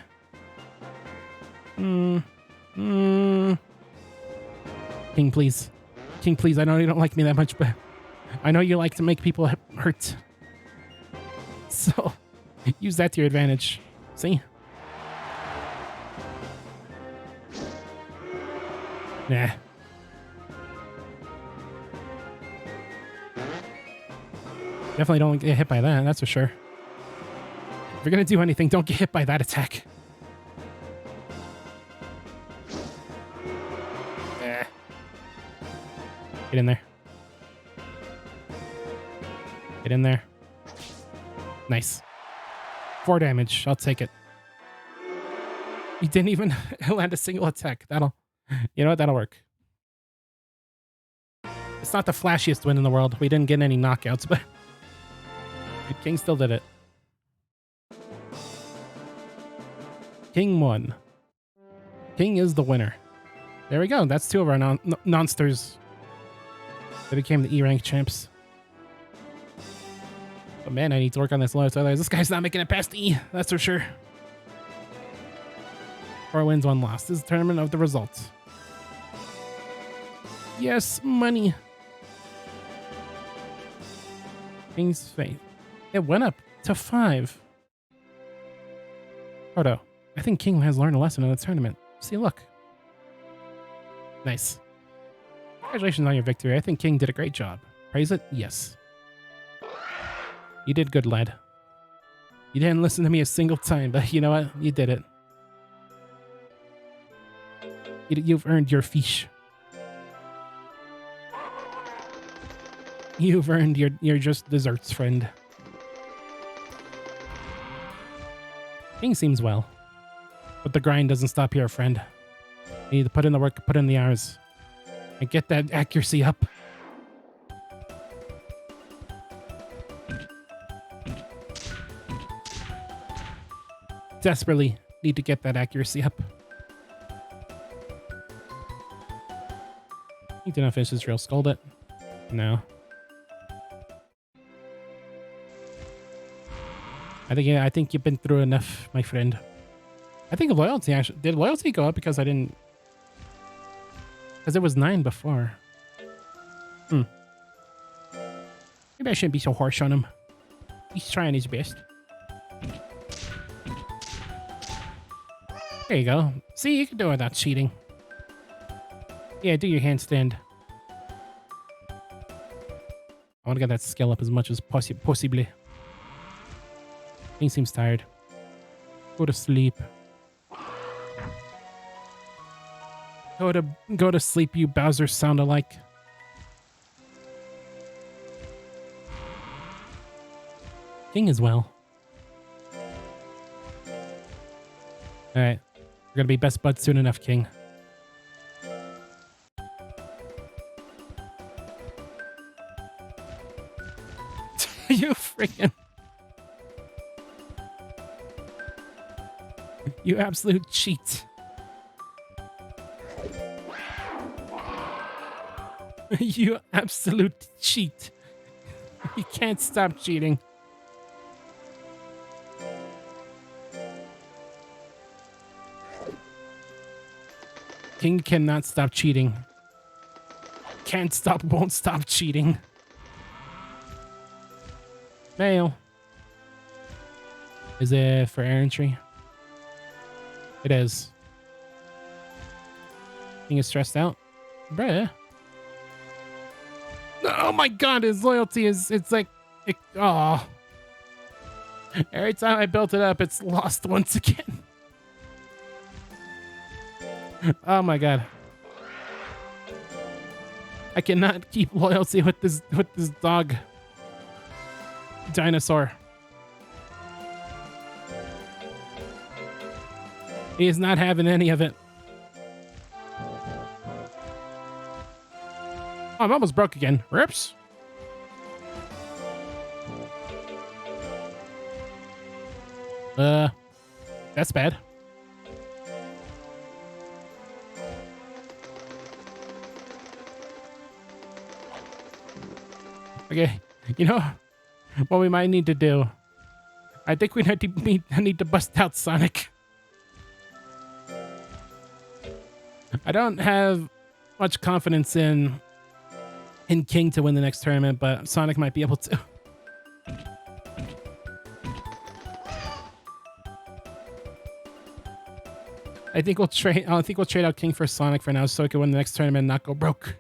King, please. King, please. I know you don't like me that much, but I know you like to make people hurt. So, use that to your advantage. See? Nah. Definitely don't get hit by that, that's for sure. If you're gonna do anything, don't get hit by that attack. Get in there. Get in there. Nice. 4 damage. I'll take it. He didn't even land a single attack. You know what? That'll work. It's not the flashiest win in the world. We didn't get any knockouts, but King still did it. King won. King is the winner. There we go. That's 2 of our nonsters. They became the E-rank champs. But man, I need to work on this low. Otherwise, this guy's not making it past E. That's for sure. 4 wins, 1 loss. This is the tournament of the results. Yes, money. King's Faith. It went up to 5. Proto, I think King has learned a lesson in the tournament. See, look. Nice. Congratulations on your victory. I think King did a great job. Praise it? Yes. You did good, lad. You didn't listen to me a single time, but you know what? You did it. You've earned your fish. You've earned your just desserts, friend. King seems well. But the grind doesn't stop here, friend. You need to put in the work, put in the hours. And get that accuracy up. Desperately need to get that accuracy up. He did not finish his drill. Scold it. No. I think you've been through enough, my friend. I think loyalty actually... Did loyalty go up because I didn't... Because it was 9 before. Maybe I shouldn't be so harsh on him. He's trying his best. There you go. See, you can do it without cheating. Yeah, do your handstand. I want to get that skill up as much as possibly. He seems tired. Go to sleep. Go to sleep, you Bowser sound alike. King as well. Alright. We're gonna be best buds soon enough, King. You freaking... You absolute cheat. You absolute cheat. You can't stop cheating. King cannot stop cheating. Can't stop, won't stop cheating. Mail. Is it for errantry? It is. King is stressed out. Bruh. Oh my god, his loyalty is, it's like, oh. Every time I built it up, it's lost once again. Oh my god. I cannot keep loyalty with this dog. Dinosaur. He is not having any of it. Oh, I'm almost broke again. Rips. That's bad. Okay, you know what we might need to do? I think we need to bust out Sonic. I don't have much confidence in King to win the next tournament, but Sonic might be able to. I think we'll trade out King for Sonic for now, so he can win the next tournament and not go broke.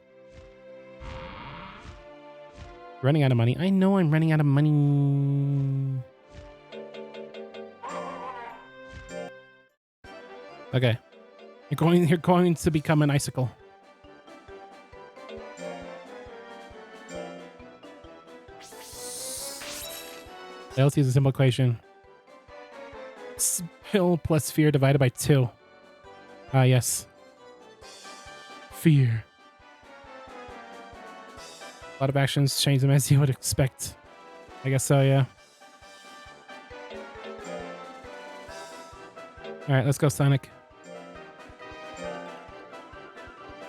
Running out of money. I know I'm running out of money. Okay. You're going to become an icicle. Loyalty is a simple equation. Skill plus fear divided by 2. Ah, yes. Fear. A lot of actions change them as you would expect. I guess so, yeah. Alright, let's go, Sonic.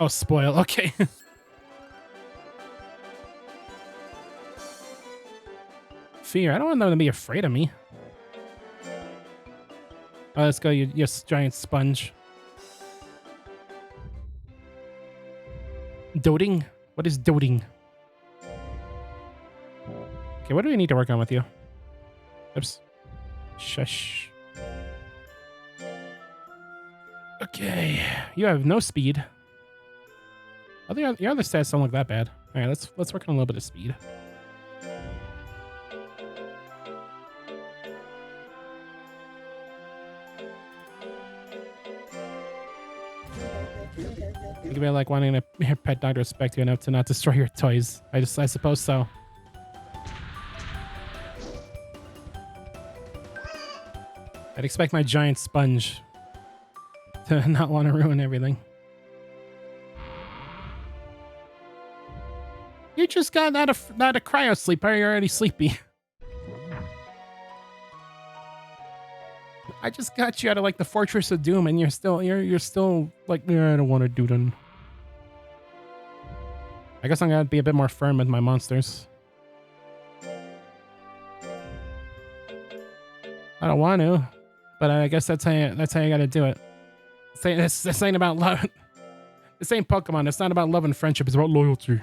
Oh, spoil. Okay. Fear. I don't want them to be afraid of me. Oh, let's go, you giant sponge. Doting? What is doting? Okay, what do we need to work on with you? Oops. Shush. Okay. You have no speed. Your other stats don't look that bad. Alright, let's work on a little bit of speed. Think about like wanting your pet dog to respect you enough to not destroy your toys. I suppose so. I'd expect my giant sponge to not want to ruin everything. You just got out of cryo sleep. Are you already sleepy? I just got you out of like the Fortress of Doom, and you're still like, yeah, I don't want to do them. I guess I'm gonna be a bit more firm with my monsters. I don't want to, but I guess that's how you gotta do it. This ain't about love. This ain't Pokemon. It's not about love and friendship. It's about loyalty.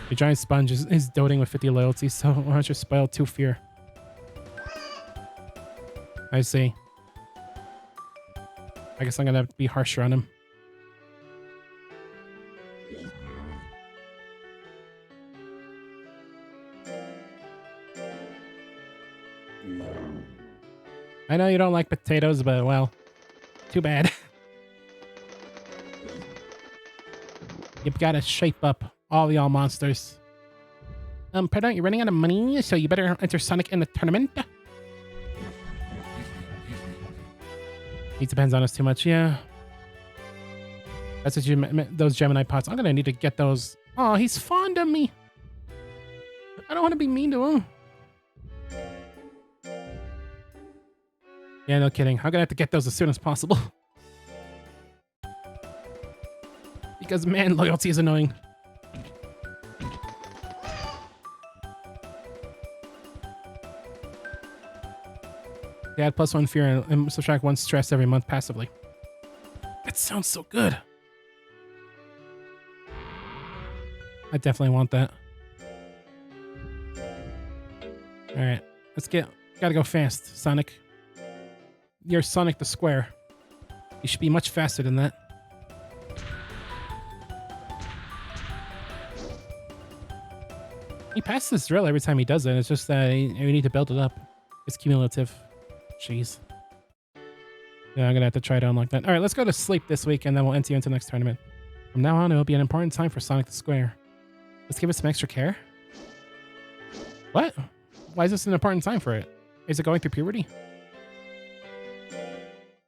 The giant sponge is doting with 50 loyalty, so why don't you spoil 2 fear? I see. I guess I'm gonna have to be harsher on him. I know you don't like potatoes, but well, too bad. You've got to shape up all y'all monsters. Pardon, you're running out of money, so you better enter Sonic in the tournament. He depends on us too much, yeah. That's what you meant, those Gemini pots. I'm gonna need to get those. Oh, he's fond of me. I don't want to be mean to him. Yeah, no kidding. I'm gonna have to get those as soon as possible. Because, man, loyalty is annoying. They add +1 fear and subtract 1 stress every month passively. That sounds so good. I definitely want that. Alright, gotta go fast, Sonic. You're Sonic the Square. You should be much faster than that. He passes this drill every time he does it. It's just that we need to build it up. It's cumulative. Jeez. Yeah, I'm gonna have to try to unlock that. Alright, let's go to sleep this week and then we'll enter you into the next tournament. From now on, it will be an important time for Sonic the Square. Let's give it some extra care. What? Why is this an important time for it? Is it going through puberty?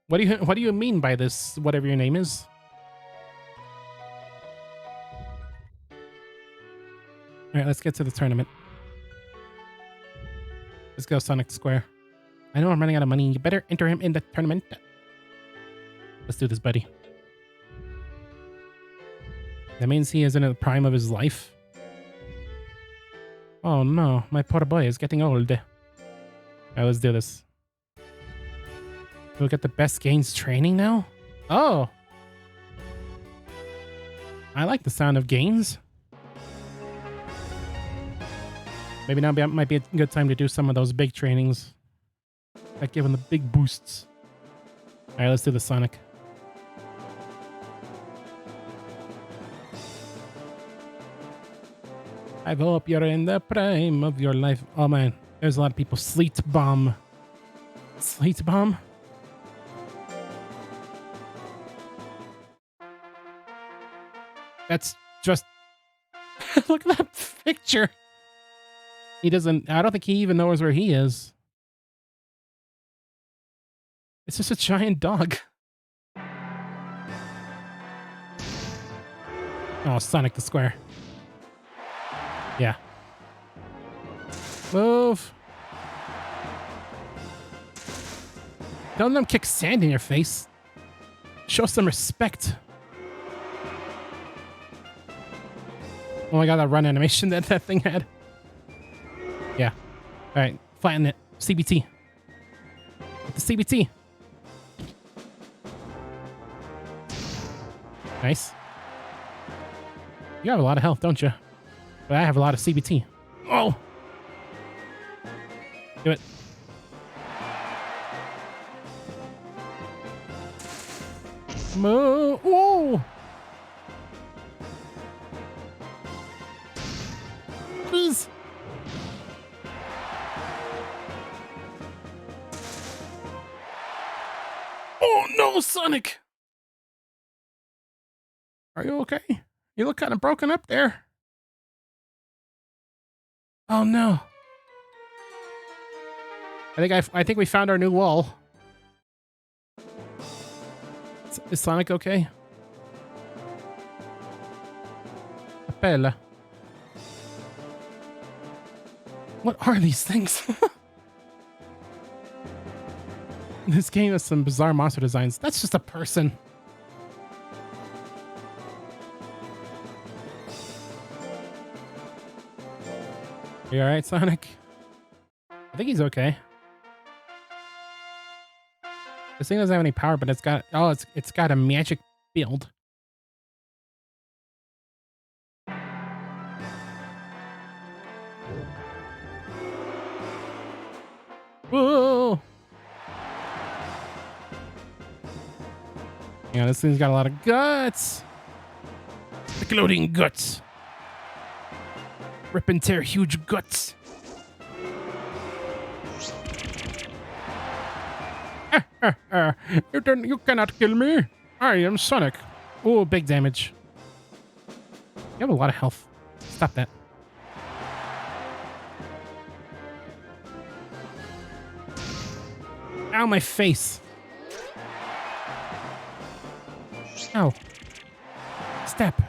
What do you mean by this, whatever your name is? Alright, let's get to the tournament. Let's go, Sonic Square. I know I'm running out of money. You better enter him in the tournament. Let's do this, buddy. That means he is in the prime of his life. Oh no, my poor boy is getting old. Alright, let's do this. We'll get the best gains training now? Oh! I like the sound of gains. Maybe now might be a good time to do some of those big trainings. Like giving the big boosts. Alright, let's do the Sonic. I hope you're in the prime of your life. Oh man, there's a lot of people. Sleet Bomb. Sleet Bomb? That's just... Look at that picture. He doesn't... I don't think he even knows where he is. It's just a giant dog. Oh, Sonic the Square. Yeah. Move. Don't let them kick sand in your face. Show some respect. Oh my god, that run animation that thing had. Yeah. Alright, flatten it. CBT. With the CBT. Nice. You have a lot of health, don't you? But I have a lot of CBT. Oh! Do it. Move. Whoa! Please. Oh no, Sonic! Are you okay? You look kind of broken up there. Oh no. I think we found our new wall. Is Sonic okay? Appella. What are these things? This game has some bizarre monster designs. That's just a person. You alright, Sonic? I think he's okay. This thing doesn't have any power, but it's got it's got a magic build. Whoa! Yeah, this thing's got a lot of guts. Exploding guts. Rip and tear huge guts. You cannot kill me. I am Sonic. Oh, big damage. You have a lot of health. Stop that. Ow, my face. Ow. Step.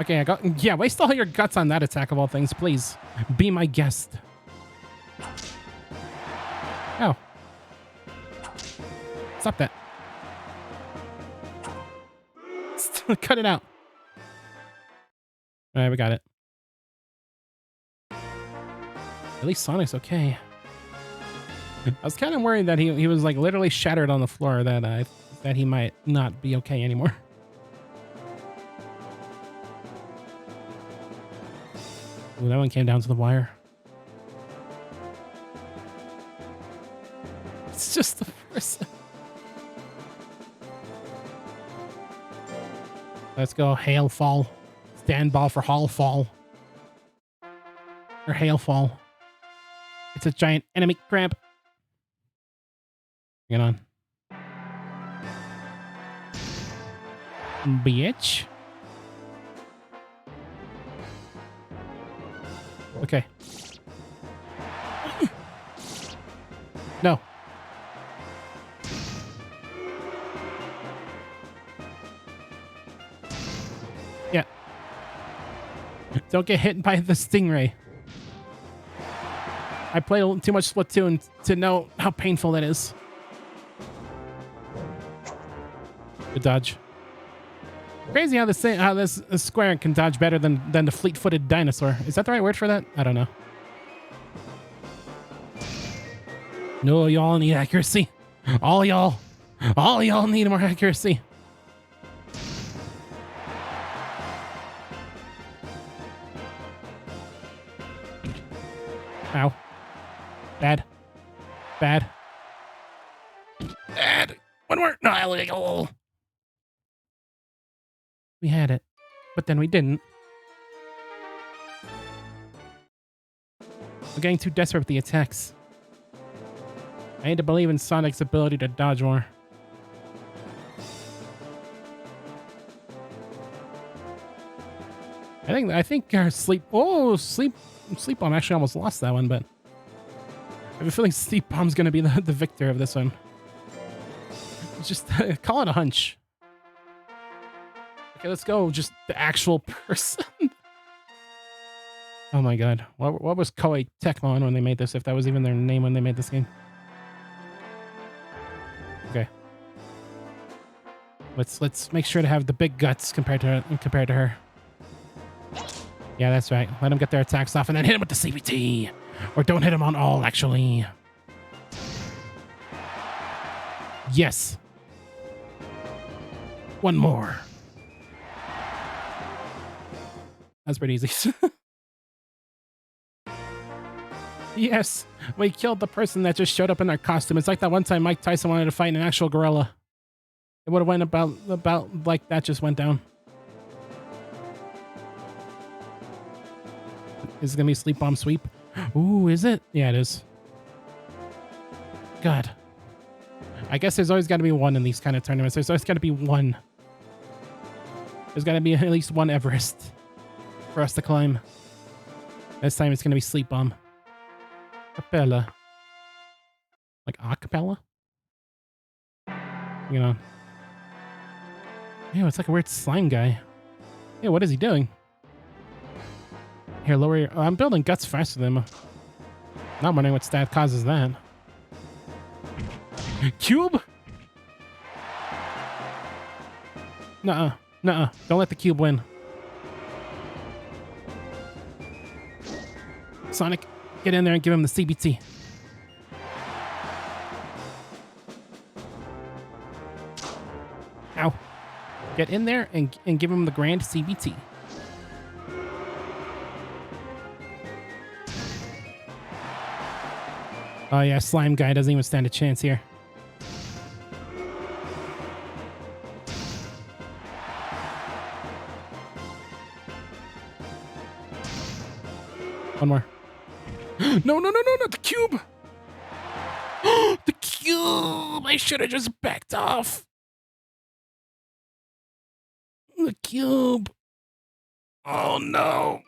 Okay, I got... Yeah, waste all your guts on that attack of all things, please. Be my guest. Ow. Stop that. Cut it out. All right, we got it. At least Sonic's okay. I was kind of worried that he was like literally shattered on the floor, that he might not be okay anymore. Ooh, that one came down to the wire. It's just the first. Let's go, hail fall. Stand ball for Hall Fall. Or hail fall. It's a giant enemy crab. Get on. Bitch. Okay. No. Yeah. Don't get hit by the stingray. I played too much Splatoon to know how painful that is. Good dodge. Crazy how this square can dodge better than the fleet-footed dinosaur. Is that the right word for that? I don't know. No, y'all need accuracy. All y'all need more accuracy. Ow. Bad. Bad. Bad. One more. No, we had it, but then we didn't. We're getting too desperate with the attacks. I need to believe in Sonic's ability to dodge more. I think our sleep bomb actually almost lost that one, but I have a feeling sleep bomb's gonna be the victor of this one. Just call it a hunch. Okay, let's go. Just the actual person. Oh my god. What was Koei Tecmo when they made this? If that was even their name when they made this game. Okay. Let's make sure to have the big guts compared to her. Yeah, that's right. Let them get their attacks off and then hit them with the CBT. Or don't hit them on all, actually. Yes. One more. That's pretty easy. Yes, we killed the person that just showed up in their costume. It's like that one time Mike Tyson wanted to fight an actual gorilla. It would have went about like that just went down. Is it gonna be sleep bomb sweep? Ooh, is it? Yeah, it is. God. I guess there's always got to be one in these kind of tournaments. There's always got to be one. There's got to be at least one Everest for us to climb. This time it's gonna be sleep bomb. Capella. Like acapella? You know. Ew, it's like a weird slime guy. Yeah, what is he doing? Here, lower your... Oh, I'm building guts faster than him. Not wondering what stat causes that. Cube? Nuh-uh. Nuh-uh. Don't let the cube win. Sonic, get in there and give him the CBT. Ow. Get in there and give him the grand CBT. Oh yeah, slime guy doesn't even stand a chance here. One more. No, no, no, no, not the cube! The cube! I should have just backed off. The cube. Oh no.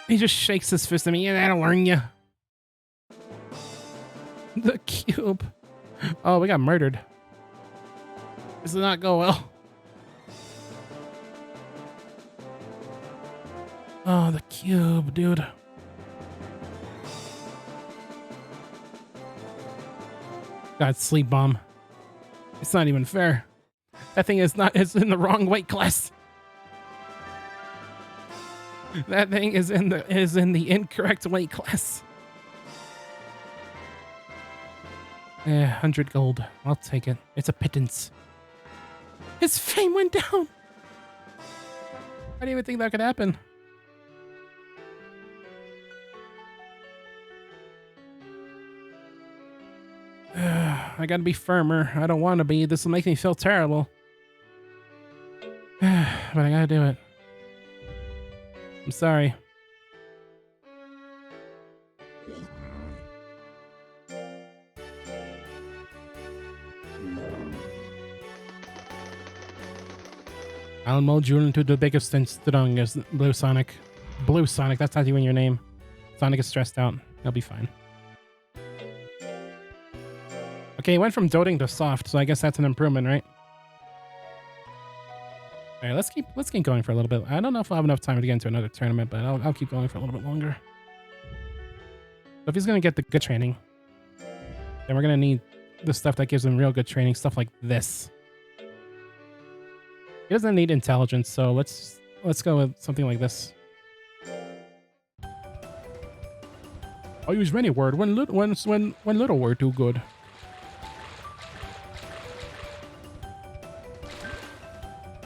He just shakes his fist at me. Yeah, that'll learn you. The cube. Oh, we got murdered. This did not go well. Oh, the cube, dude. God, sleep bomb. It's not even fair. That thing is not, it's in the wrong weight class. That thing is in the incorrect weight class. 100 gold. I'll take it. It's a pittance. His fame went down. I didn't even think that could happen. I gotta be firmer. I don't want to be. This will make me feel terrible. But I gotta do it. I'm sorry. I'll mold you into the biggest and strongest, Blue Sonic. Blue Sonic, that's not even your name. Sonic is stressed out. He'll be fine. Okay, he went from doting to soft, so I guess that's an improvement, right? All right, let's keep going for a little bit. I don't know if I'll have enough time to get into another tournament, but I'll keep going for a little bit longer. So if he's gonna get the good training, then we're gonna need the stuff that gives him real good training, stuff like this. He doesn't need intelligence, so let's go with something like this. I'll use many word when little word too good.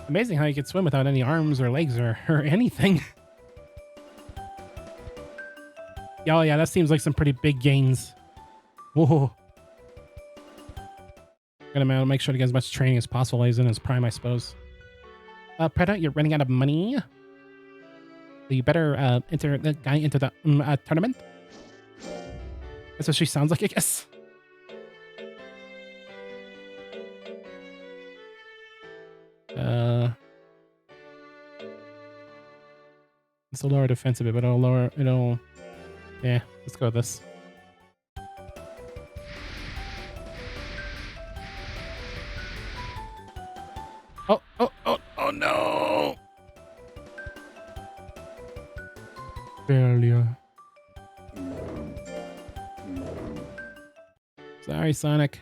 Amazing how you can swim without any arms or legs or anything. Oh yeah, that seems like some pretty big gains. Whoa. Gonna make sure to get as much training as possible while he's in his prime, I suppose. Preda, you're running out of money. So you better enter the guy into the tournament. That's what she sounds like, I guess. This will lower defense a bit, but yeah, let's go with this. Oh no! Failure. Sorry, Sonic.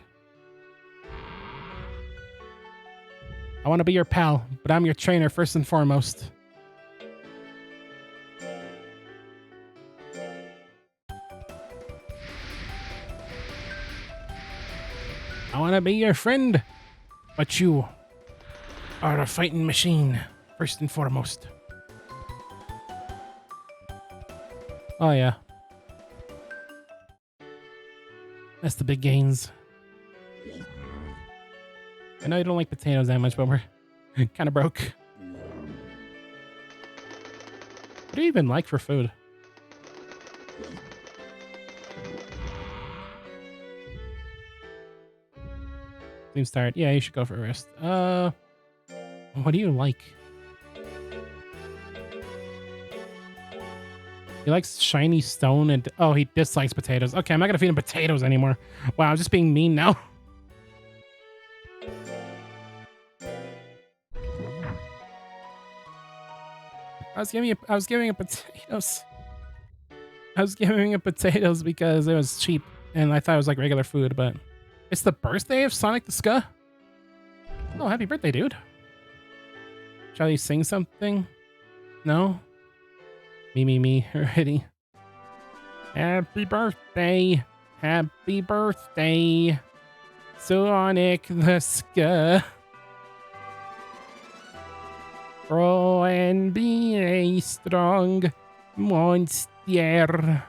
I want to be your pal, but I'm your trainer first and foremost. I want to be your friend, but you are a fighting machine first and foremost. Oh yeah. That's the big gains. I know you don't like potatoes that much, but we're kind of broke. What do you even like for food? Seems tired. Yeah, you should go for a rest. What do you like? He likes shiny stone and... Oh, he dislikes potatoes. Okay, I'm not gonna feed him potatoes anymore. Wow, I'm just being mean now. I was giving him potatoes. I was giving him potatoes because it was cheap and I thought it was like regular food, but it's the birthday of Sonic the Ska? Oh, happy birthday, dude. Shall you sing something? No? Me already. Happy birthday. Happy birthday. Sonic the Ska. Grow and be a strong monster.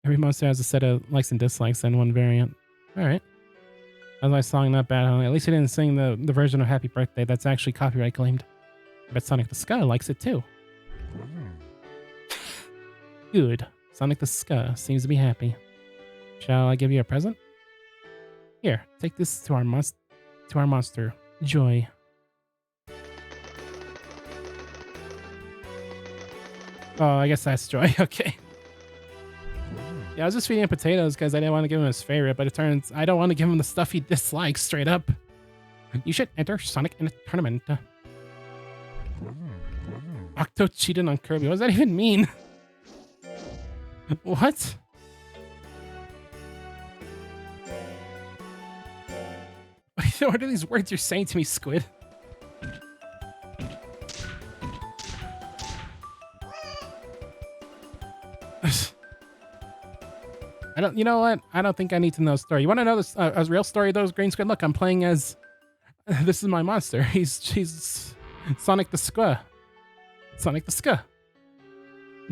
Every monster has a set of likes and dislikes and one variant. Alright. That's my song, not bad, huh? At least he didn't sing the version of Happy Birthday that's actually copyright claimed. I bet Sonic the Ska likes it too. Good. Sonic the Ska seems to be happy. Shall I give you a present? Here, take this to our monster. Joy. Oh, I guess that's Joy. Okay. Yeah, I was just feeding him potatoes because I didn't want to give him his favorite, but it turns I don't want to give him the stuff he dislikes straight up. You should enter Sonic in a tournament. Octo cheated on Kirby. What does that even mean? What? What are these words you're saying to me, Squid? You know what? I don't think I need to know the story. You want to know this, a real story though, Green Squid? Look, I'm playing as, this is my monster. He's Sonic the Ska. Sonic the Ska.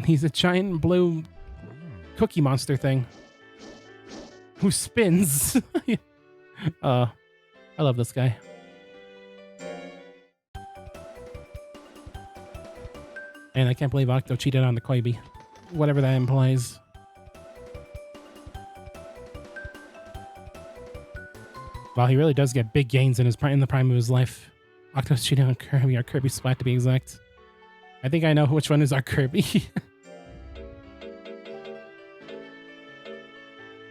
He's a giant blue cookie monster thing who spins. I love this guy. And I can't believe Octo cheated on the Koibi. Whatever that implies. Wow, he really does get big gains in the prime of his life. Octo's cheating on Kirby, or Kirby Splat to be exact. I think I know which one is our Kirby.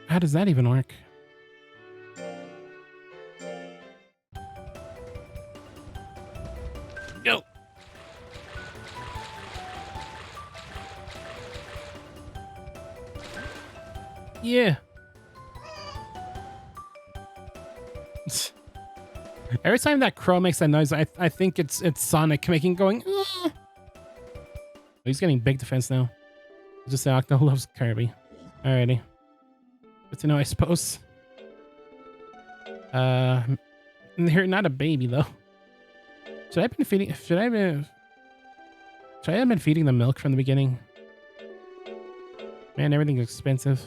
How does that even work? Go! Yeah! Every time that crow makes that noise, I think it's Sonic going. Oh, he's getting big defense now. I'll just say Octo loves Kirby. Alrighty. Good to know, I suppose. You're not a baby though. Should I have been feeding the milk from the beginning? Man, everything's expensive.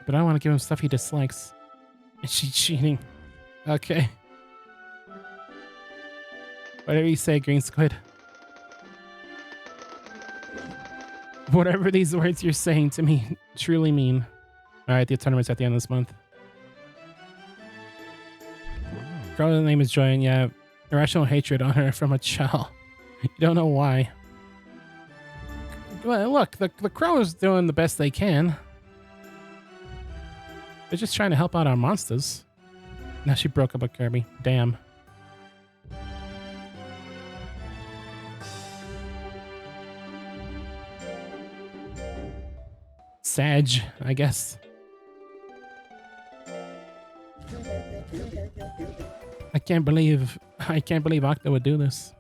But I want to give him stuff he dislikes. Is she cheating? Okay. Whatever you say, Green Squid. Whatever these words you're saying to me truly mean. Alright, the tournament's at the end of this month. Girl's name is Joy, and yeah, irrational hatred on her from a child. You don't know why. Well, look, the crow is doing the best they can. They're just trying to help out our monsters. Now she broke up with Kirby. Damn. Sag, I guess. I can't believe Octo would do this.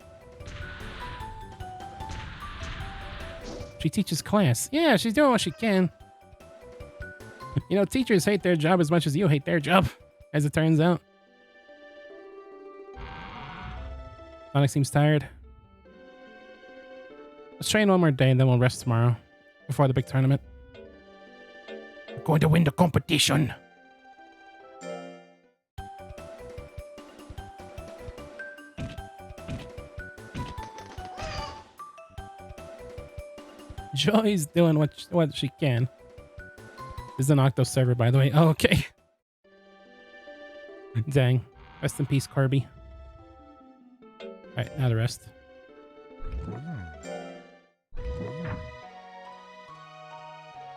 She teaches class. Yeah, she's doing what she can. You know, teachers hate their job as much as you hate their job, as it turns out. Sonic seems tired. Let's train one more day and then we'll rest tomorrow before the big tournament. We're going to win the competition. Joy's doing what she can. This is an Octo server, by the way. Oh, okay. Dang. Rest in peace, Kirby. Alright, now the rest.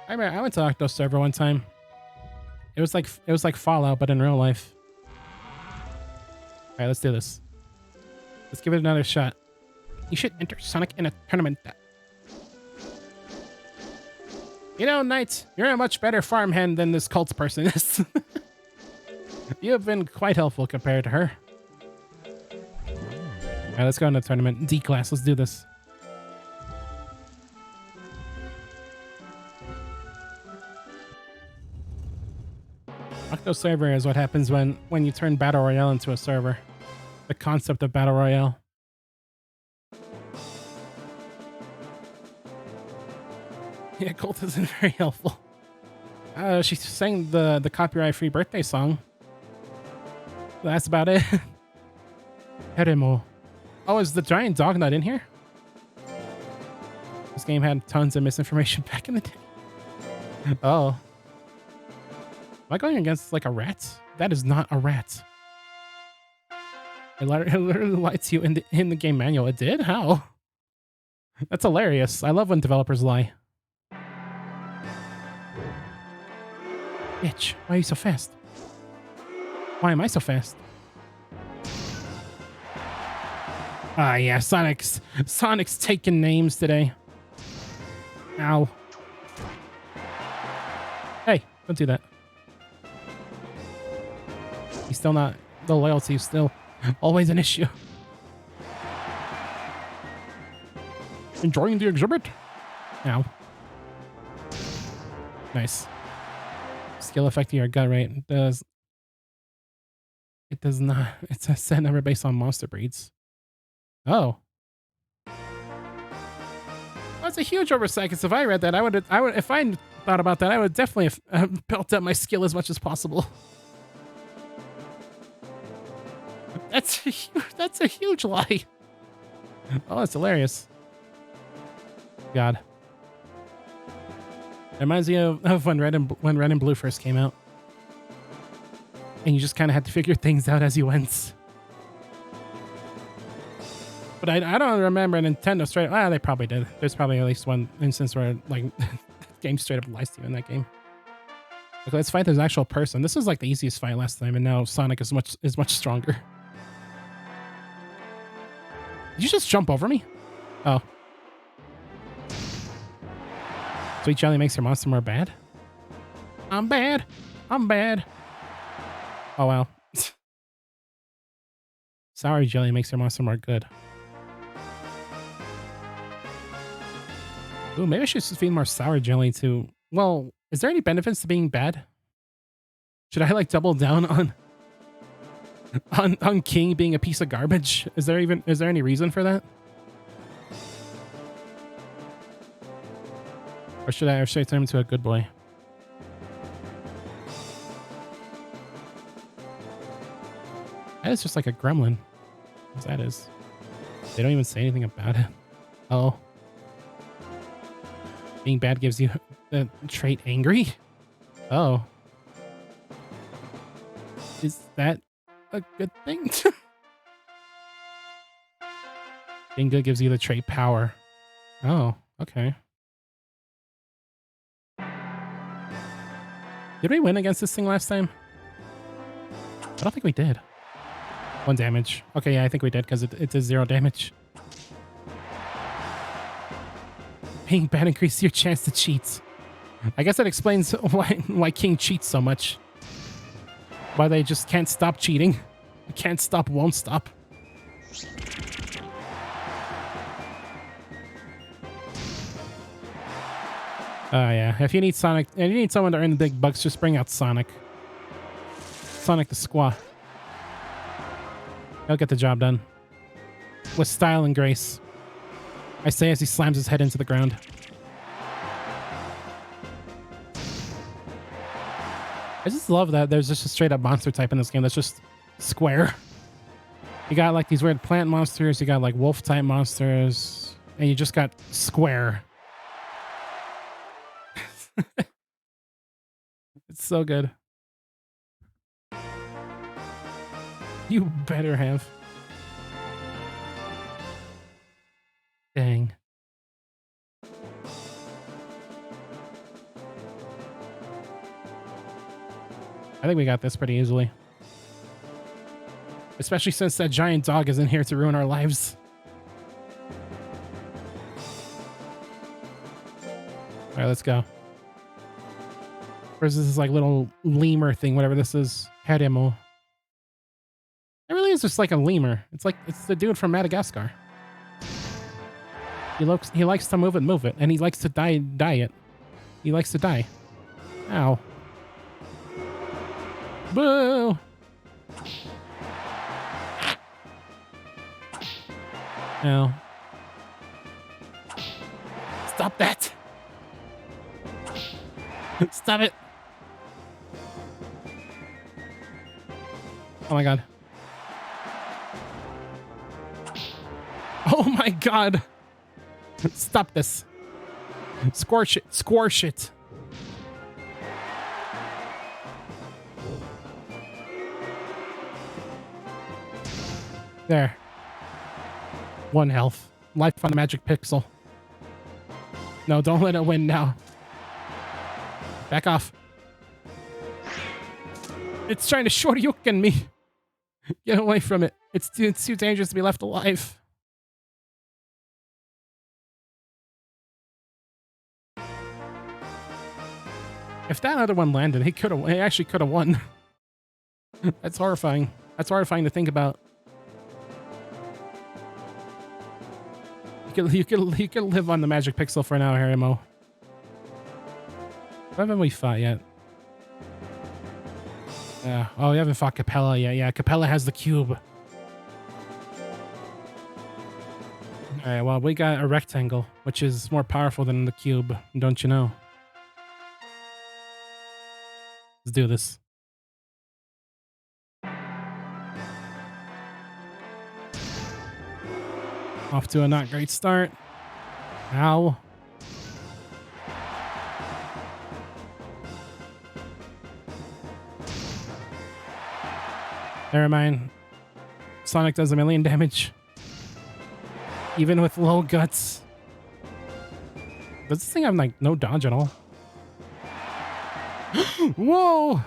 I remember I went to Octo server one time. It was like Fallout, but in real life. Alright, let's do this. Let's give it another shot. You should enter Sonic in a tournament. You know, Knight, you're a much better farmhand than this cult person is. You have been quite helpful compared to her. Alright, let's go into the tournament. D-class, let's do this. Octo server is what happens when you turn Battle Royale into a server. The concept of Battle Royale. Yeah, Colt isn't very helpful. She sang the copyright-free birthday song. That's about it. Heremo. Oh, is the giant dog not in here? This game had tons of misinformation back in the day. Oh. Am I going against like a rat? That is not a rat. It literally lied to you in the game manual. It did? How? That's hilarious. I love when developers lie. Bitch, why are you so fast? Why am I so fast? Ah, yeah, Sonic's taking names today. Ow. Hey, don't do that. He's still not... The loyalty is still always an issue. Enjoying the exhibit? Ow. Nice. Skill affecting your gut rate. It does not. It's a set number based on monster breeds. Oh. That's a huge oversight, because if I read that, I would, if I thought about that, I would definitely have built up my skill as much as possible. That's a huge lie. Oh, that's hilarious. God. It reminds me of when Red and Blue first came out. And you just kind of had to figure things out as you went. But I don't remember Nintendo straight... Ah, they probably did. There's probably at least one instance where, like, the game straight up lies to you in that game. Okay, let's fight this actual person. This was, like, the easiest fight last time, and now Sonic is much stronger. Did you just jump over me? Oh. Sweet Jelly makes your monster more bad? I'm bad. I'm bad. Oh, wow. Sour Jelly makes your monster more good. Ooh, maybe I should just feed more Sour Jelly to... Well, is there any benefits to being bad? Should I, like, double down on King being a piece of garbage? Is there any reason for that? Or should I turn him into a good boy? That is just like a gremlin. What that is. They don't even say anything about it. Oh. Being bad gives you the trait angry? Oh. Is that a good thing? Being good gives you the trait power. Oh, okay. Did we win against this thing last time? I don't think we did. 1 damage. Okay, yeah, I think we did because it does 0 damage. Being bad increases your chance to cheat. I guess that explains why King cheats so much. Why they just can't stop cheating. Can't stop, won't stop. Yeah. If you need Sonic, and you need someone to earn the big bucks, just bring out Sonic. Sonic the Squaw. He'll get the job done. With style and grace. I say as he slams his head into the ground. I just love that there's just a straight up monster type in this game that's just square. You got like these weird plant monsters, you got like wolf type monsters, and you just got square. It's so good. You better have. Dang. I think we got this pretty easily. Especially since that giant dog is in here to ruin our lives. Alright, let's go. Where's this like little lemur thing, whatever this is? Haremo. It really is just like a lemur. It's the dude from Madagascar. He likes to move it, and he likes to die it. He likes to die. Ow. Boo! Ow. Stop that! Stop it. Oh my god. Oh my god. Stop this. Squash it. Squash it. There. 1 health. Life on a magic pixel. No, don't let it win now. Back off. It's trying to shoryuken me. Get away from it. It's too dangerous to be left alive. If that other one landed, he actually could have won. That's horrifying. That's horrifying to think about. You could live on the magic pixel for now, Harimo. Haven't we fought yet? Oh, we haven't fought Capella yet. Yeah, Capella has the cube. Alright, well, we got a rectangle, which is more powerful than the cube, don't you know? Let's do this. Off to a not great start. Ow. Never mind. Sonic does 1,000,000 damage. Even with low guts. Does this thing have, like, no dodge at all? Whoa!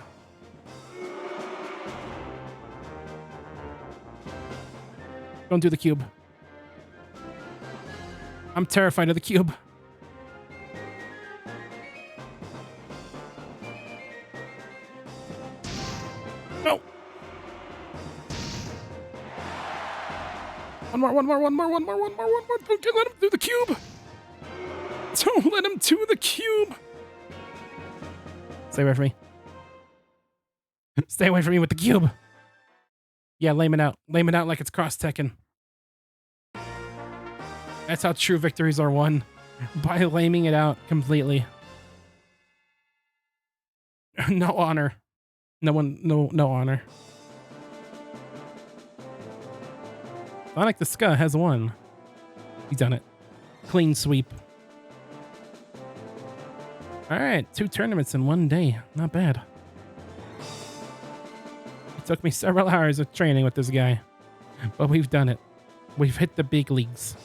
Don't do the cube. I'm terrified of the cube. No! One more. Don't let him do the cube! Don't let him do the cube! Stay away from me. Stay away from me with the cube. Yeah, lame it out. Lame it out like it's cross-tekken. That's how true victories are won. By laming it out completely. No honor. No honor. Sonic the Ska has won. He's done it. Clean sweep. Alright, 2 tournaments in 1 day. Not bad. It took me several hours of training with this guy. But we've done it. We've hit the big leagues.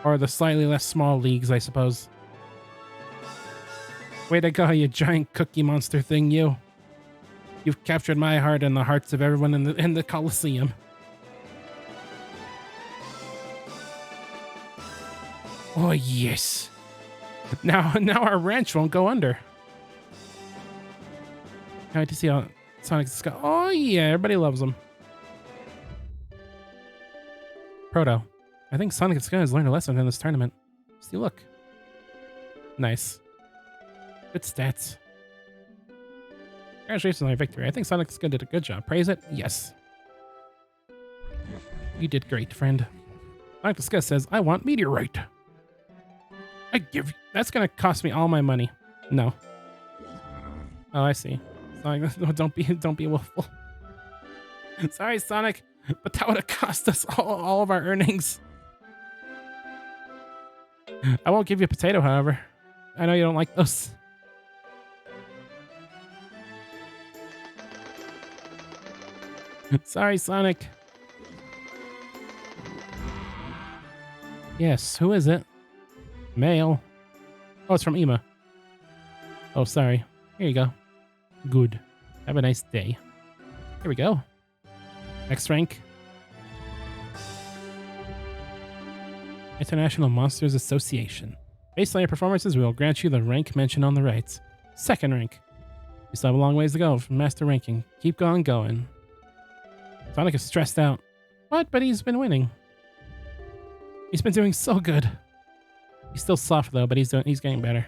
Or the slightly less small leagues, I suppose. Way to go, you giant cookie monster thing, you. You've captured my heart and the hearts of everyone in the Coliseum. Oh, yes. Now our ranch won't go under. Can't wait to see how Sonic's Ska. Oh, yeah, everybody loves him. Proto. I think Sonic Ska has learned a lesson in this tournament. See, look. Nice. Good stats. Congratulations on your victory. I think Sonic Ska did a good job. Praise it? Yes. You did great, friend. Sonic Ska says, I want meteorite. I give you... That's gonna cost me all my money. No. Oh, I see. Sonic, no, don't be willful. Sorry, Sonic, but that would have cost us all of our earnings. I won't give you a potato, however. I know you don't like those. Sorry, Sonic. Yes, who is it? Mail. Oh, it's from Ema. Oh, sorry. Here you go. Good. Have a nice day. Here we go. Next rank. International Monsters Association. Based on your performances, we will grant you the rank mentioned on the right. 2nd rank. You still have a long ways to go from master ranking. Keep going. Sonic is stressed out. What? But he's been winning. He's been doing so good. He's still soft though, but he's getting better.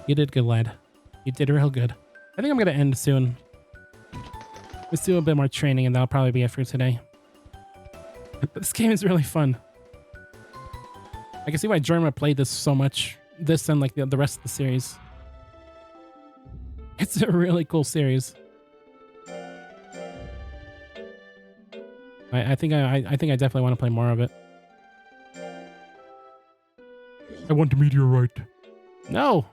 You did good, lad. You did real good. I think I'm gonna end soon. Let's do a bit more training and that'll probably be it for today. But this game is really fun. I can see why Germa played this so much. This and like the rest of the series. It's a really cool series. I think I definitely want to play more of it. I want a meteorite. No.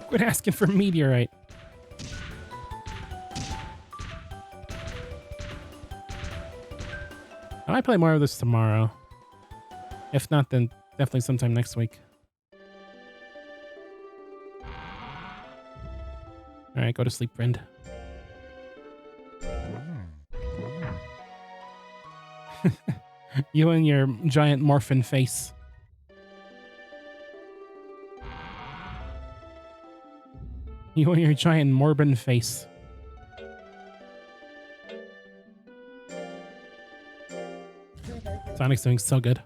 Quit asking for meteorite. I might play more of this tomorrow. If not, then definitely sometime next week. All right, go to sleep, friend. You and your giant morphin face. You and your giant Morbin face. Sonic's doing so good.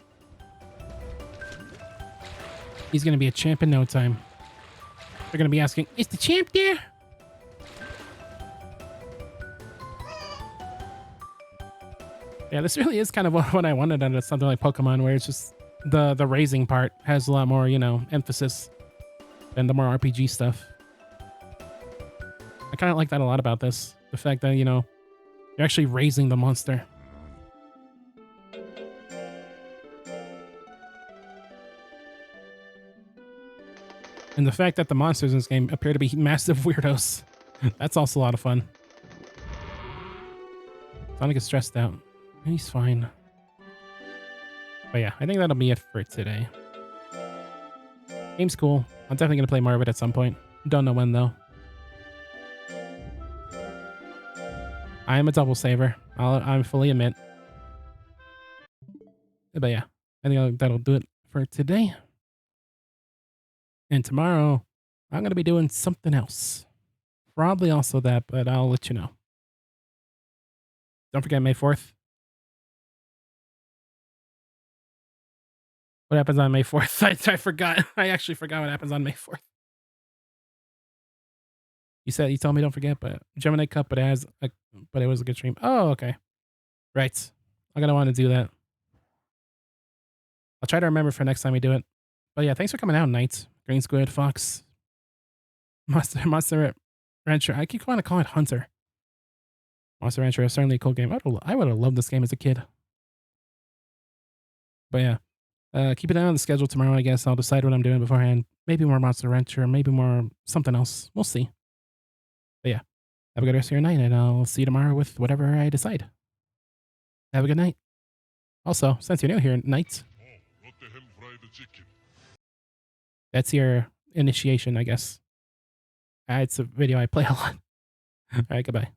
He's going to be a champ in no time. They're going to be asking, is the champ there? Yeah, this really is kind of what I wanted out of something like Pokemon, where it's just the raising part has a lot more, you know, emphasis than the more RPG stuff. I kind of like that a lot about this. The fact that, you know, you're actually raising the monster. And the fact that the monsters in this game appear to be massive weirdos. That's also a lot of fun. Sonic is stressed out. He's fine. But yeah, I think that'll be it for today. Game's cool. I'm definitely going to play more of it at some point. Don't know when, though. I am a double saver. I fully admit. But yeah, I think that'll do it for today. And tomorrow, I'm going to be doing something else. Probably also that, but I'll let you know. Don't forget May 4th. What happens on May 4th? I forgot. I actually forgot what happens on May 4th. You told me don't forget, but Gemini Cup, but it was a good stream. Oh, okay. Right. I'm gonna want to do that. I'll try to remember for next time we do it. But yeah, thanks for coming out, Knight. Green Squid, Fox, Monster Rancher. I keep wanting to call it Hunter. Monster Rancher is certainly a cool game. I would have loved this game as a kid. But yeah, keep an eye on the schedule tomorrow, I guess. I'll decide what I'm doing beforehand. Maybe more Monster Rancher, maybe more something else. We'll see. But yeah, have a good rest of your night, and I'll see you tomorrow with whatever I decide. Have a good night. Also, since you're new here, Knight, that's your initiation, I guess. It's a video I play a lot. All right, goodbye.